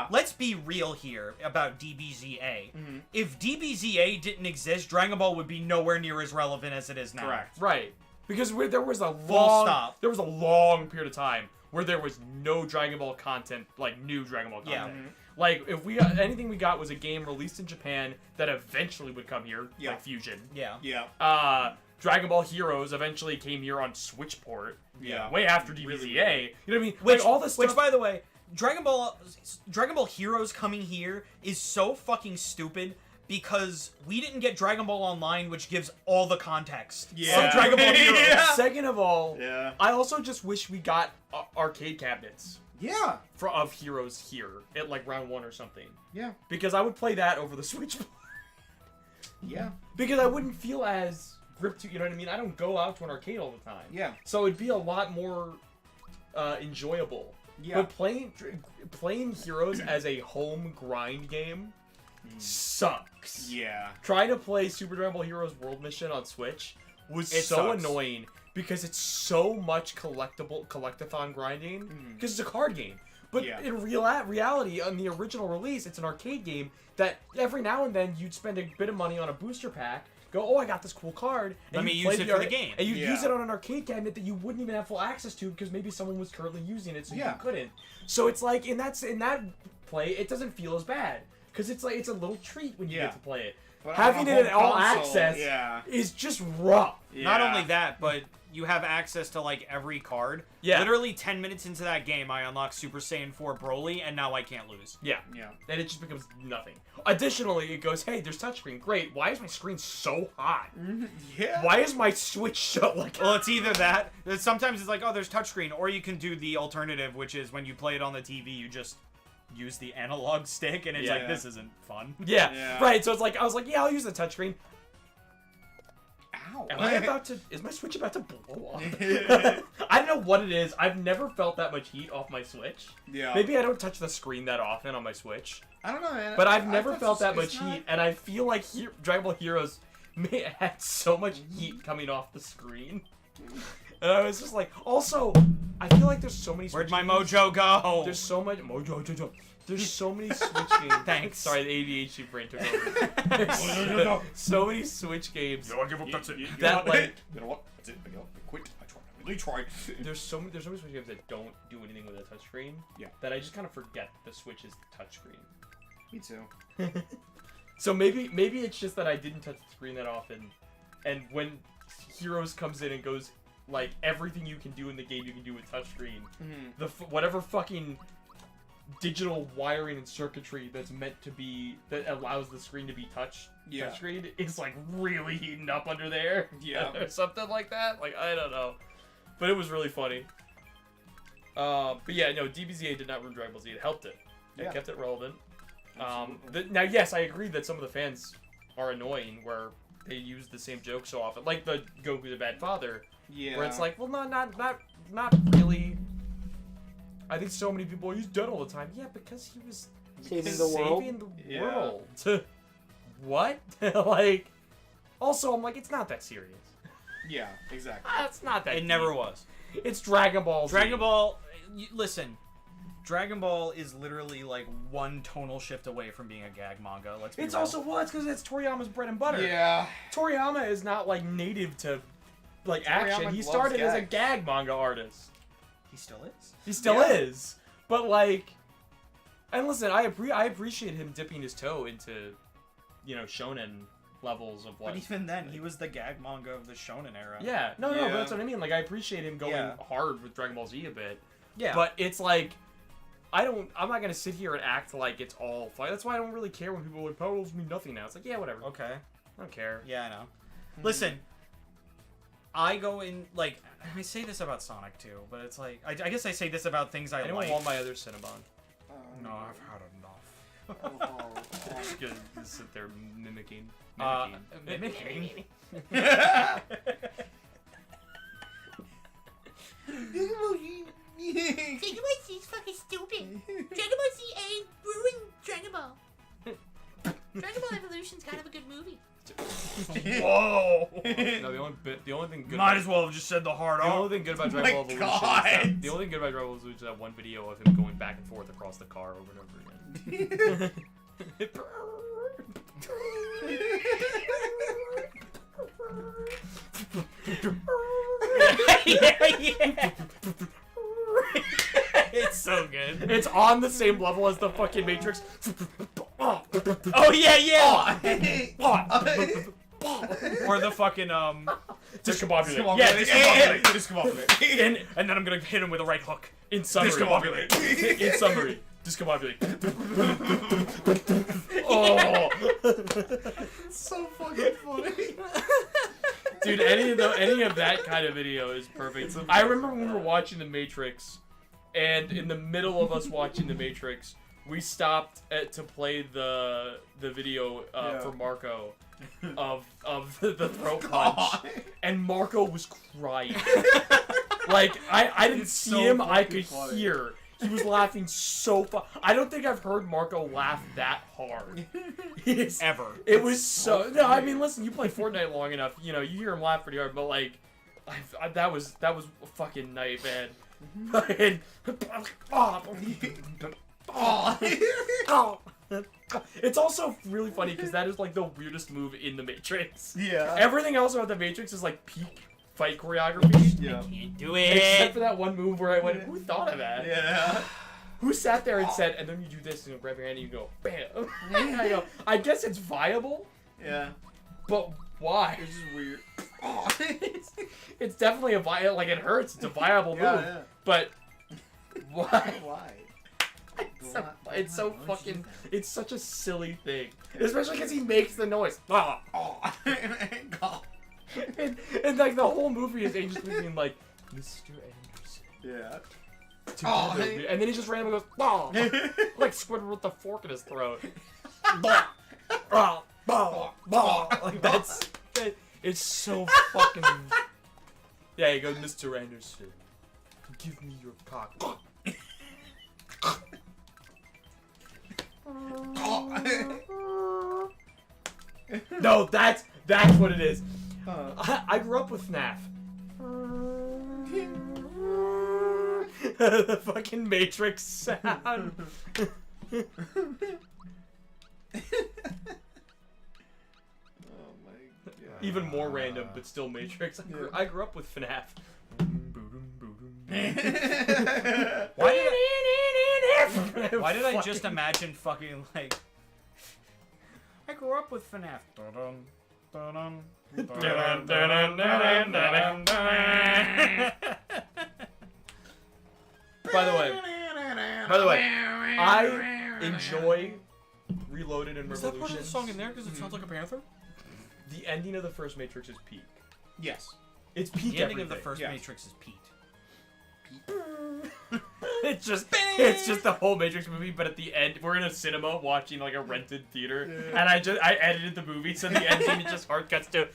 let's be real here about DBZA. If DBZA didn't exist, Dragon Ball would be nowhere near as relevant as it is now. correct. right? Because there was a stop. there was a long period of time where there was no Dragon Ball content, like new Dragon Ball Yeah. content. Like if we got anything we got was a game released in Japan that eventually would come here, Yeah. like Fusion. Yeah. Yeah. Dragon Ball Heroes eventually came here on Switch port. Yeah. Way after DBZA. You know what I mean? Which Like, all this stuff. Which, by the way, Dragon Ball Heroes coming here is so fucking stupid because we didn't get Dragon Ball Online, which gives all the context. Yeah. Of Dragon Ball Heroes. Yeah. Second of all, Yeah. I also just wish we got arcade cabinets Yeah. of Heroes here at like round 1 or something. Yeah. Because I would play that over the Switch. Yeah. Because I wouldn't feel as grip to, you know what I mean? I don't go out to an arcade all the time. Yeah. So it'd be a lot more enjoyable. Yeah. But playing Heroes as a home grind game sucks. Yeah. Trying to play Super Dragon Ball Heroes World Mission on Switch was It so sucks. annoying because it's so much collectathon grinding because it's a card game. But Yeah. in reality, on the original release, it's an arcade game that every now and then you'd spend a bit of money on a booster pack, go, oh, I got this cool card. And Let me you'd use play it for the game. And you'd Yeah. use it on an arcade cabinet that you wouldn't even have full access to because maybe someone was currently using it so Yeah. you couldn't. So it's like, in that play, it doesn't feel as bad. Because it's like, it's a little treat when you Yeah. get to play it. But Having on a it in home all console, access yeah. is just rough. Not Yeah. only that, but you have access to like every card. Yeah. Literally 10 minutes into that game, I unlocked Super Saiyan 4 Broly, and now I can't lose. Yeah. Yeah. And it just becomes nothing. Additionally, it goes, hey, there's touchscreen. Great. Why is my screen so hot? Yeah. Why is my Switch so like... Well, it's either that. Sometimes it's like, oh, there's touchscreen, or you can do the alternative, which is when you play it on the TV, you just use the analog stick, and it's Yeah. like, this isn't fun. Yeah, Yeah. right. So it's like, I was like, yeah, I'll use the touchscreen. Ow. Am I about to... Is my Switch about to blow up? I don't know what it is. I've never felt that much heat off my Switch. Yeah. Maybe I don't touch the screen that often on my Switch. I don't know, man. But I've I never thought felt that it's much not- heat, and I feel like Dragon Ball Heroes had so much heat coming off the screen. And I was just like, also, I feel like there's so many Where'd Switch my games. mojo go? There's so much There's so many Switch games. Thanks. Sorry, the ADHD brain took over. There's so many Switch games I give up. That's it. that like You know what? That's it. I give up. I quit. I tried. I really tried. there's so many Switch games that don't do anything with a touchscreen. Yeah. That I just kind of forget the Switch is touchscreen. Me too. So maybe it's just that I didn't touch the screen that often, and when Heroes comes in and goes like everything you can do in the game you can do with touchscreen, the whatever fucking digital wiring and circuitry that's meant to be that allows the screen to be touchscreen is like really heating up under there, Yeah. or something like that. Like I don't know, but it was really funny. But yeah, no, DBZA did not ruin Dragon Ball Z. It helped it. It Yeah. kept it relevant. Absolutely. Now, yes, I agree that some of the fans are annoying where they use the same joke so often, like the Goku the Bad Father, Yeah. where it's like, well, not really. I think so many people he's dead all the time. Yeah, because he was Saving the world? Saving the Yeah. world. What? Like, also, I'm like, it's not that serious. Yeah. Exactly. It's not that. It never deep. was. It's Dragon Ball Z. Dragon Ball, listen, Dragon Ball is literally like one tonal shift away from being a gag manga. Let's be It's real. also it's because it's Toriyama's bread and butter. Yeah. Toriyama is not like native to like action. Toriyama He loves started as a gags. gag manga artist. He still is. He still Yeah. is. But like, and listen, I appreciate him dipping his toe into, shonen levels of But like. even then, he was the gag manga of the shonen era. Yeah, no, Yeah. but that's what I mean. Like, I appreciate him going Yeah. hard with Dragon Ball Z a bit. Yeah. But it's like, I'm not gonna sit here and act like it's all fine. That's why I don't really care when people are like, power levels mean nothing now. It's like, yeah, whatever. Okay. I don't care. Yeah, I know. Listen, I go in, like, I say this about Sonic too, but it's like, I guess I say this about things I Anyone like. want my other Cinnabon? No, I've had enough. Just gonna sit there mimicking. Mimicking? Dragon Ball Z is fucking stupid. Dragon Ball Z ain't ruined Dragon Ball. Dragon Ball Evolution's kind of a good movie. Whoa! No, the only thing good. Might as well have just said the hard The R. only thing good about Dragon Ball my Evolution is God. that, the only thing good about Dragon Ball Evolution is that one video of him going back and forth across the car over and over again. yeah. It's so good. It's on the same level as the fucking Matrix. Oh yeah, yeah. Or the fucking Discombobulate. Yeah, Discombobulate. and then I'm gonna hit him with a right hook. In summary. Discombobulate. In summary. Discombobulate. Oh. So fucking funny. Dude, any of that kind of video is perfect. I remember when we were watching The Matrix, and in the middle of us watching The Matrix, we stopped to play the video for Marco of the throat punch, and Marco was crying. Like I didn't see him, I could hear. He was laughing so I don't think I've heard Marco laugh that hard. Ever. It was so. No, I mean, listen, you play Fortnite long enough, you know, you hear him laugh pretty hard, but like, that was a fucking night, man. It's also really funny because that is like the weirdest move in the Matrix. Yeah. Everything else about the Matrix is like peak fight choreography. Yeah. Can't do it. Except for that one move where I went, who thought of that? Yeah. Who sat there and said, and then you do this and you grab your hand and you go, bam. I go, I guess it's viable, Yeah. but why? It's just weird. It's definitely a viable, like it hurts, it's a viable move. Yeah. But why? Why? It's so fucking, it's such a silly thing. Especially because he makes the noise. Ah. And like the whole movie is Angel being like, Mr. Anderson. Yeah. Together. And then he just randomly goes, oh, like Squidward with the fork in his throat. Like that's, it's so fucking. Yeah, he goes, Mr. Anderson, give me your cock. No, that's what it is. I grew up with FNAF. The fucking Matrix sound. Oh my god. Even more random, but still Matrix. I grew up with FNAF. Why did I just imagine fucking like? I grew up with FNAF. Dun-dun, dun-dun, dun-dun, dun-dun, dun-dun, dun-dun. By the way, I enjoy Reloaded and Is that Revolution. part of the song in there because it sounds like a panther? The ending of the first Matrix is peak. Yes. It's peak. The ending of the everything. first Yeah. Matrix is Pete. It's just the whole Matrix movie, but at the end we're in a cinema watching like a rented theater, and I edited the movie so the ending just hard cuts to.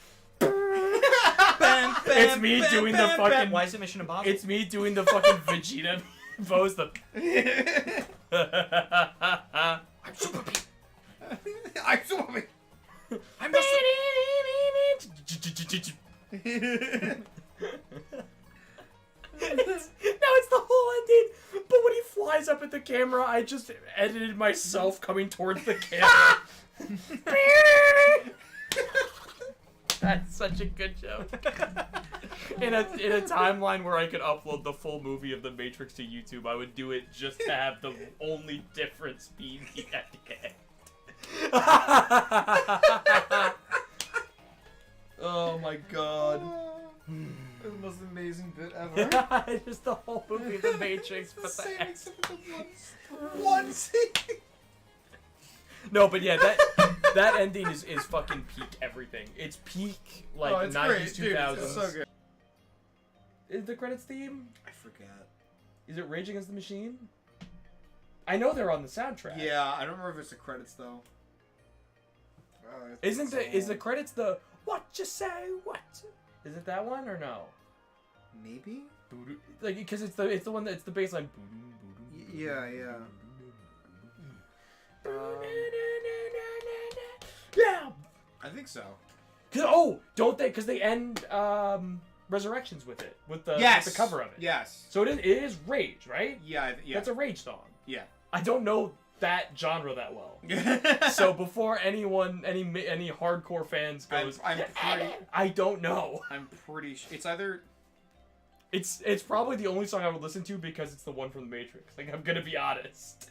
It's me doing the fucking. Why is it Mission Impossible? It's me doing the fucking Vegeta pose. The. I'm Super Pete. I'm Super Pete. I'm it's the whole ending. But when he flies up at the camera, I just edited myself coming towards the camera. That's such a good joke. In a timeline where I could upload the full movie of The Matrix to YouTube, I would do it just to have the only difference being the end. Oh my god. It's the most amazing bit ever. Just the whole movie of The Matrix, but the end. One scene. No, but yeah, that ending is fucking peak everything. It's peak like it's 90s, great, 2000s. dude. It's so good. Is the credits theme? I forget. Is it Rage Against the Machine? I know they're on the soundtrack. Yeah, I don't remember if it's the credits though. Is the credits the what you say what? Is it that one or no? Maybe. Like because it's the one that's the bass line. Yeah, yeah. Yeah. I think so. Don't they? Because they end Resurrections with it, with the cover of it. Yes. So it is Rage, right? Yeah. Yeah. That's a Rage song. Yeah. I don't know that genre that well. So before any hardcore fans goes, I don't know. I'm pretty sure it's either. It's probably the only song I would listen to because it's the one from The Matrix. Like I'm gonna be honest.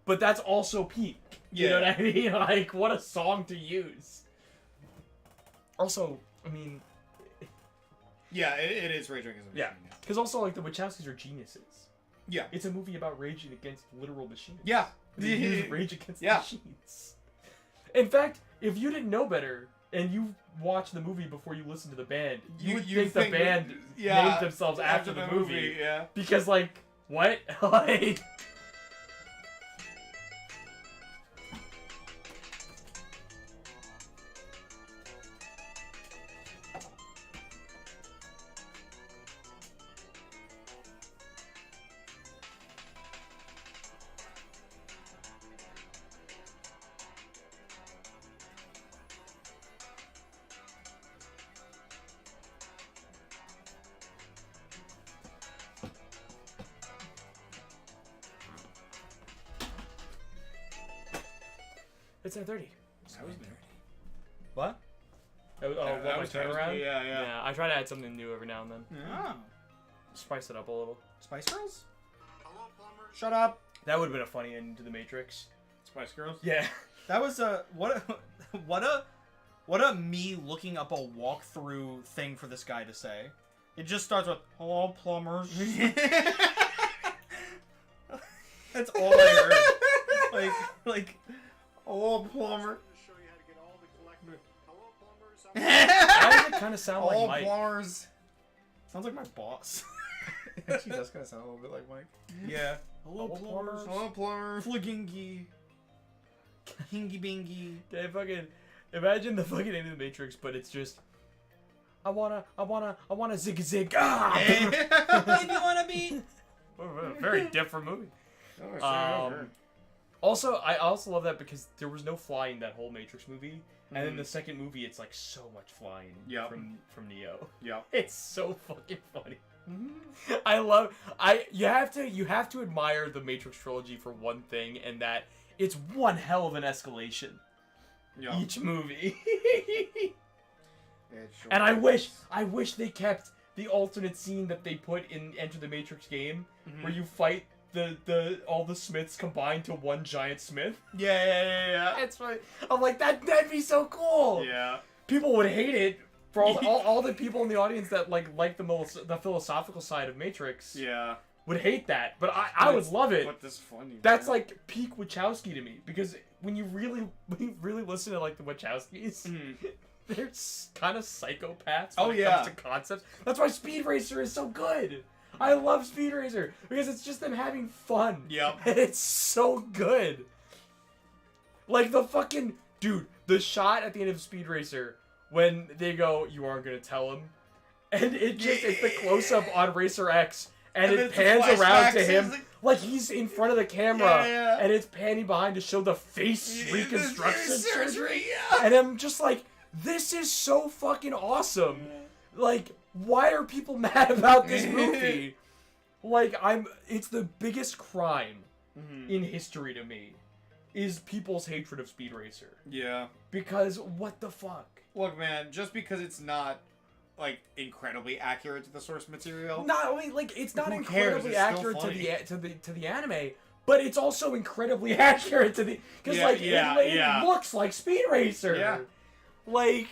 But that's also peak. You know what I mean? Like what a song to use. Also, I mean. Yeah, it is Rage Against the Machine. Yeah, because also like the Wachowskis are geniuses. Yeah. It's a movie about raging against literal machines. Yeah. They use Rage Against the Machines. In fact, if you didn't know better and you watched the movie before you listened to the band, you would think the band named themselves after the movie. Yeah. Because like what? Like It's 9:30. I was there. What? Oh, That my was- turnaround? Yeah. I try to add something new every now and then. Oh. Spice it up a little. Spice Girls? Shut up. That would have been a funny ending to the Matrix. Spice Girls. Yeah. That was a what a me looking up a walkthrough thing for this guy to say. It just starts with "Hello, plumbers." That's all I heard. like, "Hello, plumber." Why does it kind of sound All like Mike? plumbers. Sounds like my boss. Actually, that's gonna sound a little bit like Mike. Yeah. Hello, plumbers. Hello, plumber. Flagingy. Hingy bingy. Okay, fucking imagine the fucking end of the Matrix, but it's just I wanna zig zig. Ah! If you wanna be. Very different movie. Oh, Also, I also love that because there was no flying that whole Matrix movie, and in Mhm. the second movie, it's like so much flying Yep. from Neo. Yeah. It's so fucking funny. You have to admire the Matrix trilogy for one thing, and that it's one hell of an escalation. Yeah. Each movie. It sure And is. I wish they kept the alternate scene that they put in Enter the Matrix game, Mhm. where you fight all the Smiths combined to one giant Smith. Yeah. It's funny. I'm like, that'd be so cool. Yeah. People would hate it for all the people in the audience that like the philosophical side of Matrix Yeah. would hate that, but I would love it. But this is funny. That's man. like peak Wachowski to me, because when you really listen to like the Wachowskis, Mhm. they're kind of psychopaths when Oh, it yeah. comes to concepts. That's why Speed Racer is so good. I love Speed Racer because it's just them having fun. Yep. And it's so good. Like the fucking dude, the shot at the end of Speed Racer when they go, "You aren't gonna tell him," and it's the close up on Racer X. And it it's the pans around to flashbacks, him it's like he's in front of the camera, Yeah. and it's panning behind to show the face Yeah, reconstruction the surgery. yeah. And I'm just like, this is so fucking awesome. Like, why are people mad about this movie? Like, it's the biggest crime Mhm. in history to me, is people's hatred of Speed Racer. Yeah. Because what the fuck? Look, man, just because it's not like incredibly accurate to the source material. Not only like it's not Who cares? incredibly It's still accurate funny. to the anime, but it's also incredibly accurate to the because Yeah, like yeah, it yeah. looks like Speed Racer. Yeah. Like,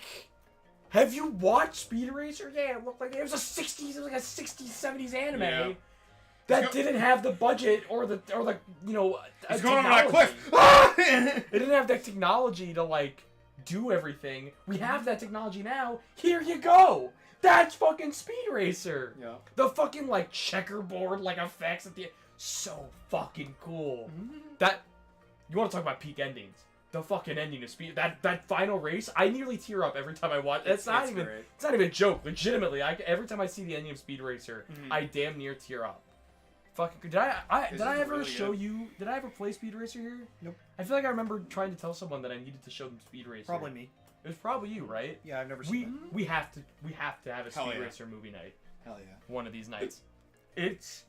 have you watched Speed Racer? Yeah, it looked like it was a 60s, 70s anime Yeah. that He's go- didn't have the budget or the He's going over that technology. cliff. Ah! It didn't have that technology to like do everything. We have that technology now. Here you go. That's fucking Speed Racer. Yeah. The fucking like checkerboard like effects at the so fucking cool. That you want to talk about peak endings? The fucking ending of Speed that final race, I nearly tear up every time I watch. It's not even great. it's not even a joke. Legitimately, every time I see the ending of Speed Racer, Mhm. I damn near tear up. Fucking did I This did I is ever really show good. you? Did I ever play Speed Racer here? Nope. I feel like I remember trying to tell someone that I needed to show them Speed Racer. Probably me. It was probably you, right? Yeah, I've never seen We have to have a Hell Speed yeah. Racer movie night that. Hell yeah. one of these nights. It's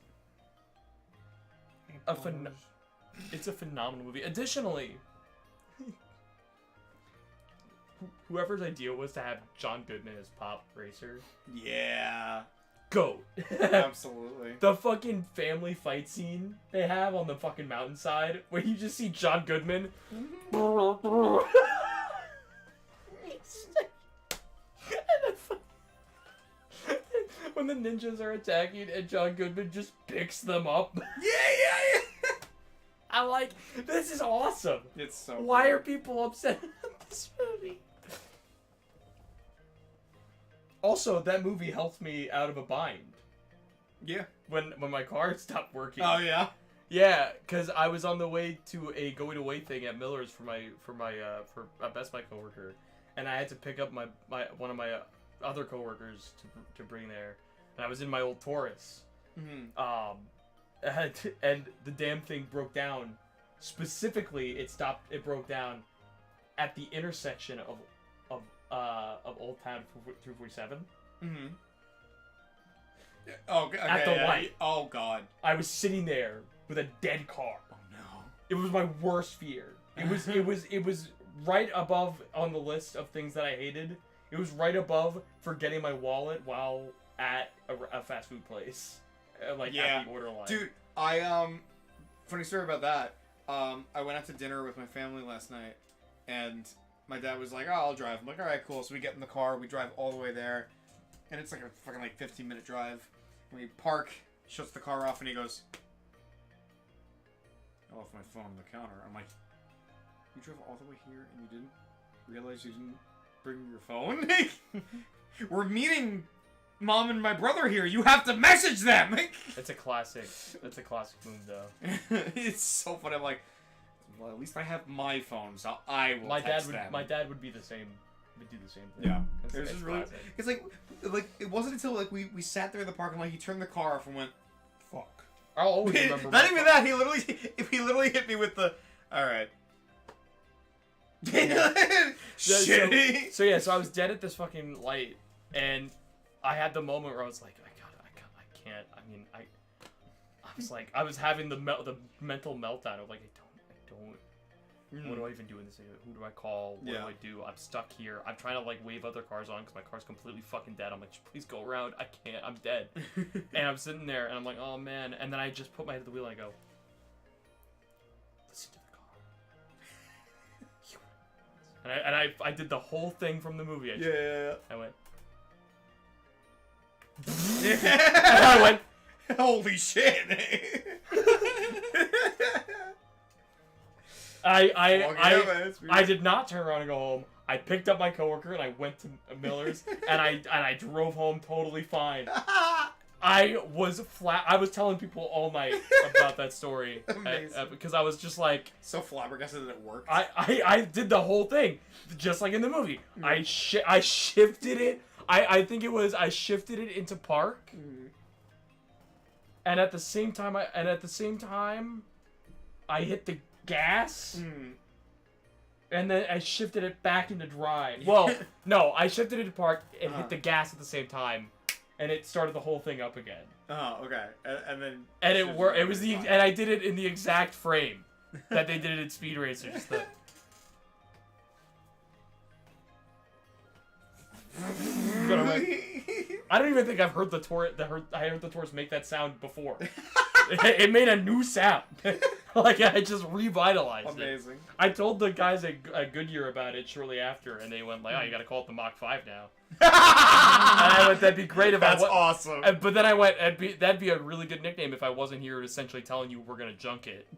it's a phenomenal movie. Additionally, whoever's idea was to have John Goodman as Pop Racer, Yeah. GOAT. Absolutely. The fucking family fight scene they have on the fucking mountainside, where you just see John Goodman. When the ninjas are attacking and John Goodman just picks them up. Yeah. I'm like, this is awesome. It's so. Why cool. are people upset about this movie? Also, that movie helped me out of a bind Yeah. when my car stopped working. Oh yeah. Yeah, because I was on the way to a going away thing at Miller's for a Best Buy coworker, and I had to pick up one of my other coworkers to bring there, and I was in my old Taurus, Mm-hmm. and the damn thing broke down. Specifically, it broke down at the intersection of Old Town 347. Mm-hmm. Oh, okay. At the yeah. light. Oh god. I was sitting there with a dead car. Oh no. It was my worst fear. It was right above on the list of things that I hated. It was right above forgetting my wallet while at a fast food place, like at the order line. Dude, funny story about that. I went out to dinner with my family last night, and my dad was like, "Oh, I'll drive." I'm like, "All right, cool." So we get in the car, we drive all the way there, and it's like a fucking 15-minute drive. And we park, shuts the car off, and he goes, "I left my phone on the counter." I'm like, "You drove all the way here and you didn't realize you didn't bring your phone?" We're meeting Mom and my brother here. You have to message them. It's a classic. That's a classic move, though. It's so funny. I'm like, well, at least I have my phone, so I will text them. My dad would be the same. Would do the same thing. Yeah. It's Just really, it's like it wasn't until like we sat there in the parking lot. He turned the car off and went, "Fuck." I'll always remember. Not even that. He literally hit me with the, "All right." Shitty. So I was dead at this fucking light, and I had the moment where I was like, I can't. I mean, I was like, I was having the mental meltdown of like, I don't. What do I even do in this? Who do I call? What do I do? I'm stuck here. I'm trying to like wave other cars on because my car's completely fucking dead. I'm like, please go around. I can't. I'm dead. And I'm sitting there and I'm like, oh man. And then I just put my head to the wheel and I go, listen to the car. And I did the whole thing from the movie. I went. And I went. Holy shit. I did not turn around and go home. I picked up my coworker and I went to Miller's and I drove home totally fine. I was flat. I was telling people all night about that story because I was just like so flabbergasted that it worked. I did the whole thing just like in the movie. I shifted it. I think it was I shifted it into park. And at the same time I hit the gas, and then I shifted it back into drive. Well, no, I shifted it to park and hit the gas at the same time, and it started the whole thing up again. Oh, okay, and then it worked. It was and I did it in the exact frame that they did it in Speed Racer. Just the. I don't even think I've heard the Taurus. I heard the Taurus make that sound before. It made a new sound. Like I just revitalized it. Amazing. I told the guys at Goodyear about it shortly after, and they went like, "Oh, you got to call it the Mach 5 now." And I went, "That'd be great if That's awesome." But then I went, "That'd be a really good nickname if I wasn't here essentially telling you we're gonna junk it."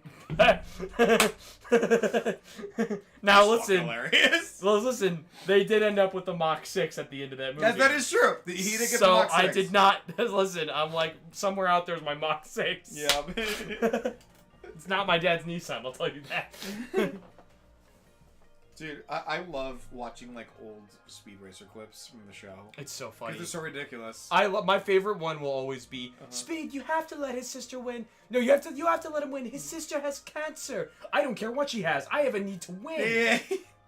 Now listen, hilarious. well, listen. They did end up with the Mach 6 at the end of that movie. Yes, that is true. He didn't get So the Mach 6. I did not listen. I'm like somewhere out there's my Mach 6. Yeah. It's not my dad's Nissan. I'll tell you that. Dude, I love watching like old Speed Racer clips from the show. It's so funny. Because they're so ridiculous. My favorite one will always be Speed. You have to let his sister win. No, you have to let him win. His sister has cancer. I don't care what she has. I have a need to win. Yeah.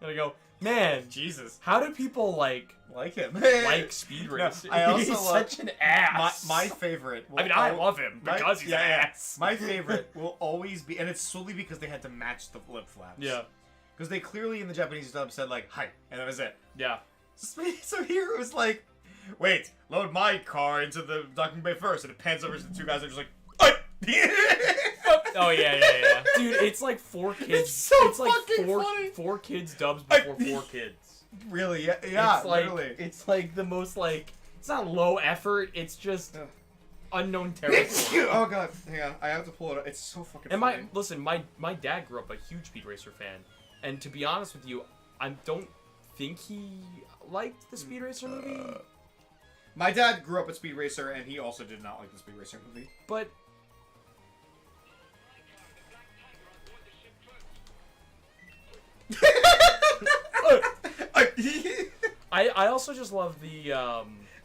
And I go, man, Jesus. how do people like him? like Speed Racer? I also he's love such an ass. My favorite. I love him because he's an ass. My favorite will always be, and it's solely because they had to match the lip flaps. Yeah. Because they clearly in the Japanese dub said like "hi," and that was it. Yeah. So here it was like, wait, load my car into the docking bay first, and it pans over to the two guys that are just like, Oh yeah. Dude, it's like 4 kids. It's like funny. 4 kids dubs before 4 kids. Really? Yeah. It's like, literally. it's like the most like. It's not low effort. It's just unknown territory. Oh god, hang on, I have to pull it up. It's so fucking. And funny. my dad grew up a huge Speed Racer fan, and to be honest with you, I don't think he liked the Speed Racer movie. My dad grew up with Speed Racer, and he also did not like the Speed Racer movie. But I also just love the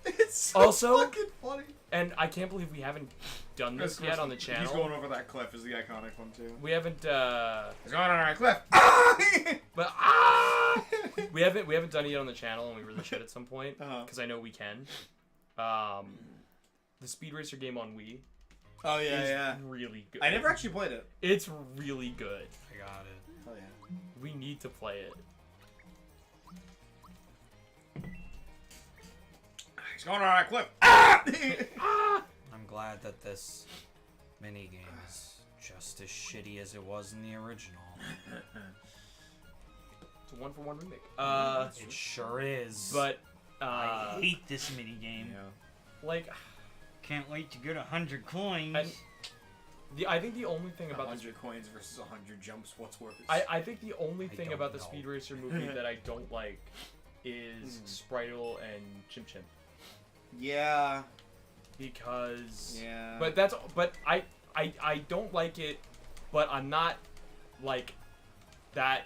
It's so also, fucking funny. and I can't believe we haven't done this yet on the channel. He's going over that cliff is the iconic one too. We haven't He's going on that cliff. but we haven't done it yet on the channel, and we really should at some point because I know we can. The Speed Racer game on Wii. Oh yeah, is really good. I never actually played it. It's really good. I got it. Oh yeah. We need to play it. He's going on a cliff. Ah! I'm glad that this mini game is just as shitty as it was in the original. It's a 1-for-1 remake. It sure is. But I hate this mini game. like, Can't wait to get 100 coins. I think the only thing about 100 coins versus 100 jumps. What's worse? I think the only I thing don't about the know. Speed Racer movie that I don't like is Spritle and Chim Chim. Yeah. Because Yeah. but I don't like it, but I'm not like that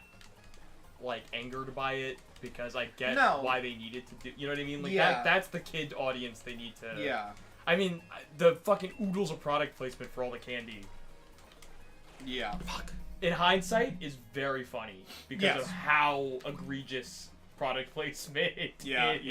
like angered by it because I get why they needed to do, you know what I mean? Like that's the kid audience they need to. Yeah. I mean, the fucking oodles of product placement for all the candy. Yeah. Fuck. In hindsight, is very funny because of how egregious product placement Yeah, is.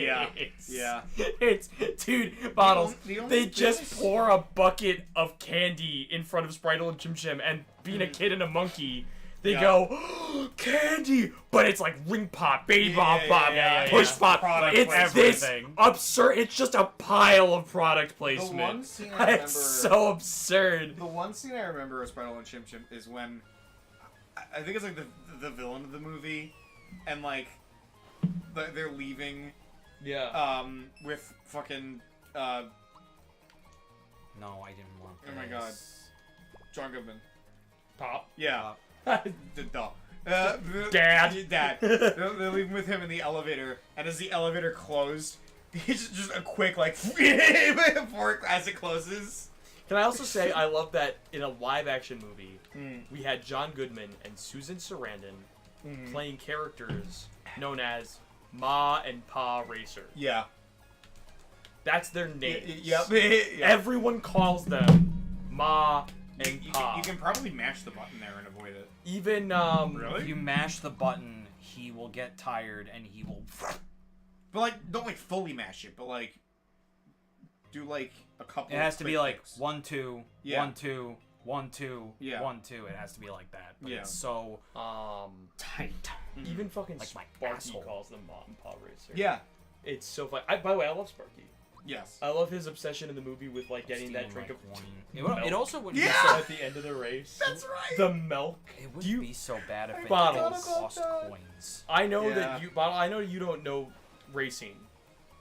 yeah. It's dude, bottles. The only They thing just is- pour a bucket of candy in front of Spritle and Chim Chim, and being a kid and a monkey, they go candy, but it's like ring pop, baby pop, push pop. Product It's placement. this Everything. absurd. It's just a pile of product placement. one scene I remember- It's so absurd. The one scene I remember of Spritle and Chim Chim is when I think it's like the villain of the movie, and like they're leaving Yeah. with fucking No, I didn't want Oh my God. John Goodman. Pop. Yeah. Dad. Dad. Dad. They're leaving with him in the elevator, and as the elevator closed, he's just a quick like fork as it closes. Can I also say I love that in a live-action movie, we had John Goodman and Susan Sarandon playing characters known as Ma and Pa Racer. Yeah. That's their names. Yep. Everyone calls them Ma and You Pa. can probably mash the button there and avoid it. Even If you mash the button, he will get tired and he will. But like, don't like fully mash it, but like, do like a couple. It has to be quick like clicks. 1 2 Yeah. 1 2 1 2 Yeah. 1 2. It has to be like that. But Yeah. it's so tight. even fucking Like my Sparky asshole. calls them Ma and Pa Racer. Yeah. It's so fun. By the way, I love Sparky. Yes. I love his obsession in the movie with like getting that drink of It also would Yeah! be so, at the end of the race. That's right. The milk. it would Do you- be so bad if it Bottles. cost coins. I know Yeah. that you, Bottle. I know you don't know racing,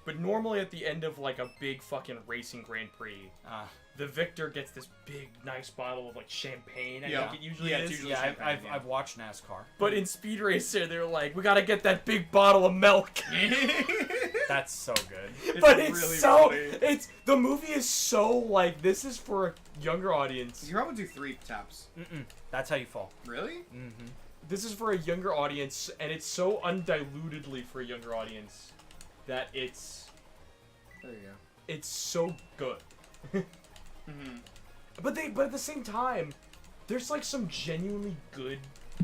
but normally at the end of like a big fucking racing Grand Prix, the victor gets this big, nice bottle of like champagne. I Yeah. think it usually Yeah, is. it's usually Yeah, champagne, yeah. I've watched NASCAR. But in Speed Racer, they're like, we gotta get that big bottle of milk. That's so good. But it's really so, funny. the movie is so like, this is for a younger audience. You probably do 3 taps. That's how you fall. Really? This is for a younger audience, and it's so undilutedly for a younger audience that it's There you go. it's so good. But at the same time, there's like some genuinely good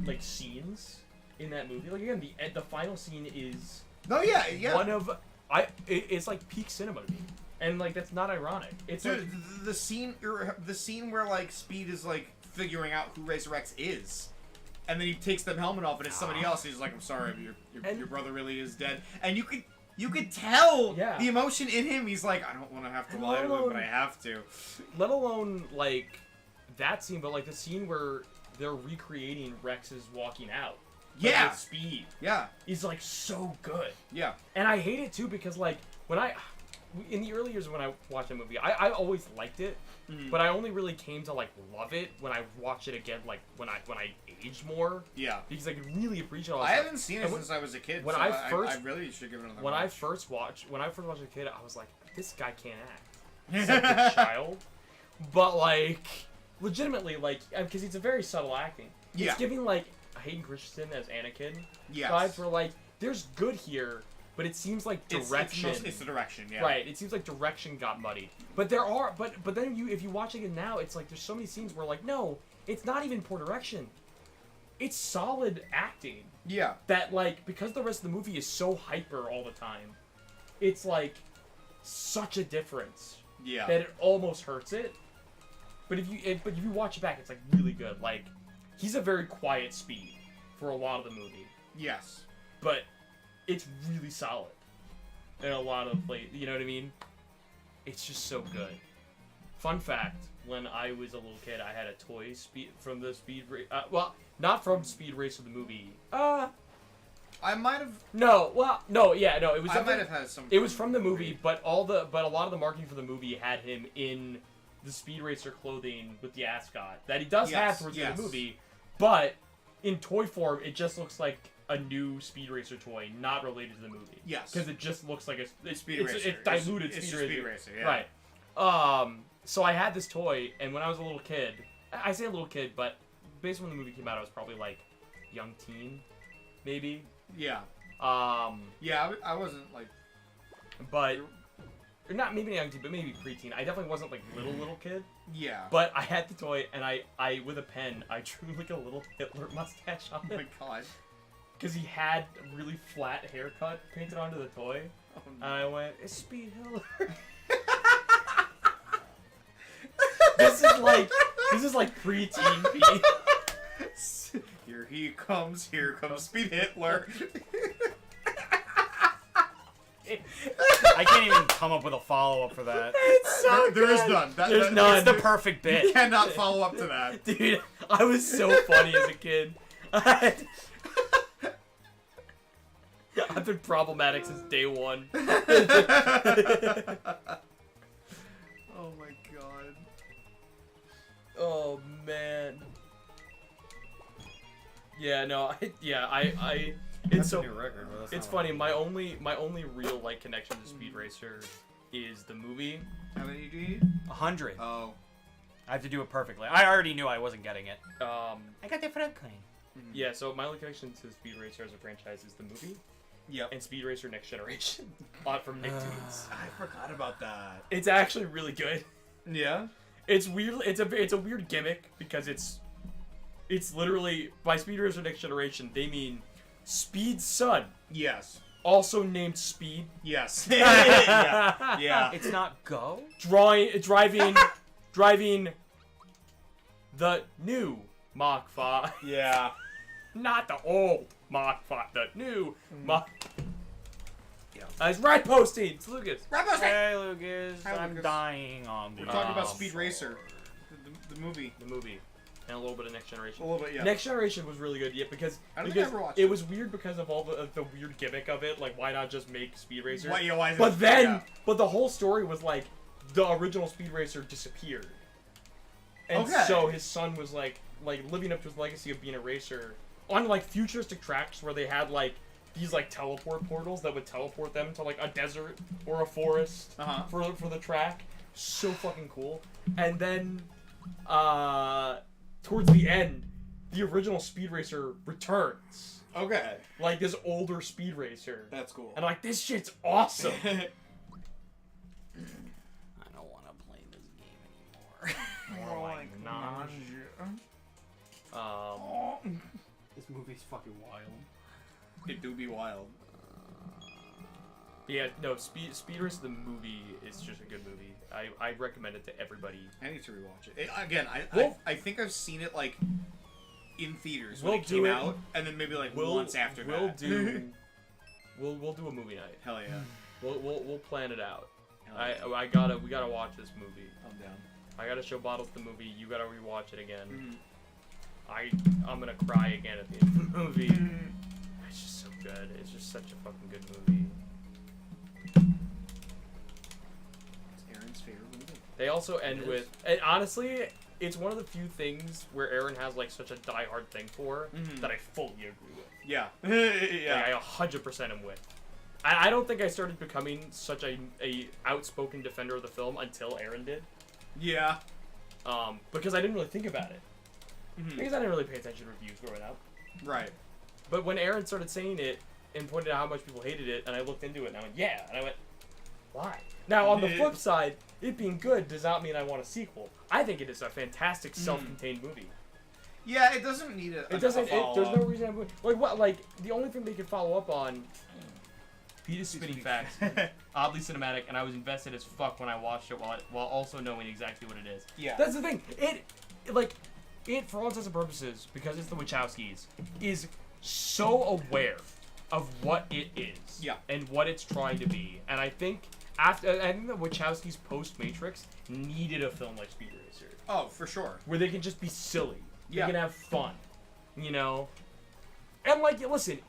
like scenes in that movie. Like again, the final scene is No, yeah. one of it's like peak cinema to me, and like that's not ironic. It's Dude, like the scene where like Speed is like figuring out who Racer X is, and then he takes the helmet off and it's somebody else. He's like, "I'm sorry, but your brother really is dead," and you could tell the emotion in him. He's like, "I don't want to have to lie to him, but I have to." let alone like that scene, but like the scene where they're recreating Rex's walking out. Like, Yeah. with Speed Yeah, is like so good. yeah, And I hate it too because like when in the early years when I watched the movie, I always liked it, but I only really came to like love it when I watched it again, like when I aged more, yeah. because I could really appreciate all that I stuff. haven't seen it And when- since I was a kid. when so I first- I really should give it another when watch. I first watched as a kid, I was like, this guy can't act. He's like a child, but like legitimately, like because it's a very subtle acting. Yeah. It's giving like Hayden Christensen as Anakin Yes. vibes where like there's good here, but it seems like direction. It's the direction, yeah. Right, it seems like direction got muddied. But there are, but then if you watch it now, it's like there's so many scenes where like no, it's not even poor direction. It's solid acting Yeah. that like because the rest of the movie is so hyper all the time, it's like such a difference Yeah. that it almost hurts it. But if you watch it back, it's like really good. Like he's a very quiet Speed for a lot of the movie, Yes. but it's really solid. in a lot of places. You know what I mean? It's just so good. Fun fact: when I was a little kid, I had a toy from the Speed Racer. Well, not from Speed Racer the movie. I might have. No. Well, no. Yeah, no. It was. I might have had some. It was from the movie, but a lot of the marketing for the movie had him in the Speed Racer clothing with the ascot that he does have towards the movie, but in toy form, it just looks like a new Speed Racer toy, not related to the movie. Yes. Because it just looks like a Speed Racer. It's diluted it's Speed Racer. Yeah. Right. So I had this toy, and when I was a little kid, I say a little kid, but based on when the movie came out, I was probably like young teen, maybe. Yeah. Yeah, I wasn't like. But or not maybe young teen, but maybe preteen. I definitely wasn't like little kid. Yeah. But I had the toy, and I with a pen, I drew like a little Hitler mustache on Oh it. my god. Because he had a really flat haircut painted onto the toy. Oh, no. And I went, it's Speed Hitler. This is like preteen Pete. Here comes Speed Hitler. I can't even come up with a follow-up for that. It's so There is good. none. There's none. It's the perfect You bit. cannot follow up to that. Dude, I was so funny as a kid. I've been problematic since day one. Oh my god. Oh man. Yeah, no, I it's That's so a new record. But that's it's not funny. right. My only real like connection to Speed Racer is the movie. How many do you need? 100. Oh. I have to do it perfectly. I already knew I wasn't getting it. I got the front coin. Yeah, so my only connection to Speed Racer as a franchise is the movie Yep. and Speed Racer Next Generation, from Nicktoons. I forgot about that. It's actually really good. Yeah. It's weird. It's a weird gimmick because it's literally by Speed Racer Next Generation they mean Speed's son, Yes. also named Speed, Yes. Yeah. Yeah. It's not Go? driving the new Mach 5, Yeah. not the old Mach 5, the new Mach. Yeah. It's right posting. It's Lucas. Hey, Lucas. Hi, I'm Lucas. dying on the We're talking about Oh, Speed Racer, the movie. The movie, and a little bit of Next Generation. A little bit, yeah. Next Generation was really good, yeah, because I don't think I ever watched it. it was weird because of all the weird gimmick of it. Like, why not just make Speed Racer? Why is it? But then, Yeah. but the whole story was like, the original Speed Racer disappeared, and Okay. so his son was like living up to his legacy of being a racer on like futuristic tracks where they had like these like teleport portals that would teleport them to like a desert or a forest for the track. So fucking cool. And then, towards the end, the original Speed Racer returns. Okay. Like this older Speed Racer. That's cool. And I'm like, this shit's awesome. I don't want to play this game anymore. More like This movie's fucking wild. It do be wild. Yeah, no, Speed Racer the movie is just a good movie. I recommend it to everybody. I need to rewatch it. I think I've seen it like in theaters when We'll it came do it. out, and then maybe like once after we'll that. do we'll do a movie night. Hell yeah. We'll plan it out. Hell yeah. We gotta watch this movie. I'm down. I gotta show Bottles the movie. You gotta rewatch it again. Mm-hmm. I'm gonna cry again at the end of the movie. It's just so good. It's just such a fucking good movie. It's Aaron's favorite movie. They also end with, and honestly, it's one of the few things where Aaron has like such a die-hard thing for that I fully agree with. Yeah. Like, I 100% am with. I don't think I started becoming such a outspoken defender of the film until Aaron did. Yeah. Because I didn't really think about it. Because I didn't really pay attention to reviews growing up. Right. But when Aaron started saying it and pointed out how much people hated it, and I looked into it, and I went, yeah. And I went, why? Now, on the flip side, it being good does not mean I want a sequel. I think it is a fantastic self-contained movie. Yeah, it doesn't need a. It doesn't. A There's no reason. Like what? Like the only thing they could follow up on. Pete is spitting facts, oddly cinematic, and I was invested as fuck when I watched it while also knowing exactly what it is. Yeah. That's the thing. It for all intents and purposes, because it's the Wachowskis, is so aware of what it is. Yeah. And what it's trying to be. And I think I think the Wachowskis post Matrix needed a film like Speed Racer. Oh, for sure. Where they can just be silly. Yeah. They can have fun. You know? And like, listen.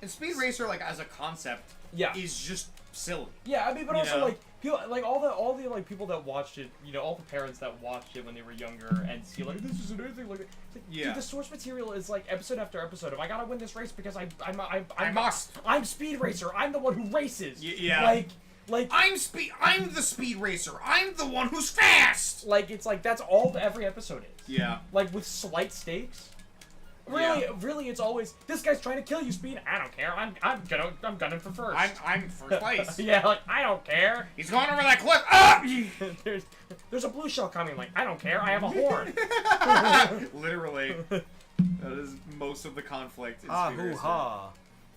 And Speed Racer, like as a concept, Yeah. is just silly. Yeah, I mean, but You also know? like people, like all the like people that watched it, you know, all the parents that watched it when they were younger and see like this isn't anything like it. It's like, Yeah. dude, the source material is like episode after episode of I gotta win this race because I must. I'm Speed Racer. I'm the one who races. Yeah. Like I'm the Speed Racer. I'm the one who's fast. like it's like that's all every episode is. Yeah. Like with slight stakes. Really, it's always this guy's trying to kill you, Speed. I don't care. I'm gunning for first. I'm first place. Yeah, like I don't care. He's going over that cliff. Ah! There's a blue shell coming. Like I don't care. I have a horn. Literally. That is most of the conflict in Speed Racer. ha.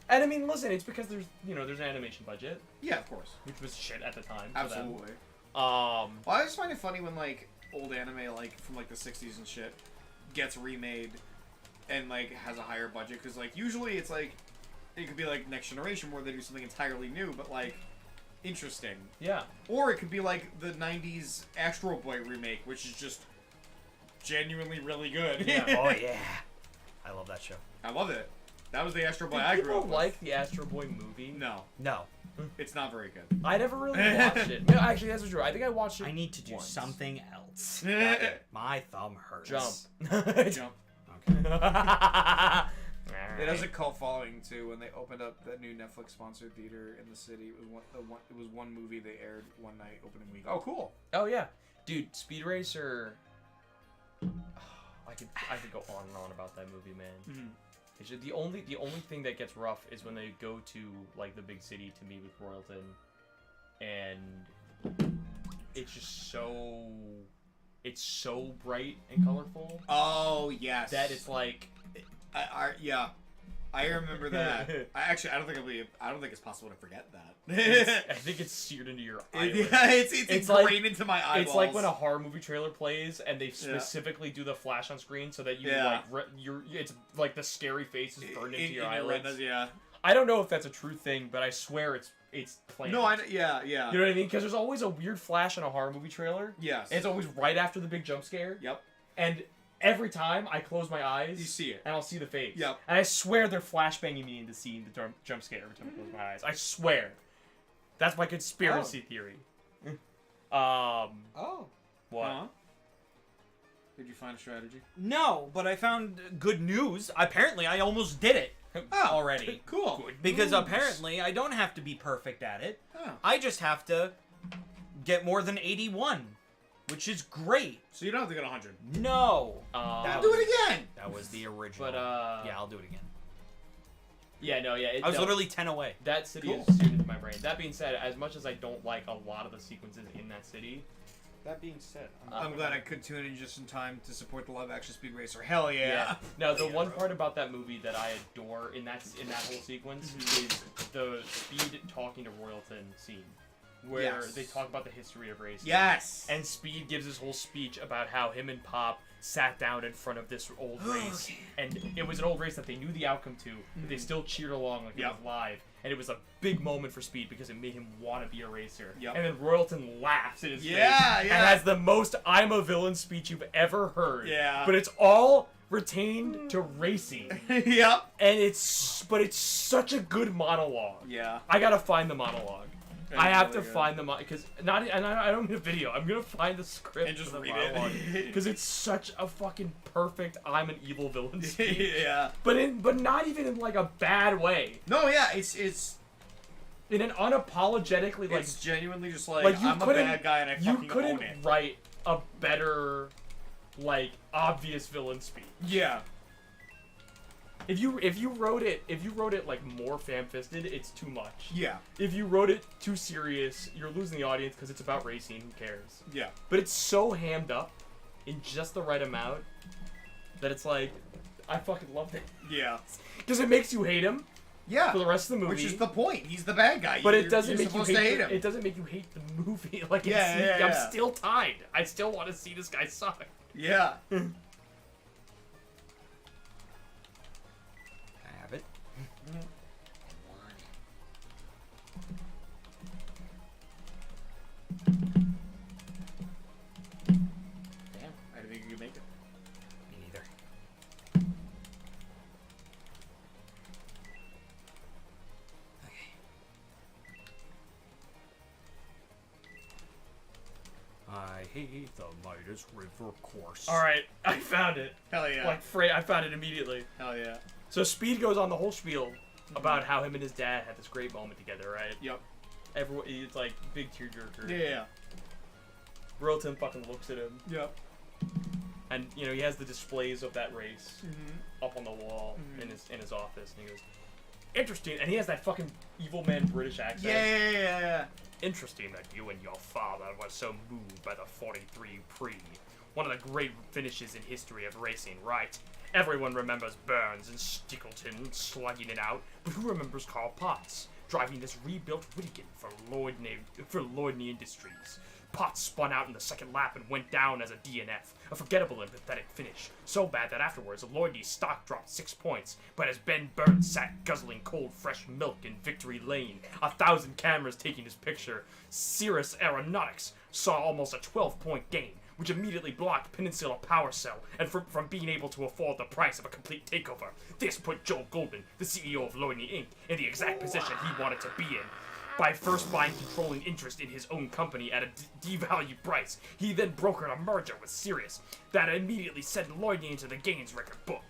And I mean, listen, it's because there's an animation budget, Yeah, of course. which was shit at the time. for them. Absolutely. Um, Well, I just find it funny when like old anime, like from like the '60s and shit, gets remade and like has a higher budget because like usually it's like it could be like Next Generation where they do something entirely new but like interesting, yeah. or it could be like the '90s Astro Boy remake, which is just genuinely really good. Yeah. Oh yeah. I love that show. I love it. That was the Astro Boy Did I grew people up with. like the Astro Boy movie? No, No. it's not very good. I never really watched it. No, actually, that's true. I think I watched it. I need to do once. something else. It My thumb hurts. Jump. Jump. Okay. It has a cult following too. When they opened up that new Netflix sponsored theater in the city, it was one movie they aired one night opening week. Oh, cool. Oh yeah, dude, Speed Racer. I could go on and on about that movie, man. Mm-hmm. It's just the only thing that gets rough is when they go to like the big city to meet with Royalton, and it's just so bright and colorful Oh yes. that it's like Yeah, I remember that. I don't think it's possible to forget that. I think it's seared into your eyelids. Yeah, it's It's ingrained like- into my eyeballs. It's like when a horror movie trailer plays and they specifically do the flash on screen so that you it's like the scary face is burned into your eyelids. retinas, yeah. I don't know if that's a true thing, but I swear it's planned. No, yeah. You know what I mean? Because there's always a weird flash in a horror movie trailer. Yes. And it's always right after the big jump scare. Yep. And every time I close my eyes, You see it. and I'll see the face. Yep. And I swear they're flashbanging me into seeing the jump scare every time I close my eyes. I swear. That's my conspiracy theory. Oh. What? Huh? Did you find a strategy? No, but I found good news. Apparently, I almost did it already. Cool. Because apparently, I don't have to be perfect at it. Oh. I just have to get more than 81, which is great. So you don't have to get 100. No. Do it again. That was the original. But yeah, I'll do it again. Yeah, no, yeah. I was literally 10 away. That city Cool. is seared into my brain. That being said, as much as I don't like a lot of the sequences in that city, That being said, I'm glad I could tune in just in time to support the live-action Speed Racer. Hell yeah! No, the one part about that movie that I adore in that whole sequence is the Speed talking to Royalton scene, where Yes. they talk about the history of racing. Yes. And Speed gives his whole speech about how him and Pop sat down in front of this old race, and it was an old race that they knew the outcome to, but they still cheered along like it was live. And it was a big moment for Speed because it made him want to be a racer. Yep. And then Royalton laughs in his face Yeah. and has the most "I'm a villain" speech you've ever heard. Yeah. But it's all retained to racing, Yep. and it's such a good monologue. Yeah. I gotta find the monologue. It's I have really to good. find the because I don't need a video. I'm gonna find the script And just for the read it. monologue because it's such a fucking perfect "I'm an evil villain" speech. Yeah. But not even in like a bad way. No, yeah, it's In an unapologetically like genuinely just like, you I'm a couldn't- bad guy and I you fucking couldn't own it. write a better like obvious villain speech. Yeah. If you wrote it like more fam-fisted, it's too much. Yeah. If you wrote it too serious, you're losing the audience because it's about racing. Who cares? Yeah. But it's so hammed up in just the right amount that it's like I fucking loved it Yeah. because it makes you hate him Yeah. for the rest of the movie. Which is the point. He's the bad guy. but You're- it doesn't you're make you supposed hate, to hate him. It doesn't make you hate the movie. Like Yeah, it's, yeah, I'm yeah. still tied. I still want to see this guy suck. Yeah. I have it. the Midas River course. All right, I found it. Hell yeah. Like I found it immediately. Hell yeah. So Speed goes on the whole spiel about how him and his dad had this great moment together, right? Yep. Everyone, it's like big tearjerker. Yeah. Royalton fucking looks at him, Yep. and you know he has the displays of that race up on the wall in his office, and he goes, "Interesting," and he has that fucking evil man British accent. Yeah. Interesting that you and your father were so moved by the 43 Prix. One of the great finishes in history of racing, right? Everyone remembers Burns and Stickleton slugging it out, but who remembers Carl Potts driving this rebuilt Whittigan for Lloydney Industries? Potts spun out in the second lap and went down as a DNF, a forgettable and pathetic finish. So bad that afterwards, Lloydney's stock dropped 6 points, but as Ben Burns sat guzzling cold fresh milk in Victory Lane, 1,000 cameras taking his picture, Cirrus Aeronautics saw almost a 12-point gain, which immediately blocked Peninsula Power Cell and from being able to afford the price of a complete takeover. This put Joel Goldman, the CEO of Lloydney Inc., in the exact position he wanted to be in. By first buying controlling interest in his own company at a devalued price, he then brokered a merger with Sirius that immediately sent Lloydney into the gains record book.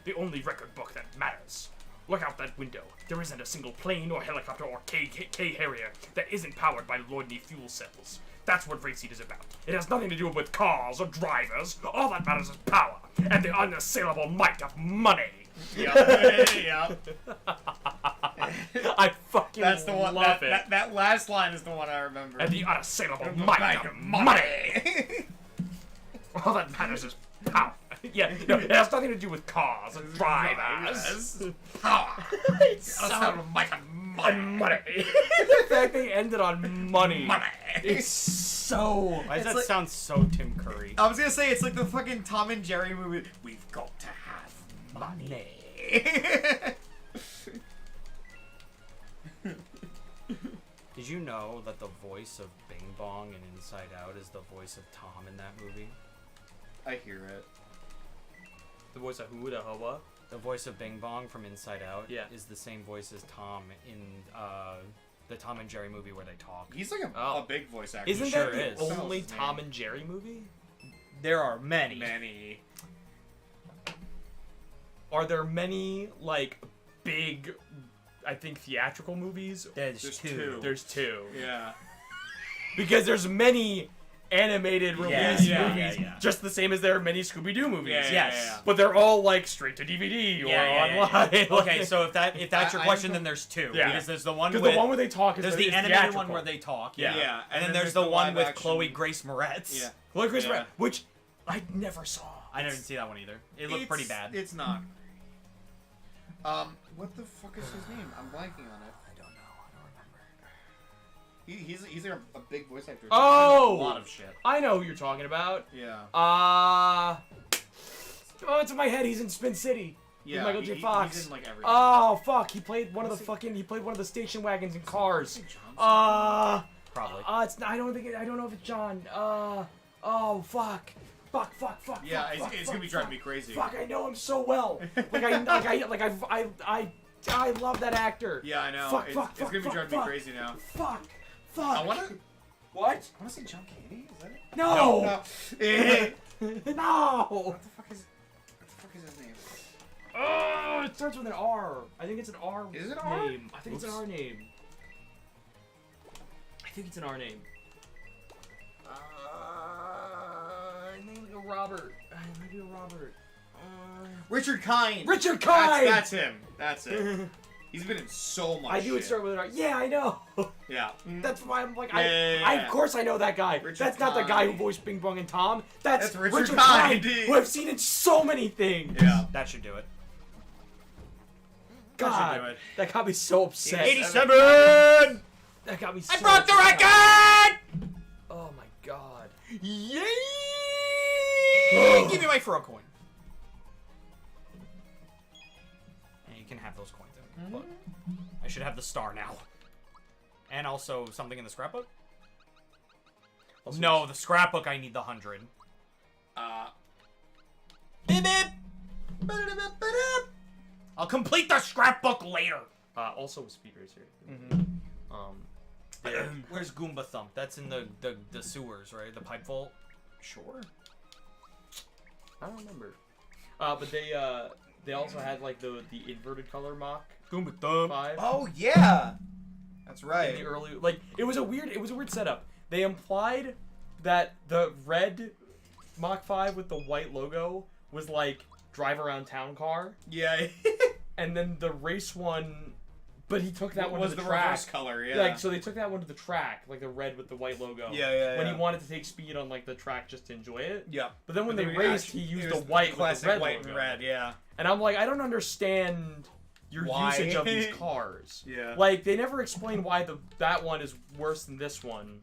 The only record book that matters. Look out that window. There isn't a single plane or helicopter or K-Harrier that isn't powered by Lloydney fuel cells. That's what racing is about. It has nothing to do with cars or drivers. All that matters is power and the unassailable might of money. Yep. I fucking That's the one. love it. That last line is the one I remember. And the unassailable might of money. All that matters is power. Yeah, no, it has nothing to do with cars and drivers. Power. It's That's so not Mike and money. The fact they ended on money. money. It's so. Why does that like- sound so Tim Curry? I was gonna say it's like the fucking Tom and Jerry movie. We've got to have money. Did you know that the voice of Bing Bong in Inside Out is the voice of Tom in that movie? I hear it. The voice of who? The Hoa? The voice of Bing Bong from Inside Out Yeah. is the same voice as Tom in the Tom and Jerry movie where they talk. He's like a Oh. big voice actor. Isn't sure that the is. only Sounds Tom name. and Jerry movie? There are many. Many. Are there many like big, I think theatrical movies? There's, There's two. two. There's two. Yeah. Because there's many animated release yeah, movies, yeah. just the same as there are many Scooby-Doo movies. Yeah, Yes. But they're all like straight to DVD or online. Okay, so if that's your I question, don't- then there's two. Yeah. Because there's the one Because with the one where they talk is there's the is animated one theatrical. where they talk. Yeah. Yeah. And then there's the one live with action- Chloe Grace Moretz. Yeah. Chloe Grace Yeah. Moretz, which I never saw. I didn't see that one either. It looked pretty bad. It's not. What the fuck is his name? I'm blanking on it. I don't know. I don't remember. He's like a big voice actor. Oh! A lot of shit. I know who you're talking about. Yeah. Oh, it's in my head. He's in Spin City. Yeah. Michael J. Fox. He's in like everything. Oh fuck! He played one of the station wagons in Cars. Probably. It's I don't know if it's John. Oh fuck. Fuck. Yeah, fuck, it's fuck, gonna be driving fuck. me crazy. Fuck! I know him so well. I love that actor. Yeah, I know. Fuck, it's fuck, gonna be fuck, driving fuck. me crazy now. Fuck. I wanna What? say John Candy. Is that it? No. No. No. What the fuck is his name? Oh, it starts with an R. I think it's an R. Is it an R? name. I think it's an R name. Maybe a Robert. Richard Kind. Richard Kind. That's him. That's it. He's been in so much. I knew it shit. started with an R. Yeah, I know. Yeah. That's why I'm like, Yeah. of course I know that guy. Richard That's not the guy who Kind. voiced Bing Bong and Tom. That's Richard Kind, Kind. who I've seen in so many things. Yeah. That should do it. God, do it. that got me so upset. 87! That got me so I broke the upset. record! Oh my god. Yay! Give me my Furo coin. And you can have those coins. Look, I should have the star now. And also something in the scrapbook? No, the scrapbook I need the 100. Beep beep! Ba-da-da-ba-ba-da. I'll complete the scrapbook later. Also with Speed Racer. Where's Goomba Thump? That's in the sewers, right? The pipe vault. Sure. I don't remember. But they also had like the inverted color Mach 5. Oh yeah, that's right. In the early, like it was a weird setup. They implied that the red Mach 5 with the white logo was like drive around town car, Yeah. and then the race one, but he took that one was to the the track. reverse color? Yeah. Like, so they took that one to the track, like the red with the white logo. Yeah. When he wanted to take speed on like the track just to enjoy it. Yeah. But then when they we raced, actually he used used the white classic with the red white logo. and red. Yeah. And I'm like, I don't understand your Why? usage of these cars. Yeah. Like, they never explain why that one is worse than this one.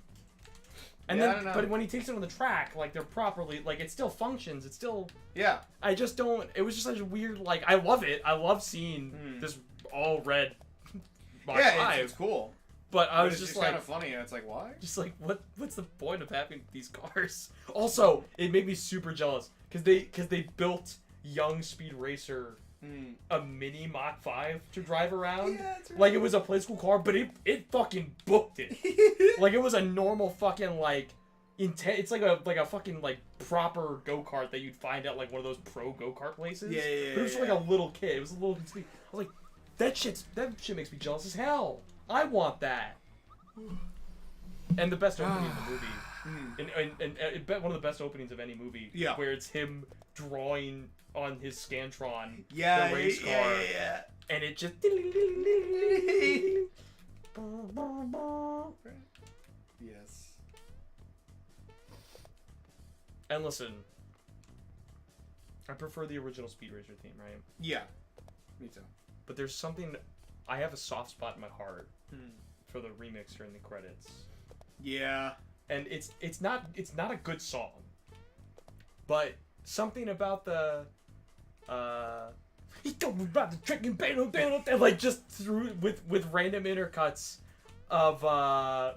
And Yeah, I then, don't know. but when he takes it on the track, like they're properly, like it still functions. It's still. Yeah. I just don't. It was just such a weird. Like, I love it. I love seeing this all red. Mach Yeah, 5. it's cool. But I was it's just kind like, of funny. And it's like, why? just like, what's the point of having these cars? Also, it made me super jealous because they built Young Speed Racer a mini Mach 5 to drive around. Yeah, that's right. Like it was a play school car, but it fucking booked it. Like it was a normal fucking like it's like a fucking like proper go-kart that you'd find at like one of those pro go-kart places. Yeah, But it was for like a little kid. It was a little speed. I was like, that shit makes me jealous as hell. I want that. And the best opening in the movie. And one of the best openings of any movie. Yeah. Where it's him drawing on his Scantron Yeah. the race car. Yeah. And it just. Yes. And listen, I prefer the original Speed Racer theme, right? Yeah. Me too. But there's something, I have a soft spot in my heart for the remix during the credits. Yeah. And it's not a good song, but something about the he told me about the trick and like just through with random intercuts of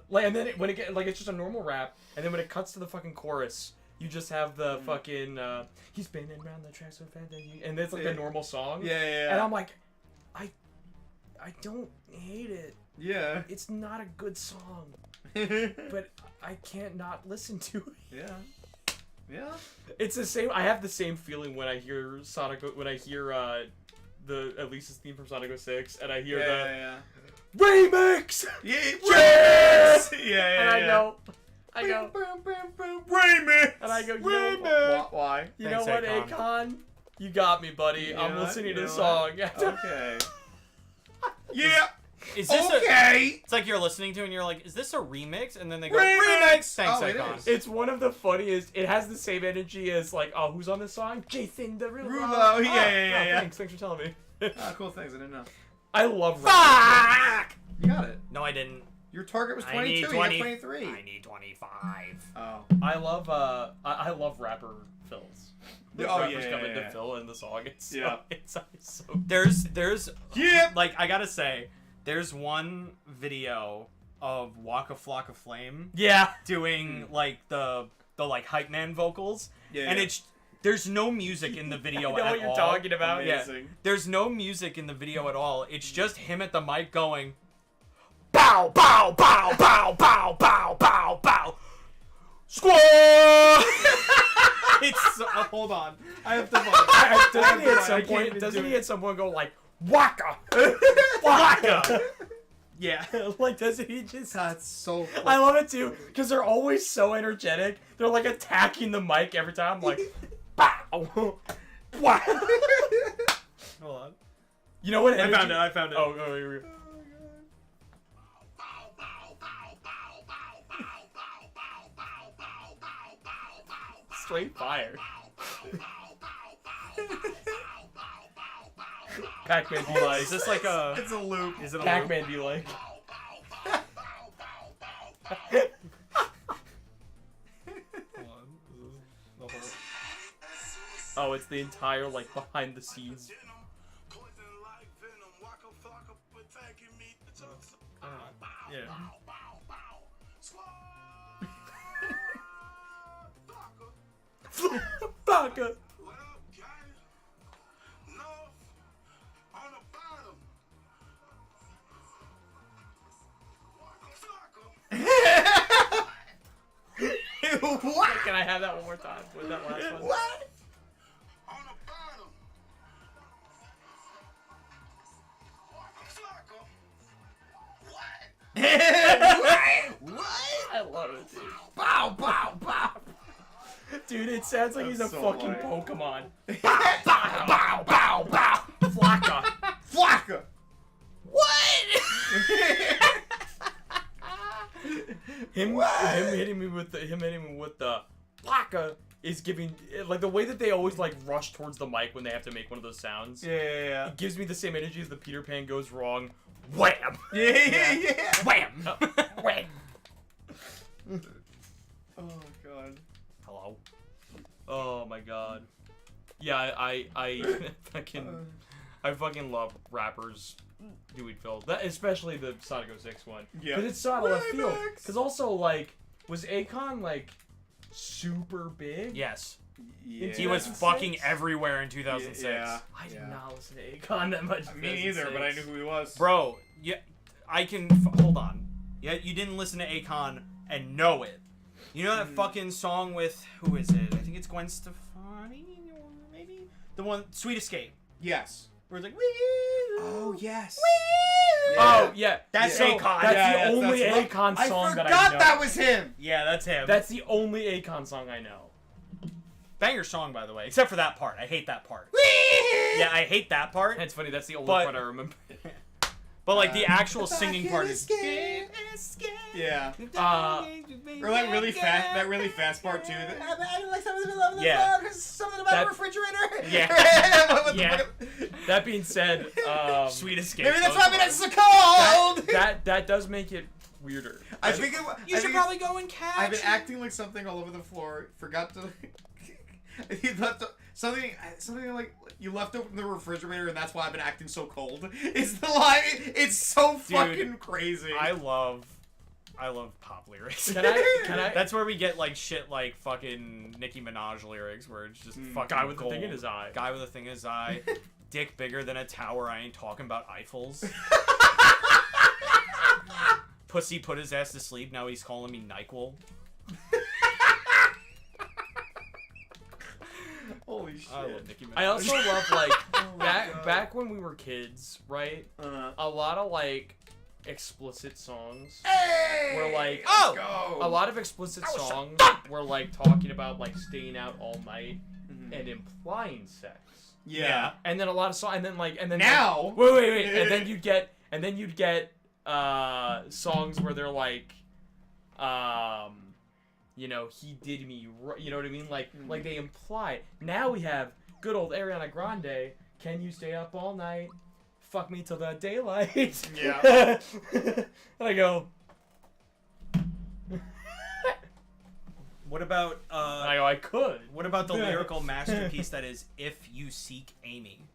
like, and then when it get like it's just a normal rap, and then when it cuts to the fucking chorus, you just have the fucking he's spinning around the tracks with fantasy, and it's like a normal song. Yeah. And I'm like, I don't hate it. Yeah. It's not a good song, but I can't not listen to it. Yeah. Yeah. It's the same. I have the same feeling when I hear the Elisa's theme from Sonic 06, and I hear Yeah. the remix. Yeah. Yes! Yeah. And I go, Remix. and I go, you know, Why? you Thanks, know what, Akon. Akon? You got me, buddy. You I'm know what? listening You to this know song. Okay. Yeah. Is this Okay. it's like you're listening to and you're like, is this a remix? And then they go, Remix! Thanks, Oh, it Icon. is. It's one of the funniest. It has the same energy as like, oh, who's on this song? Jason Derulo. Rulo, yeah. Thanks for telling me. Ah, cool things. I didn't know. I love rap. Fuck! You got it. No, I didn't. Your target was I 22. need You 20. got 23. I need 25. Oh. I love rapper fills. The Oh, rappers yeah, come yeah, in to yeah. fill in the song. It's so, Yeah. it's so There's Yeah. like I gotta say, there's one video of Waka Flocka Flame yeah. doing like the like hype man vocals, Yeah. and it's there's no music in the video I know at what you're all. talking about. Yeah, Amazing. there's no music in the video at all. It's just him at the mic going, bow, bow, bow, bow, bow, bow, bow, bow, squaw. It's so, hold on, I have to. Doesn't he at some point go like waka, waka? Yeah. Like doesn't he just? That's so. I love it too because they're always so energetic. They're like attacking the mic every time. Like, bow, wow. Hold on. You know what? I found it. Oh, here we go. Straight fire. Pac-Man be like. Is this like a? It's a loop. Is it a loop? Pac-Man be like. Oh, it's the entire like behind the scenes. Yeah. Baka. What? Can I have that one more time with that last one? What? On the bottom. What? I love it, dude. Bow, bow, bow. Dude, it sounds like he's a That's so fucking funny. Pokemon. Bow, bow, bow, bow, bow. Flocka. Flocka. What? Him hitting me with the Flocka is giving like the way that they always like rush towards the mic when they have to make one of those sounds. Yeah. It gives me the same energy as the Peter Pan goes wrong. Wham! Yeah. Wham! Wham! Oh god. Hello. Oh my god. Yeah, I fucking love rappers doing Phil. That especially the Sonic 06 one. Yeah. Because it's so out of left field. Remix. Because also like was Akon like super big? Yes. Yeah. He was fucking everywhere in 2006. Yeah. I did Yeah. not listen to Akon that much. in Me neither, but I knew 2006. who he was. Bro, yeah, I can hold on. Yeah, you didn't listen to Akon and know it. You know that fucking song with who is it? I think it's Gwen Stefani, or maybe the one "Sweet Escape," Yes. where it's like, Oh yes. Oh yeah, That's so Akon. That's Yeah, the only that's- Akon I song that I forgot know. that was him. yeah, that's him. That's the only Akon song I know. Banger song, by the way, except for that part. I hate that part. Yeah, I hate that part. It's funny. That's the only But- part I remember. But like the actual singing part is. Yeah. Uh, Or like really fast. That really fast part too. I like some of them love the Yeah. phone. There's something about That- a refrigerator. Yeah. What the Yeah. fuck? that being said, Sweet Escape. Maybe that's goes why on. it's so cold. that does make it weirder. I think it, You I should think probably go and catch. I've been acting like something all over the floor. Forgot to. He left something like you left open the refrigerator, and that's why I've been acting so cold. It's the line. It's so fucking crazy. I love pop lyrics. Can I? That's where we get like shit like fucking Nicki Minaj lyrics, where it's just fucking Guy with the gold. thing in his eye. Guy with a thing in his eye. Dick bigger than a tower. I ain't talking about Eiffels. Pussy put his ass to sleep. Now he's calling me NyQuil. Holy shit. I love Nicki Minaj. I also love like God. back when we were kids, right? A lot of like explicit songs were like Oh! Go. a lot of explicit was songs were like talking about like staying out all night and implying sex. Yeah. And then a lot of songs, and then Now. wait, and then you'd get songs where they're like, you know, he did me, you know what I mean? Like they imply. Now we have good old Ariana Grande. Can you stay up all night? Fuck me till the daylight. Yeah. And I go. What about I go. I could. what about the lyrical masterpiece that is "If You Seek Amy"?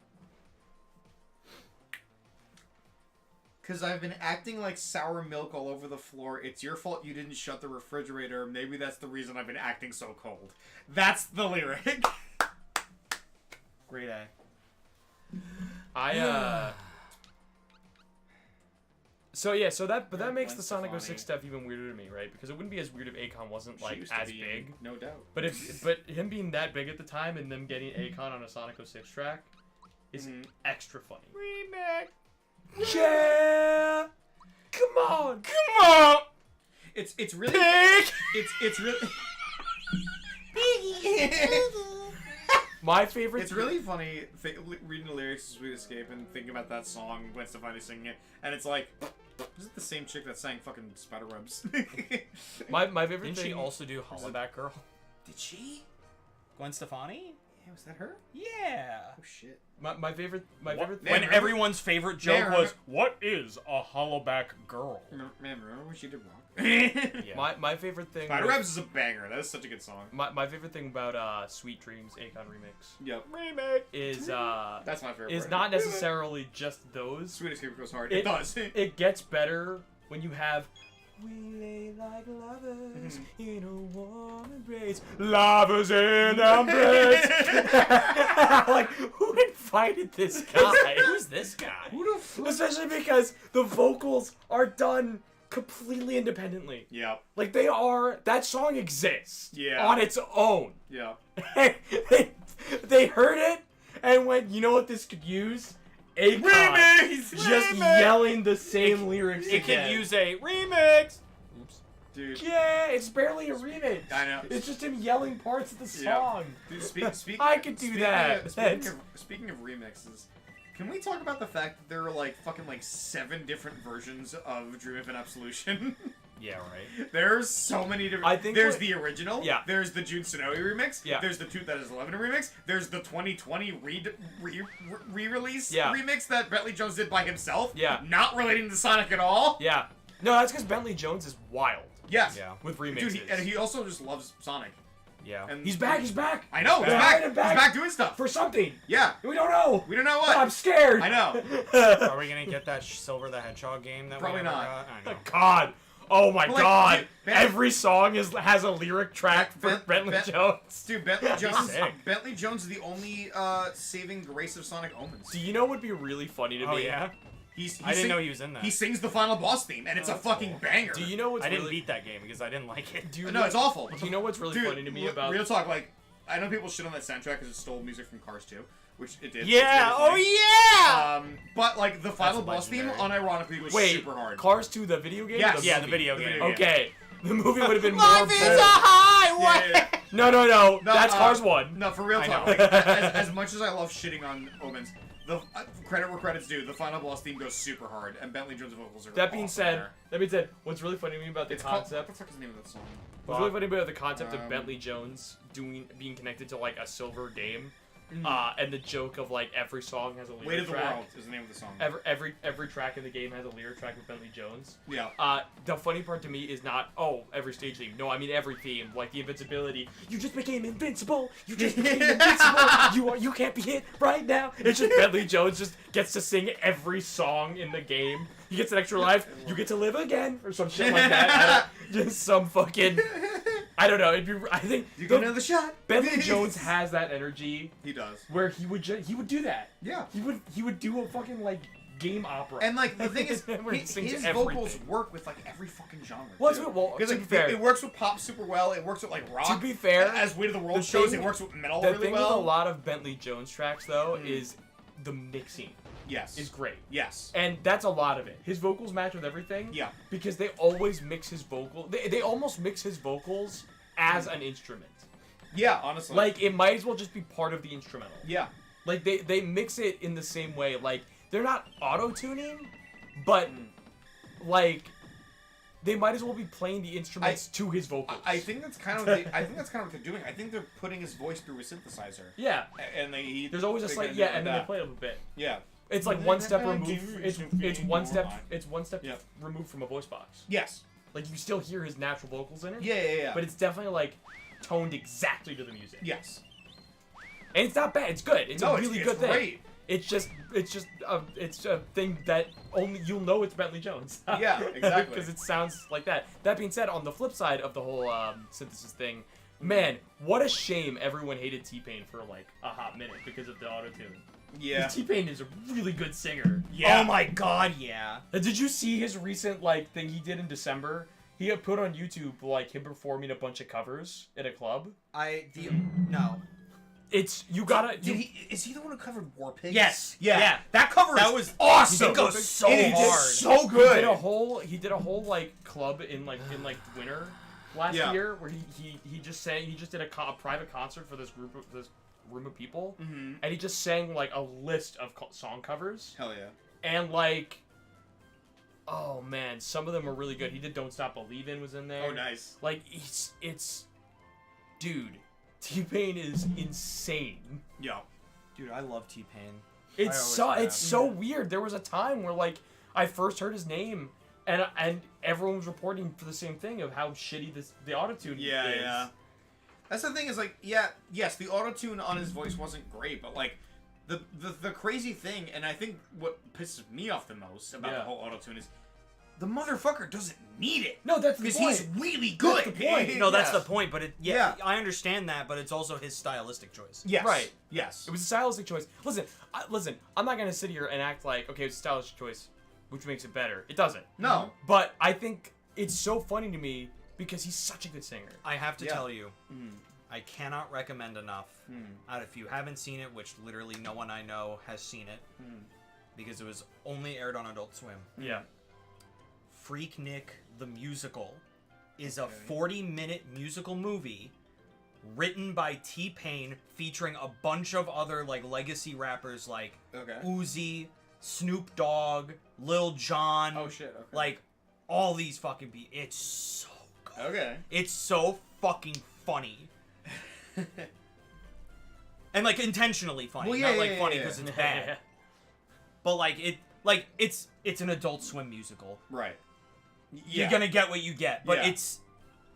Because I've been acting like sour milk all over the floor. It's your fault you didn't shut the refrigerator. Maybe that's the reason I've been acting so cold. That's the lyric. Great A. So yeah, so that makes Gwen the Sonic Stefani. 06 stuff even weirder to me, right? Because it wouldn't be as weird if Akon wasn't She like used to as be, big. no doubt. But him being that big at the time and them getting Akon on a Sonic 06 track is extra funny. Remake. Yeah, come on. It's really Pig. it's really My favorite. it's really funny reading the lyrics of Sweet Escape and thinking about that song, Gwen Stefani singing it, and it's like, is it the same chick that sang fucking Spiderwebs? my favorite Didn't thing. she also do Hollaback Girl? Did she? Gwen Stefani? Yeah, was that her? Yeah. Oh shit. My favorite When thing. everyone's favorite joke Man, was, "What is a Hollaback Girl?" Man, remember when she did rock? Yeah. My favorite thing. Spiderwebs is a banger. That is such a good song. My favorite thing about Sweet Dreams Akon remix Yep. Remake. is That's my favorite. is part. not necessarily just those. Sweet Escape goes hard. It does. It gets better when you have. We lay like lovers in a warm embrace. Lovers in embrace. Like, who invited this guy? Who's this guy? Who the fuck? Especially because the vocals are done completely independently. Yeah. Like that song exists Yeah. on its own. Yeah. they heard it and went, you know what this could use? Akon Remix! just Remix! yelling the same lyrics It again. could use a remix. Oops. Dude. Yeah, it's barely a remix. I know. It's just him yelling parts of the Yeah. song. Dude, I could do that. Speaking of remixes, can we talk about the fact that there are like fucking like 7 different versions of Dream of an Absolution? Yeah, right. There's so many different. I think there's the original. Yeah. There's the Jun Sonoe remix. Yeah. There's the 2011 remix. There's the 2020 re-release Yeah. remix that Bentley Jones did by himself. Yeah. Not relating to Sonic at all. Yeah. No, that's because Bentley Jones is wild Yes. Yeah. with remixes. Dude, and he also just loves Sonic. Yeah. And He's back. He's back. I know. He's back. back. He's back doing stuff. For something. Yeah. We don't know. We don't know But I'm what. scared. I know. Are we gonna get that Silver the Hedgehog game that Probably we never not. got? I know. God. Oh my But, like, God. dude, Ben- Every song has a lyric track for Ben- Bentley Ben- Jones. Dude, Bentley Jones. sick. Bentley Jones is the only saving grace of Sonic Omens. Do you know what would be really funny to Oh me? yeah. He I didn't sing- know he was in that. He sings the final boss theme, and it's a that's fucking cool. banger. Do you know what's I didn't really beat that game because I didn't like it. do you No, it's awful. Do you know what's really Dude, funny to me about real talk? Like, I know people shit on that soundtrack because it stole music from Cars 2, which it did. Yeah. It's Oh really yeah. funny. But like the final boss theme, legendary. unironically, was Wait, super hard. Cars 2, the video game? Yes. Yeah, the movie? video game. Okay. The movie would have been more Life is a bold. highway. Yeah. No, No, that's Cars 1. No, for real I talk. know. Like, as much as I love shitting on Omens, the credit where credit's due, the final boss theme goes super hard, and Bentley Jones' vocals are. That being awesome said, there. what's really funny to me about the It's called. concept, What the fuck is the name of that song? what's really funny about the concept of Um, Bentley Jones being connected to like a silver game, and the joke of like every song has a lyric Weight of the track. World is the name of the song. Every track in the game has a lyric track with Bentley Jones. Yeah. The funny part to me is not every stage theme. No, I mean every theme, like the invincibility. You just became invincible. You just became invincible. You can't be hit right now. It's just Bentley Jones just gets to sing every song in the game. He gets an extra life. You get to live again, or some shit like that. Just some fucking. I don't know. I think You got another shot. Bentley Jones has that energy He does. where he would do that. Yeah. He would do a fucking like game opera. And like the thing is, Where he sings his everything. vocals work with like every fucking genre. Well, too. well, because to like, be fair- it works with pop super well. It works with like rock. To be fair, as Weight of the World the shows, thing- it works with metal The really thing well. with a lot of Bentley Jones tracks, though, is the mixing Yes. is great. Yes. And that's a lot of it. His vocals match with everything. Yeah. Because they always mix his vocal. They almost mix his vocals as an instrument. Yeah. Honestly. Like, it might as well just be part of the instrumental. Yeah. Like, they mix it in the same way. Like, they're not auto-tuning, but, like, they might as well be playing the instruments to his vocals. I think that's kind of. I think that's kind of what they're doing. I think they're putting his voice through a synthesizer. Yeah. And they. There's always a they're slight, gonna do yeah, it like and then they that. play it a bit. Yeah. It's like one step removed. It's one step Yeah. removed from a voice box. Yes. Like you still hear his natural vocals in it. Yeah. But it's definitely like toned exactly to the music. Yes. And it's not bad. It's good. It's No, a really it's good thing. great. It's a thing that only you'll know it's Bentley Jones. Yeah, exactly. Because it sounds like that. That being said, on the flip side of the whole synthesis thing, man, what a shame everyone hated T-Pain for like a hot minute because of the auto-tune. Yeah. T-Pain is a really good singer. Yeah. Oh my god, yeah. Did you see his recent like thing he did in December? He had put on YouTube like him performing a bunch of covers in a club. No. It's you gotta. Is he the one who covered War Pigs? Yes. Yeah. Yeah. That cover That is was awesome. It goes so It is hard. so He good. did a whole like club in winter last Yeah. year where he just did a private concert for this room of people, and he just sang like a list of song covers, Hell yeah. and like, oh man, some of them are really good. He did "Don't Stop Believin'" was in there. Oh, nice. Like dude, T-Pain is insane. Yeah. Dude, I love T-Pain. It's always have. so weird. There was a time where like I first heard his name and everyone was reporting for the same thing of how shitty the autotune is. Yeah. That's the thing is like, yes, the autotune on his voice wasn't great, but like the crazy thing, and I think what pisses me off the most about the whole autotune is the motherfucker doesn't need it. No, that's the Because point. he's really good. That's the point. No, that's Yeah. the point, but I understand that, but it's also his stylistic choice. Yes. Right. Yes. It was a stylistic choice. Listen, I'm not gonna sit here and act like okay, it's a stylistic choice. which makes it better. It doesn't. No. But I think it's so funny to me because he's such a good singer. I have to Yeah. tell you, I cannot recommend enough. If you haven't seen it, which literally no one I know has seen it, because it was only aired on Adult Swim. Yeah. Freaknik the Musical is a 40-minute musical movie written by T-Pain featuring a bunch of other like legacy rappers like Uzi, Snoop Dogg, Lil Jon. Oh shit. Okay. Like all these fucking people. It's so good. Okay. It's so fucking funny. And like intentionally funny, Well, not yeah, like yeah, funny yeah, because yeah. it's bad. But like it's an Adult Swim musical. Right. You're gonna get what you get, but Yeah.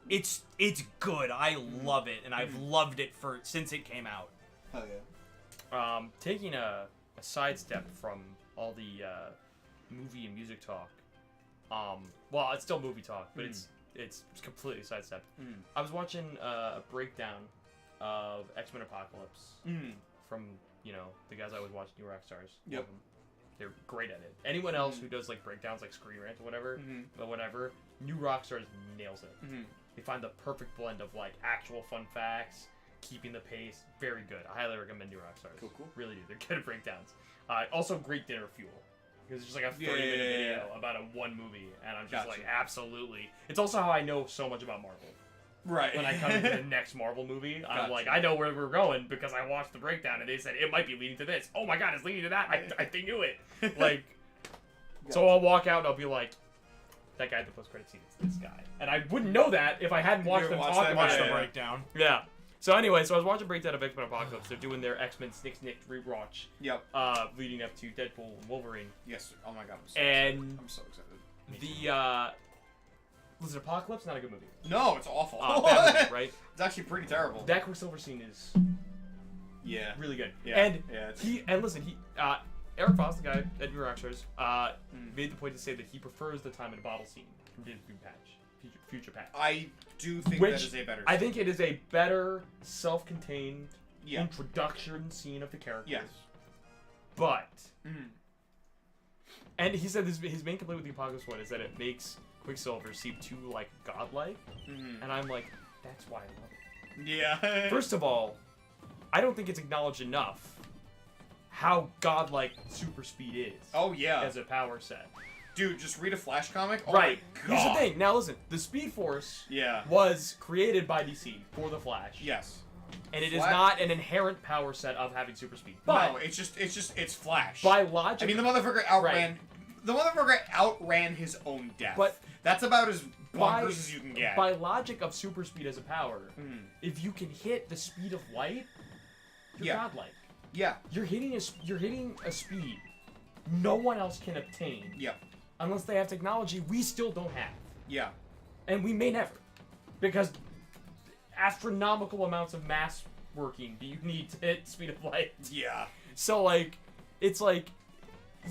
it's good. I love it, and I've loved it since it came out. Hell yeah. Taking a sidestep from all the movie and music talk. Well, it's still movie talk, but it's completely sidestepped. I was watching a breakdown of X-Men Apocalypse from the guys I would watch, New Rockstars. Yep. They're great at it. Anyone else who does like breakdowns like Screen Rant or whatever, but whatever, New Rockstars nails it. They find the perfect blend of like actual fun facts, keeping the pace. Very good. I highly recommend New Rockstars. Cool. Really do. They're good at breakdowns. Also, great dinner fuel. Because it's just like a 30-minute video about one movie, and I'm just like, absolutely. It's also how I know so much about Marvel. Right. When I come to the next Marvel movie, I'm like, I know where we're going because I watched the breakdown, and they said it might be leading to this. Oh my god, it's leading to that. I knew it. Like, so I'll walk out and I'll be like, that guy at the post-credit scene, it's this guy. And I wouldn't know that if I hadn't watched them talk about the it. breakdown. Yeah. So anyway, I was watching breakdown of X-Men Apocalypse. They're doing their X-Men Snick rewatch. Yep. Leading up to Deadpool and Wolverine. Yes. Oh my god. And I'm so excited. the listen, Apocalypse, not a good movie. No, it's awful. Bad movie, right? It's actually pretty terrible. That Quicksilver scene is Yeah. really good. Yeah. And Yeah, listen, Eric Foss, the guy at New Rockstars, made the point to say that he prefers the time in a bottle scene from Days of Future Past. I do think Which that is a better. I think it is a better self-contained Yeah. introduction scene of the characters. Yes. But and he said his main complaint with the Apocalypse one is that it makes Quicksilver seem too like godlike, and I'm like, that's why I love it. Yeah. First of all, I don't think it's acknowledged enough how godlike super speed is. Oh yeah. As a power set. Dude, just read a Flash comic. Oh Right. My Here's God. the thing. Now listen, the Speed Force Yeah. was created by DC for the Flash. Yes. And it is Flash- not an inherent power set of having super speed. But No, it's Flash. by logic, I mean, the motherfucker outran his own death. But that's about as by, bonkers as you can get. by logic of super speed as a power, if you can hit the speed of light, you're Yeah. godlike. Yeah. You're hitting a speed no one else can obtain. Yeah. Unless they have technology we still don't have. Yeah. And we may never. Because astronomical amounts of mass working do you need to hit speed of light. Yeah. So like, it's like,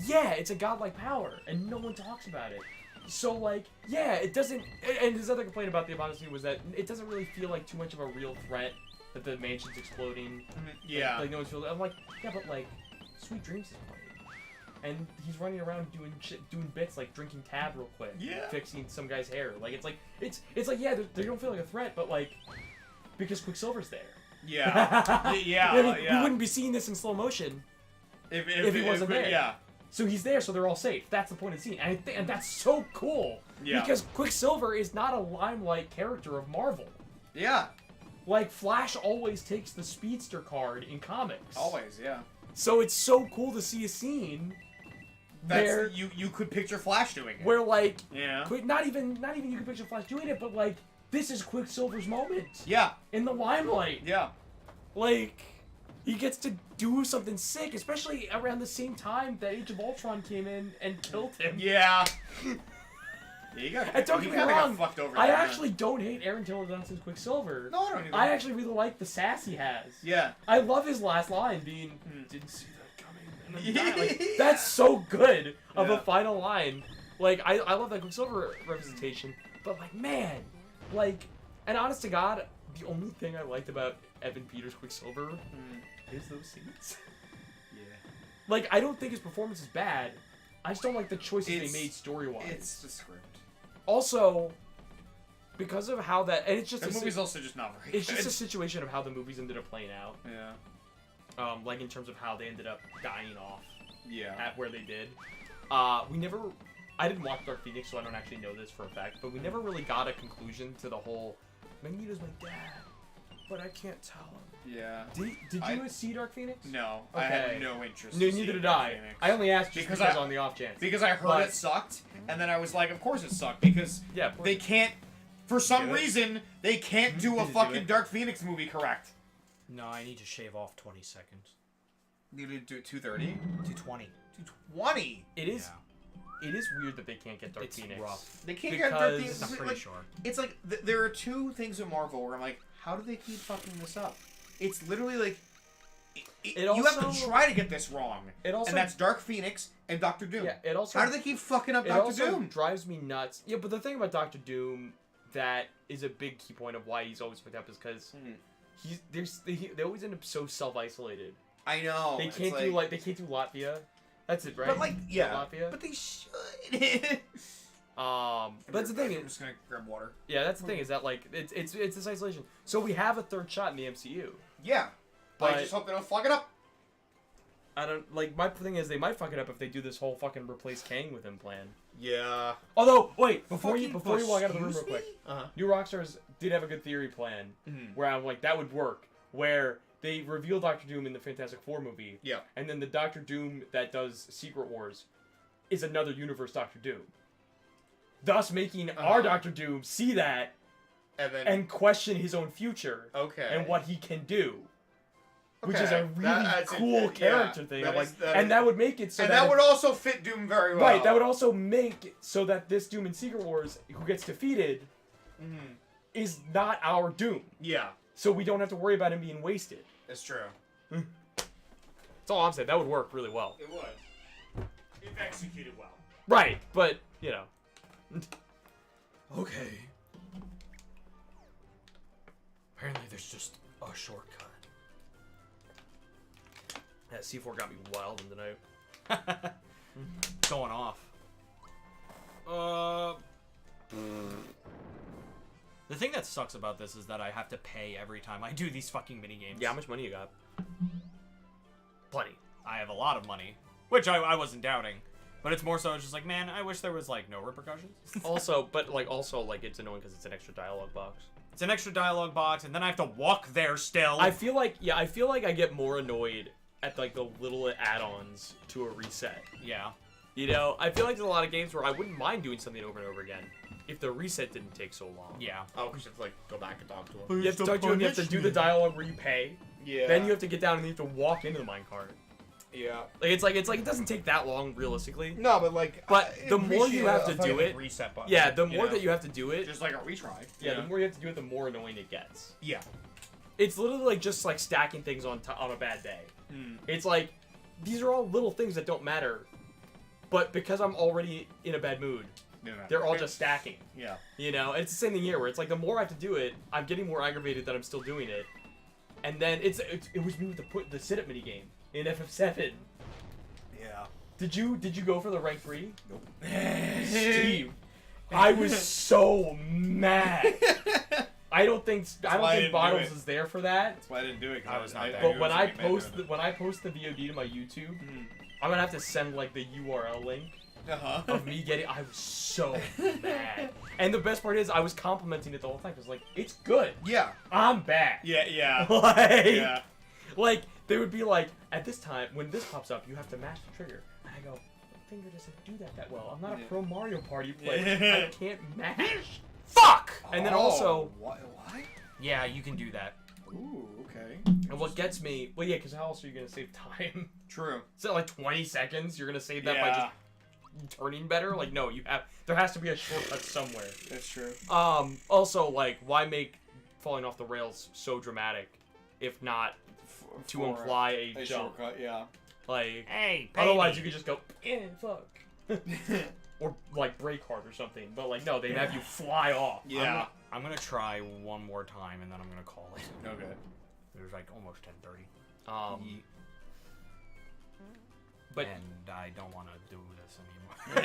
yeah, it's a godlike power, and no one talks about it. So like, yeah, it doesn't. And his other complaint about the Apocalypse was that it doesn't really feel like too much of a real threat that the mansion's exploding. Yeah. Like no one's feeling. I'm like, yeah, but like, Sweet Dreams is playing, and he's running around doing shit, doing bits like drinking tab real quick, Yeah. fixing some guy's hair. Like it's like yeah, they don't feel like a threat, but like, because Quicksilver's there. Yeah. Yeah. We wouldn't be seeing this in slow motion if he wasn't there. Yeah. So he's there, so they're all safe. That's the point of the scene, and that's so cool. Yeah. Because Quicksilver is not a limelight character of Marvel. Yeah. Like Flash always takes the speedster card in comics. Always. Yeah. So it's so cool to see a scene where you could picture Flash doing it. where like Yeah. not even you can picture Flash doing it, but like this is Quicksilver's moment Yeah. in the limelight. Yeah. Like, he gets to do something sick, especially around the same time that Age of Ultron came in and killed him. Yeah. Yeah, you got. And don't you get me kinda wrong, got fucked over I there, actually don't hate Aaron Taylor Johnson's Quicksilver. No, I don't either. I actually really like the sass he has. Yeah. I love his last line being, didn't see that coming. And then die." Like, Yeah. that's so good of Yeah. a final line. Like, I love that Quicksilver representation, but like, man, like, and honest to God, the only thing I liked about Evan Peters' Quicksilver is those scenes. Yeah. Like, I don't think his performance is bad. I just don't like the choices It's- they made story-wise. It's the script. Also, because of how that, and it's just The movie's also just not very it's good. just a situation of how the movies ended up playing out. Yeah. Like in terms of how they ended up dying off Yeah. at where they did. We never. I didn't watch Dark Phoenix, so I don't actually know this for a fact. But we never really got a conclusion to the whole. Magneto's my dad, but I can't tell him. Yeah. Did you see Dark Phoenix? No, I Okay. had no interest. No, in neither seeing did Dark I. Phoenix. I only asked just Because because I- on the off chance. Because I heard But- it sucked, and then I was like, of course it sucked, because Yeah, they can't, for some Get it? reason, they can't do a Did you do fucking it? Dark Phoenix movie correct. No, I need to shave off 20 seconds. You need to do it 2:30? To 20. 2:20? It is. It is weird that they can't get Dark It's Phoenix. rough. They can't get Dark Because- Phoenix. I'm pretty Like, sure. it's like, there are two things with Marvel where I'm like, how do they keep fucking this up? It's literally like, you have to also- try to get this wrong. It also. And that's Dark Phoenix and Doctor Doom. Yeah. It also. How do they keep fucking up It Doctor also Doom? drives me nuts. Yeah, but the thing about Doctor Doom that is a big key point of why he's always picked up is because they always end up so self-isolated. I know. They it's can't do they can't do Latvia. That's it, right? But like, yeah. Latvia. But they should. But that's the thing. I'm just gonna grab water. Yeah, that's the thing is that like it's this isolation. So we have a third shot in the MCU. Yeah. But- I just hope they don't fuck it up. I don't like my thing is they might fuck it up if they do this whole fucking replace Kang with him plan. Yeah. Although wait, before you Fucking walk out of the room real excuse quick, Uh-huh. New Rockstars did have a good theory plan where I'm like that would work. Where they reveal Doctor Doom in the Fantastic Four movie, Yeah. and then the Doctor Doom that does Secret Wars is another universe Doctor Doom. Thus making our Doctor Doom see that And then. and question his own future okay. and what he can do. Which is Okay. a really That's cool yeah, character thing. that Like, is- that and is- that would make it so and that that if- would also fit Doom very well. right, that would also make it so that this Doom in Secret Wars who gets defeated is not our Doom. Yeah. So we don't have to worry about him being wasted. It's true. That's all I'm saying. That would work really well. It would. If executed well. Right, but, you know. Okay. Apparently there's just a shortcut. That C4 got me wild in tonight. Going off. The thing that sucks about this is that I have to pay every time I do these fucking minigames. Yeah, how much money you got? Plenty. I have a lot of money, which I wasn't doubting. But it's more so it's just like, man, I wish there was like no repercussions. Also, it's annoying because it's an extra dialogue box. It's an extra dialogue box, and then I have to walk there still. I feel like I get more annoyed at like the little add-ons to a reset. Yeah. You know, I feel like there's a lot of games where I wouldn't mind doing something over and over again if the reset didn't take so long. Yeah. Oh, because you have to like go back and talk to him. You have to talk to him, you have to do the dialogue where you pay. Yeah. Then you have to get down and you have to walk into the minecart. Yeah. Like it's like it doesn't take that long realistically. No, but like. But the more you have to do it, reset button. yeah, the more know? that you have to do it, Just like a retry. yeah, the more you have to do it, the more annoying it gets. Yeah. It's literally like just like stacking things on a bad day. It's like these are all little things that don't matter, but because I'm already in a bad mood, they're all just stacking. Yeah. You know, it's the same thing here where it's like the more I have to do it, I'm getting more aggravated that I'm still doing it, and then it was me with the sit-up mini game in FF7. Yeah. Did you go for the rank 3? Nope. Steve, I was so mad. I don't think why I didn't do Bottles it. is there for that. That's why I didn't do it. I was not there. But when I post the VOD to my YouTube, I'm gonna have to send like the URL link of me getting. I was so mad. And the best part is I was complimenting it the whole time. I was like, it's good. Yeah. I'm back. Yeah. Yeah. Like, Yeah. like they would be like, at this time when this pops up, you have to mash the trigger. And I go, my finger doesn't do that well. I'm not a pro Mario Party player. I can't mash. Fuck. And then also, What? Yeah, you can do that. Ooh. Okay. and what gets me, well, yeah, because how else are you gonna save time? True. Is it like 20 seconds? You're gonna save that by Yeah. just turning better? Like, no, there has to be a shortcut somewhere. That's true. Also, like, why make falling off the rails so dramatic if not to imply a jump? shortcut. Yeah. Like, Hey, otherwise you could just go, fuck. Or, like, brake hard or something. But, like, no, they'd have you fly off. Yeah. I'm gonna try one more time, and then I'm gonna call it. Okay. It was like almost 10:30. But and I don't want to do this anymore.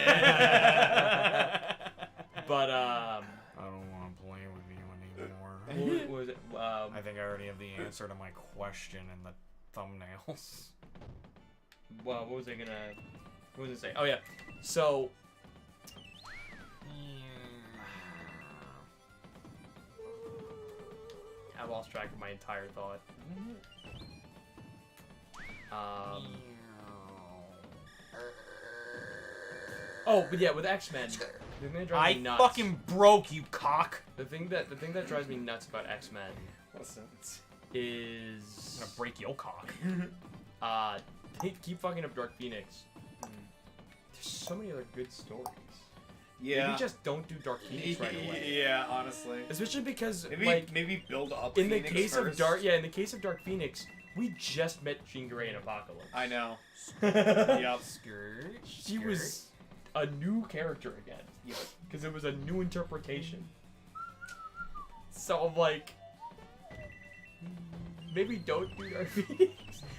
but I don't want to play with you anymore. what was it? I think I already have the answer to my question in the thumbnails. Well, what was I say? Oh yeah. So I lost track of my entire thought. Oh, but yeah, with X-Men, the thing that drives me nuts. fucking broke, you cock. The thing that drives me nuts about X-Men I'm is gonna break your cock. they keep fucking up Dark Phoenix. There's so many other good stories. Yeah. Maybe just don't do Dark Phoenix right away. Yeah, honestly. Especially because Maybe build up. in the Phoenix case first. of Dark Phoenix, we just met Jean Grey in Apocalypse. I know. Yep. Yep. Skirt. She was a new character again. Yep. Because it was a new interpretation. So I'm like, maybe don't do Dark Phoenix.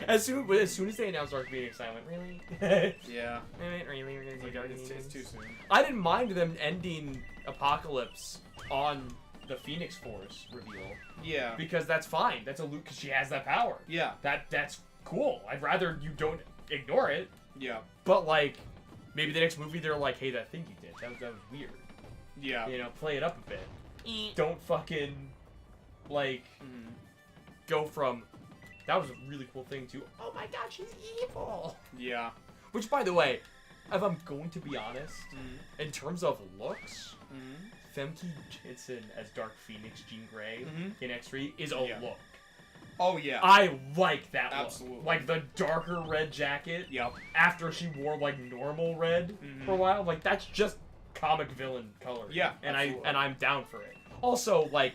As soon as they announced Dark Phoenix, I went, really? Yeah. Really? We're gonna do Dark Phoenix? It's too soon. I didn't mind them ending Apocalypse on the Phoenix Force reveal Yeah. because that's fine. That's a loot because she has that power. Yeah. That's cool. I'd rather you don't ignore it. Yeah. But like, maybe the next movie they're like, hey, that thing you did, that was weird. Yeah. You know, play it up a bit. Don't fucking like go from that was a really cool thing to oh my god, she's evil. Yeah. Which, by the way, if I'm going to be honest, in terms of looks, Femke Janssen as Dark Phoenix Jean Grey in X3 is a Yeah. look. Oh yeah. I like that Absolutely. look. Like the darker red jacket. Yep. After she wore like normal red for a while, like that's just comic villain color. Yeah, and absolutely. I'm down for it. Also, like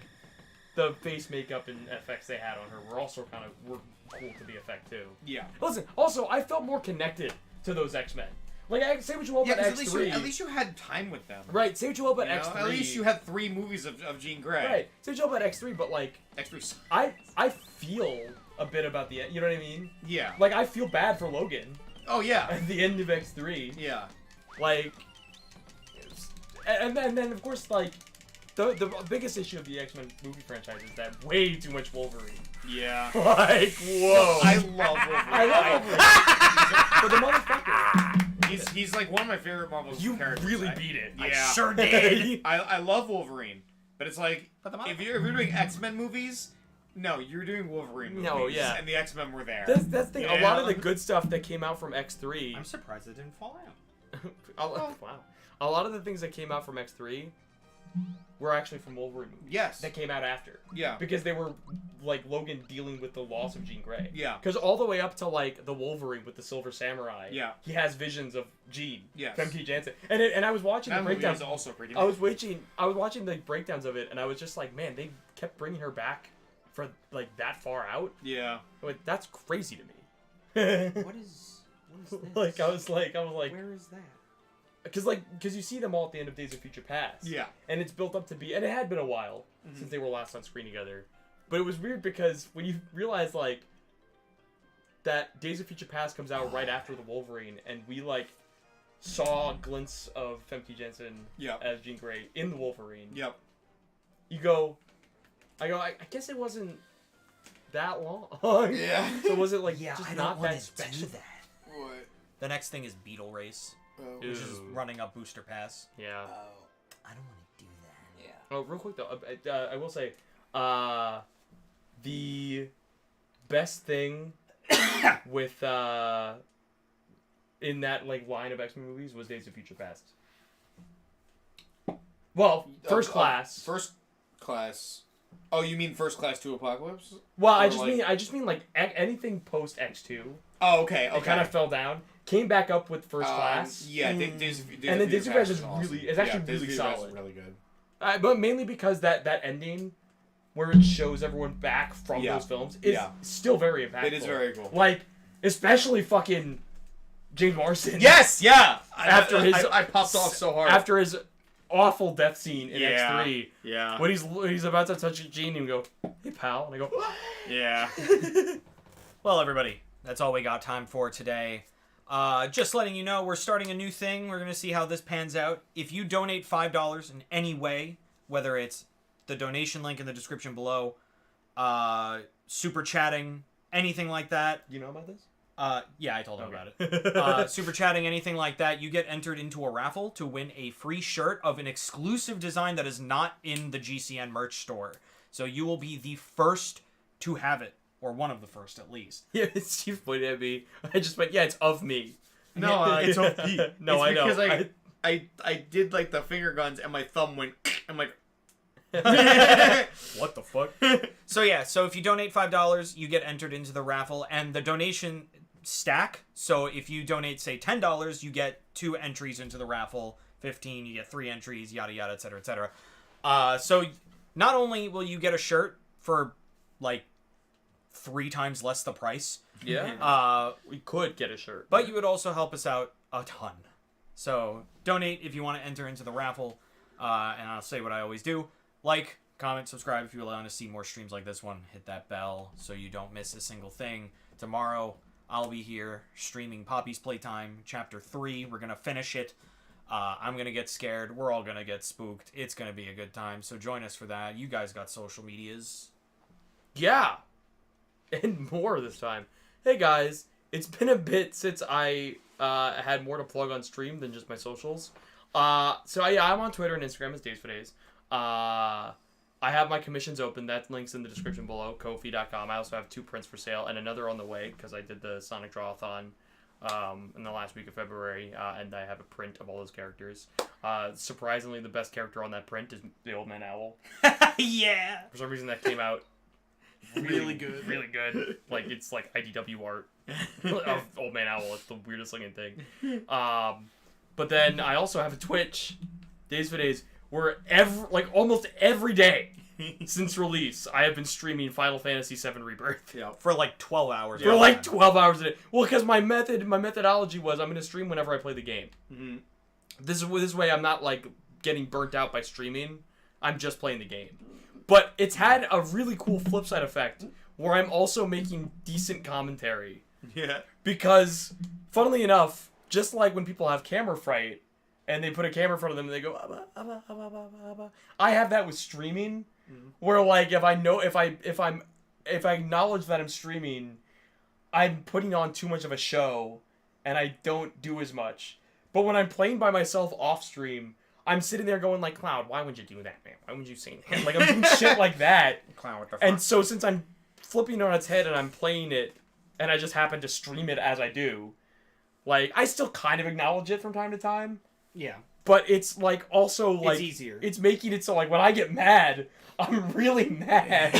the face makeup and effects they had on her were also were cool to the effect too. Yeah. Listen, also I felt more connected to those X-Men. Like I say what you will Yeah, about 'cause X3. at least you had time with them. Right, say what you will about You know? X3. At least you had 3 movies of Jean Grey. Right, say what you will about X3, but like X3. I feel a bit about the you know what I mean? Yeah. Like I feel bad for Logan Oh yeah. at the end of X3. Yeah. Like, and then of course like the biggest issue of the X-Men movie franchise is that way too much Wolverine. Yeah. Like whoa, I love Wolverine. I love Wolverine, but the motherfucker, He's like one of my favorite Marvel you characters. really I- beat it. Yeah. I sure did. I love Wolverine, but it's like But the if you're doing X-Men movies, no, you're doing Wolverine movies. No, yeah. And the X-Men were there. That's the thing. A Yeah. lot of the good stuff that came out from X3. I'm surprised it didn't fall out. Wow. A lot of the things that came out from X3 were actually from Wolverine movies. Yes. That came out after. Yeah. Because they were like Logan dealing with the loss of Jean Grey. Yeah. Because all the way up to like the Wolverine with the Silver Samurai. Yeah. He has visions of Jean. Yes. Femke Janssen. And I was watching That the movie breakdowns. is also pretty. I was watching the breakdowns of it, and I was just like, man, they kept bringing her back for like that far out. Yeah. Like, that's crazy to me. What is this? like I was like, Where is that? because you see them all at the end of Days of Future Past. Yeah. And it's built up to be, and it had been a while since they were last on screen together. But it was weird because when you realize like that Days of Future Past comes out right after the Wolverine, and we like saw a glimpse of Femke Janssen Yep. as Jean Grey in the Wolverine. Yep. I guess it wasn't that long. Yeah. So was it like Yeah, just I not don't want that to special? do that. What? The next thing is Beetle Race, Oh. which is Ooh. running up Booster Pass. Yeah. I don't want to do that. Yeah. Oh, real quick though, I will say, the best thing with in that like line of X-Men movies was Days of Future Past. Well, First Class. First Class. Oh, you mean First Class to Apocalypse? Well, or like- I just mean like anything post X2. Oh, okay. Okay. It kind of fell down. Came back up with First Class. Yeah. Days And then Days of Future Past is awesome. really, it's actually Days of really Future Past solid. is really good. But mainly because that ending, where it shows everyone back from Yeah. those films, is Yeah. still very impactful. It is very cool. Like, especially fucking James Marsden. Yes. Yeah. After I popped off so hard. After his awful death scene in Yeah. X3, Yeah. when he's about to touch Jean and go, "Hey pal," and I go, Yeah. Well, everybody, that's all we got time for today. Just letting you know, we're starting a new thing. We're going to see how this pans out. If you donate $5 in any way, whether it's the donation link in the description below, super chatting, anything like that. You know about this? Yeah, I told him about it. Super chatting, anything like that, you get entered into a raffle to win a free shirt of an exclusive design that is not in the GCN merch store. So you will be the first to have it, or one of the first at least. Yeah, Steve pointed at me. I just went, yeah, it's of me. No, it's of me. No, it's I know. Because I did like the finger guns and my thumb went. I'm like. What the fuck? So yeah, so if you donate $5, you get entered into the raffle, and the donation stack. So if you donate, say, $10, you get 2 entries into the raffle. 15, you get 3 entries, yada yada, etc., etc. So not only will you get a shirt for like 3 times less the price, We could get a shirt. but you would also help us out a ton. So donate if you want to enter into the raffle. And I'll say what I always do. Like, comment, subscribe if you want to see more streams like this one. Hit that bell so you don't miss a single thing. Tomorrow, I'll be here streaming Poppy's Playtime Chapter 3. We're going to finish it. I'm going to get scared. We're all going to get spooked. It's going to be a good time. So join us for that. You guys got social medias. Yeah. And more this time. Hey guys, it's been a bit since I had more to plug on stream than just my socials. So yeah, I'm on Twitter and Instagram as DaisfoDays. I have my commissions open. That link's in the description below, Ko-fi.com. I also have 2 prints for sale and another on the way because I did the Sonic Draw-a-thon in the last week of February, and I have a print of all those characters. Surprisingly, the best character on that print is the Old Man Owl. Yeah! For some reason, that came out Really good. Really good. Like, it's like IDW art of Old Man Owl. It's the weirdest looking thing. But then I also have a Twitch, DaisfoDays, where almost every day since release, I have been streaming Final Fantasy VII Rebirth. Yeah. For like 12 hours. For like 12 hours a day. Well, because my methodology was I'm going to stream whenever I play the game. Mm-hmm. This way I'm not like getting burnt out by streaming. I'm just playing the game. But it's had a really cool flip side effect where I'm also making decent commentary. Yeah. Because, funnily enough, just like when people have camera fright and they put a camera in front of them and they go, "Abba, abba, abba, abba, abba." I have that with streaming, where like if I acknowledge that I'm streaming, I'm putting on too much of a show, and I don't do as much. But when I'm playing by myself off stream, I'm sitting there going like, "Cloud, why would you do that, man? Why would you say that?" Like I'm doing shit like that. Clown, what the fuck? And so since I'm flipping it on its head and I'm playing it, and I just happen to stream it as I do, like I still kind of acknowledge it from time to time. Yeah. But it's like also like It's easier. It's making it so like when I get mad, I'm really mad,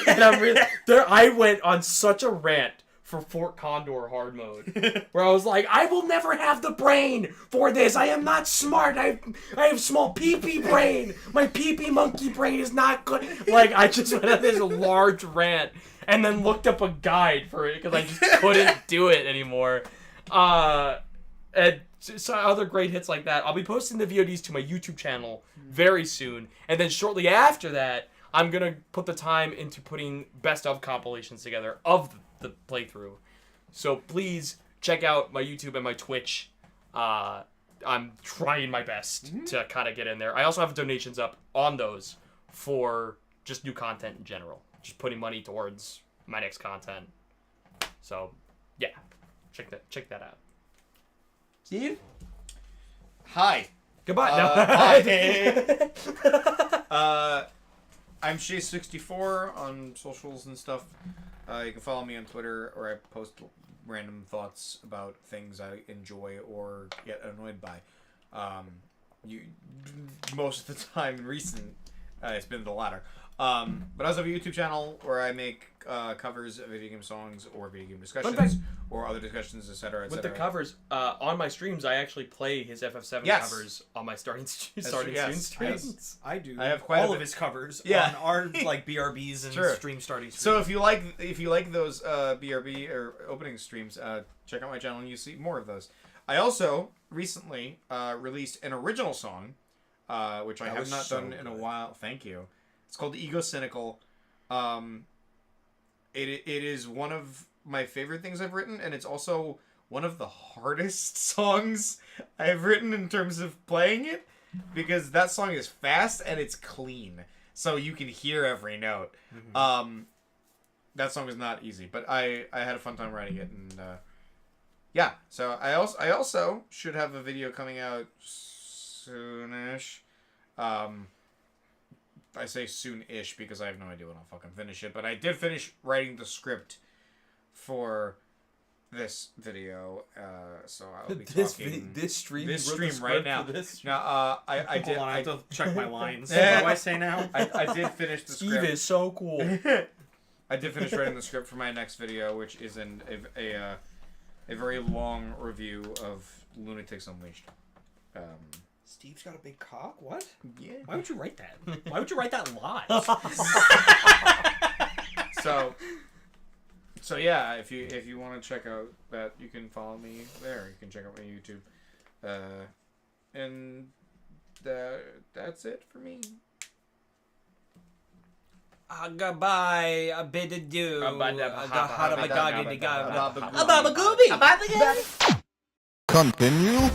and I'm really there. I went on such a rant for Fort Condor hard mode, where I was like, I will never have the brain for this. I am not smart. I have small pee-pee brain. My pee-pee monkey brain is not good. Like I just went on this large rant and then looked up a guide for it because I just couldn't do it anymore. And so other great hits like that. I'll be posting the VODs to my YouTube channel very soon, and then shortly after that, I'm gonna put the time into putting best of compilations together of the playthrough. So please check out my YouTube and my Twitch. I'm trying my best to kind of get in there. I also have donations up on those for just new content in general. Just putting money towards my next content. So yeah, check that out. Steve? Hi. Goodbye. I'm Shaze64 on socials and stuff. You can follow me on Twitter, or I post random thoughts about things I enjoy or get annoyed by. Most of the time in recent, it's been the latter. But I also have a YouTube channel where I make covers of video game songs or video game discussions or other discussions, etc. With the covers, on my streams, I actually play his FF7 Yes. covers on my starting true, student yes. streams. I do. I have quite a all bit- of his covers Yeah. on our like BRBs and Sure. stream starting streams. So if you like those BRB or opening streams, check out my channel and you see more of those. I also recently released an original song, which I That have was not so done in a good. while. Thank you. It's called Ego Cynical. It is one of my favorite things I've written, and it's also one of the hardest songs I've written in terms of playing it, because that song is fast and it's clean, so you can hear every note. That song is not easy, but I had a fun time writing it, and yeah. So I also should have a video coming out soonish. I say soon-ish because I have no idea when I'll fucking finish it, but I did finish writing the script for this video, so I'll be talking this stream right now. Now, I did. Hold on, I have to check my lines. What Yeah. do I say now? I did finish the Steve script. is so cool. I did finish writing the script for my next video, which is a very long review of Lunatics Unleashed. Steve's got a big cock? What? Yeah. Why would you write that? Why would you write that live? So yeah, if you want to check out that, you can follow me there. You can check out my YouTube, and that's it for me. Goodbye, a bit adieu. Ababagooby. Continue.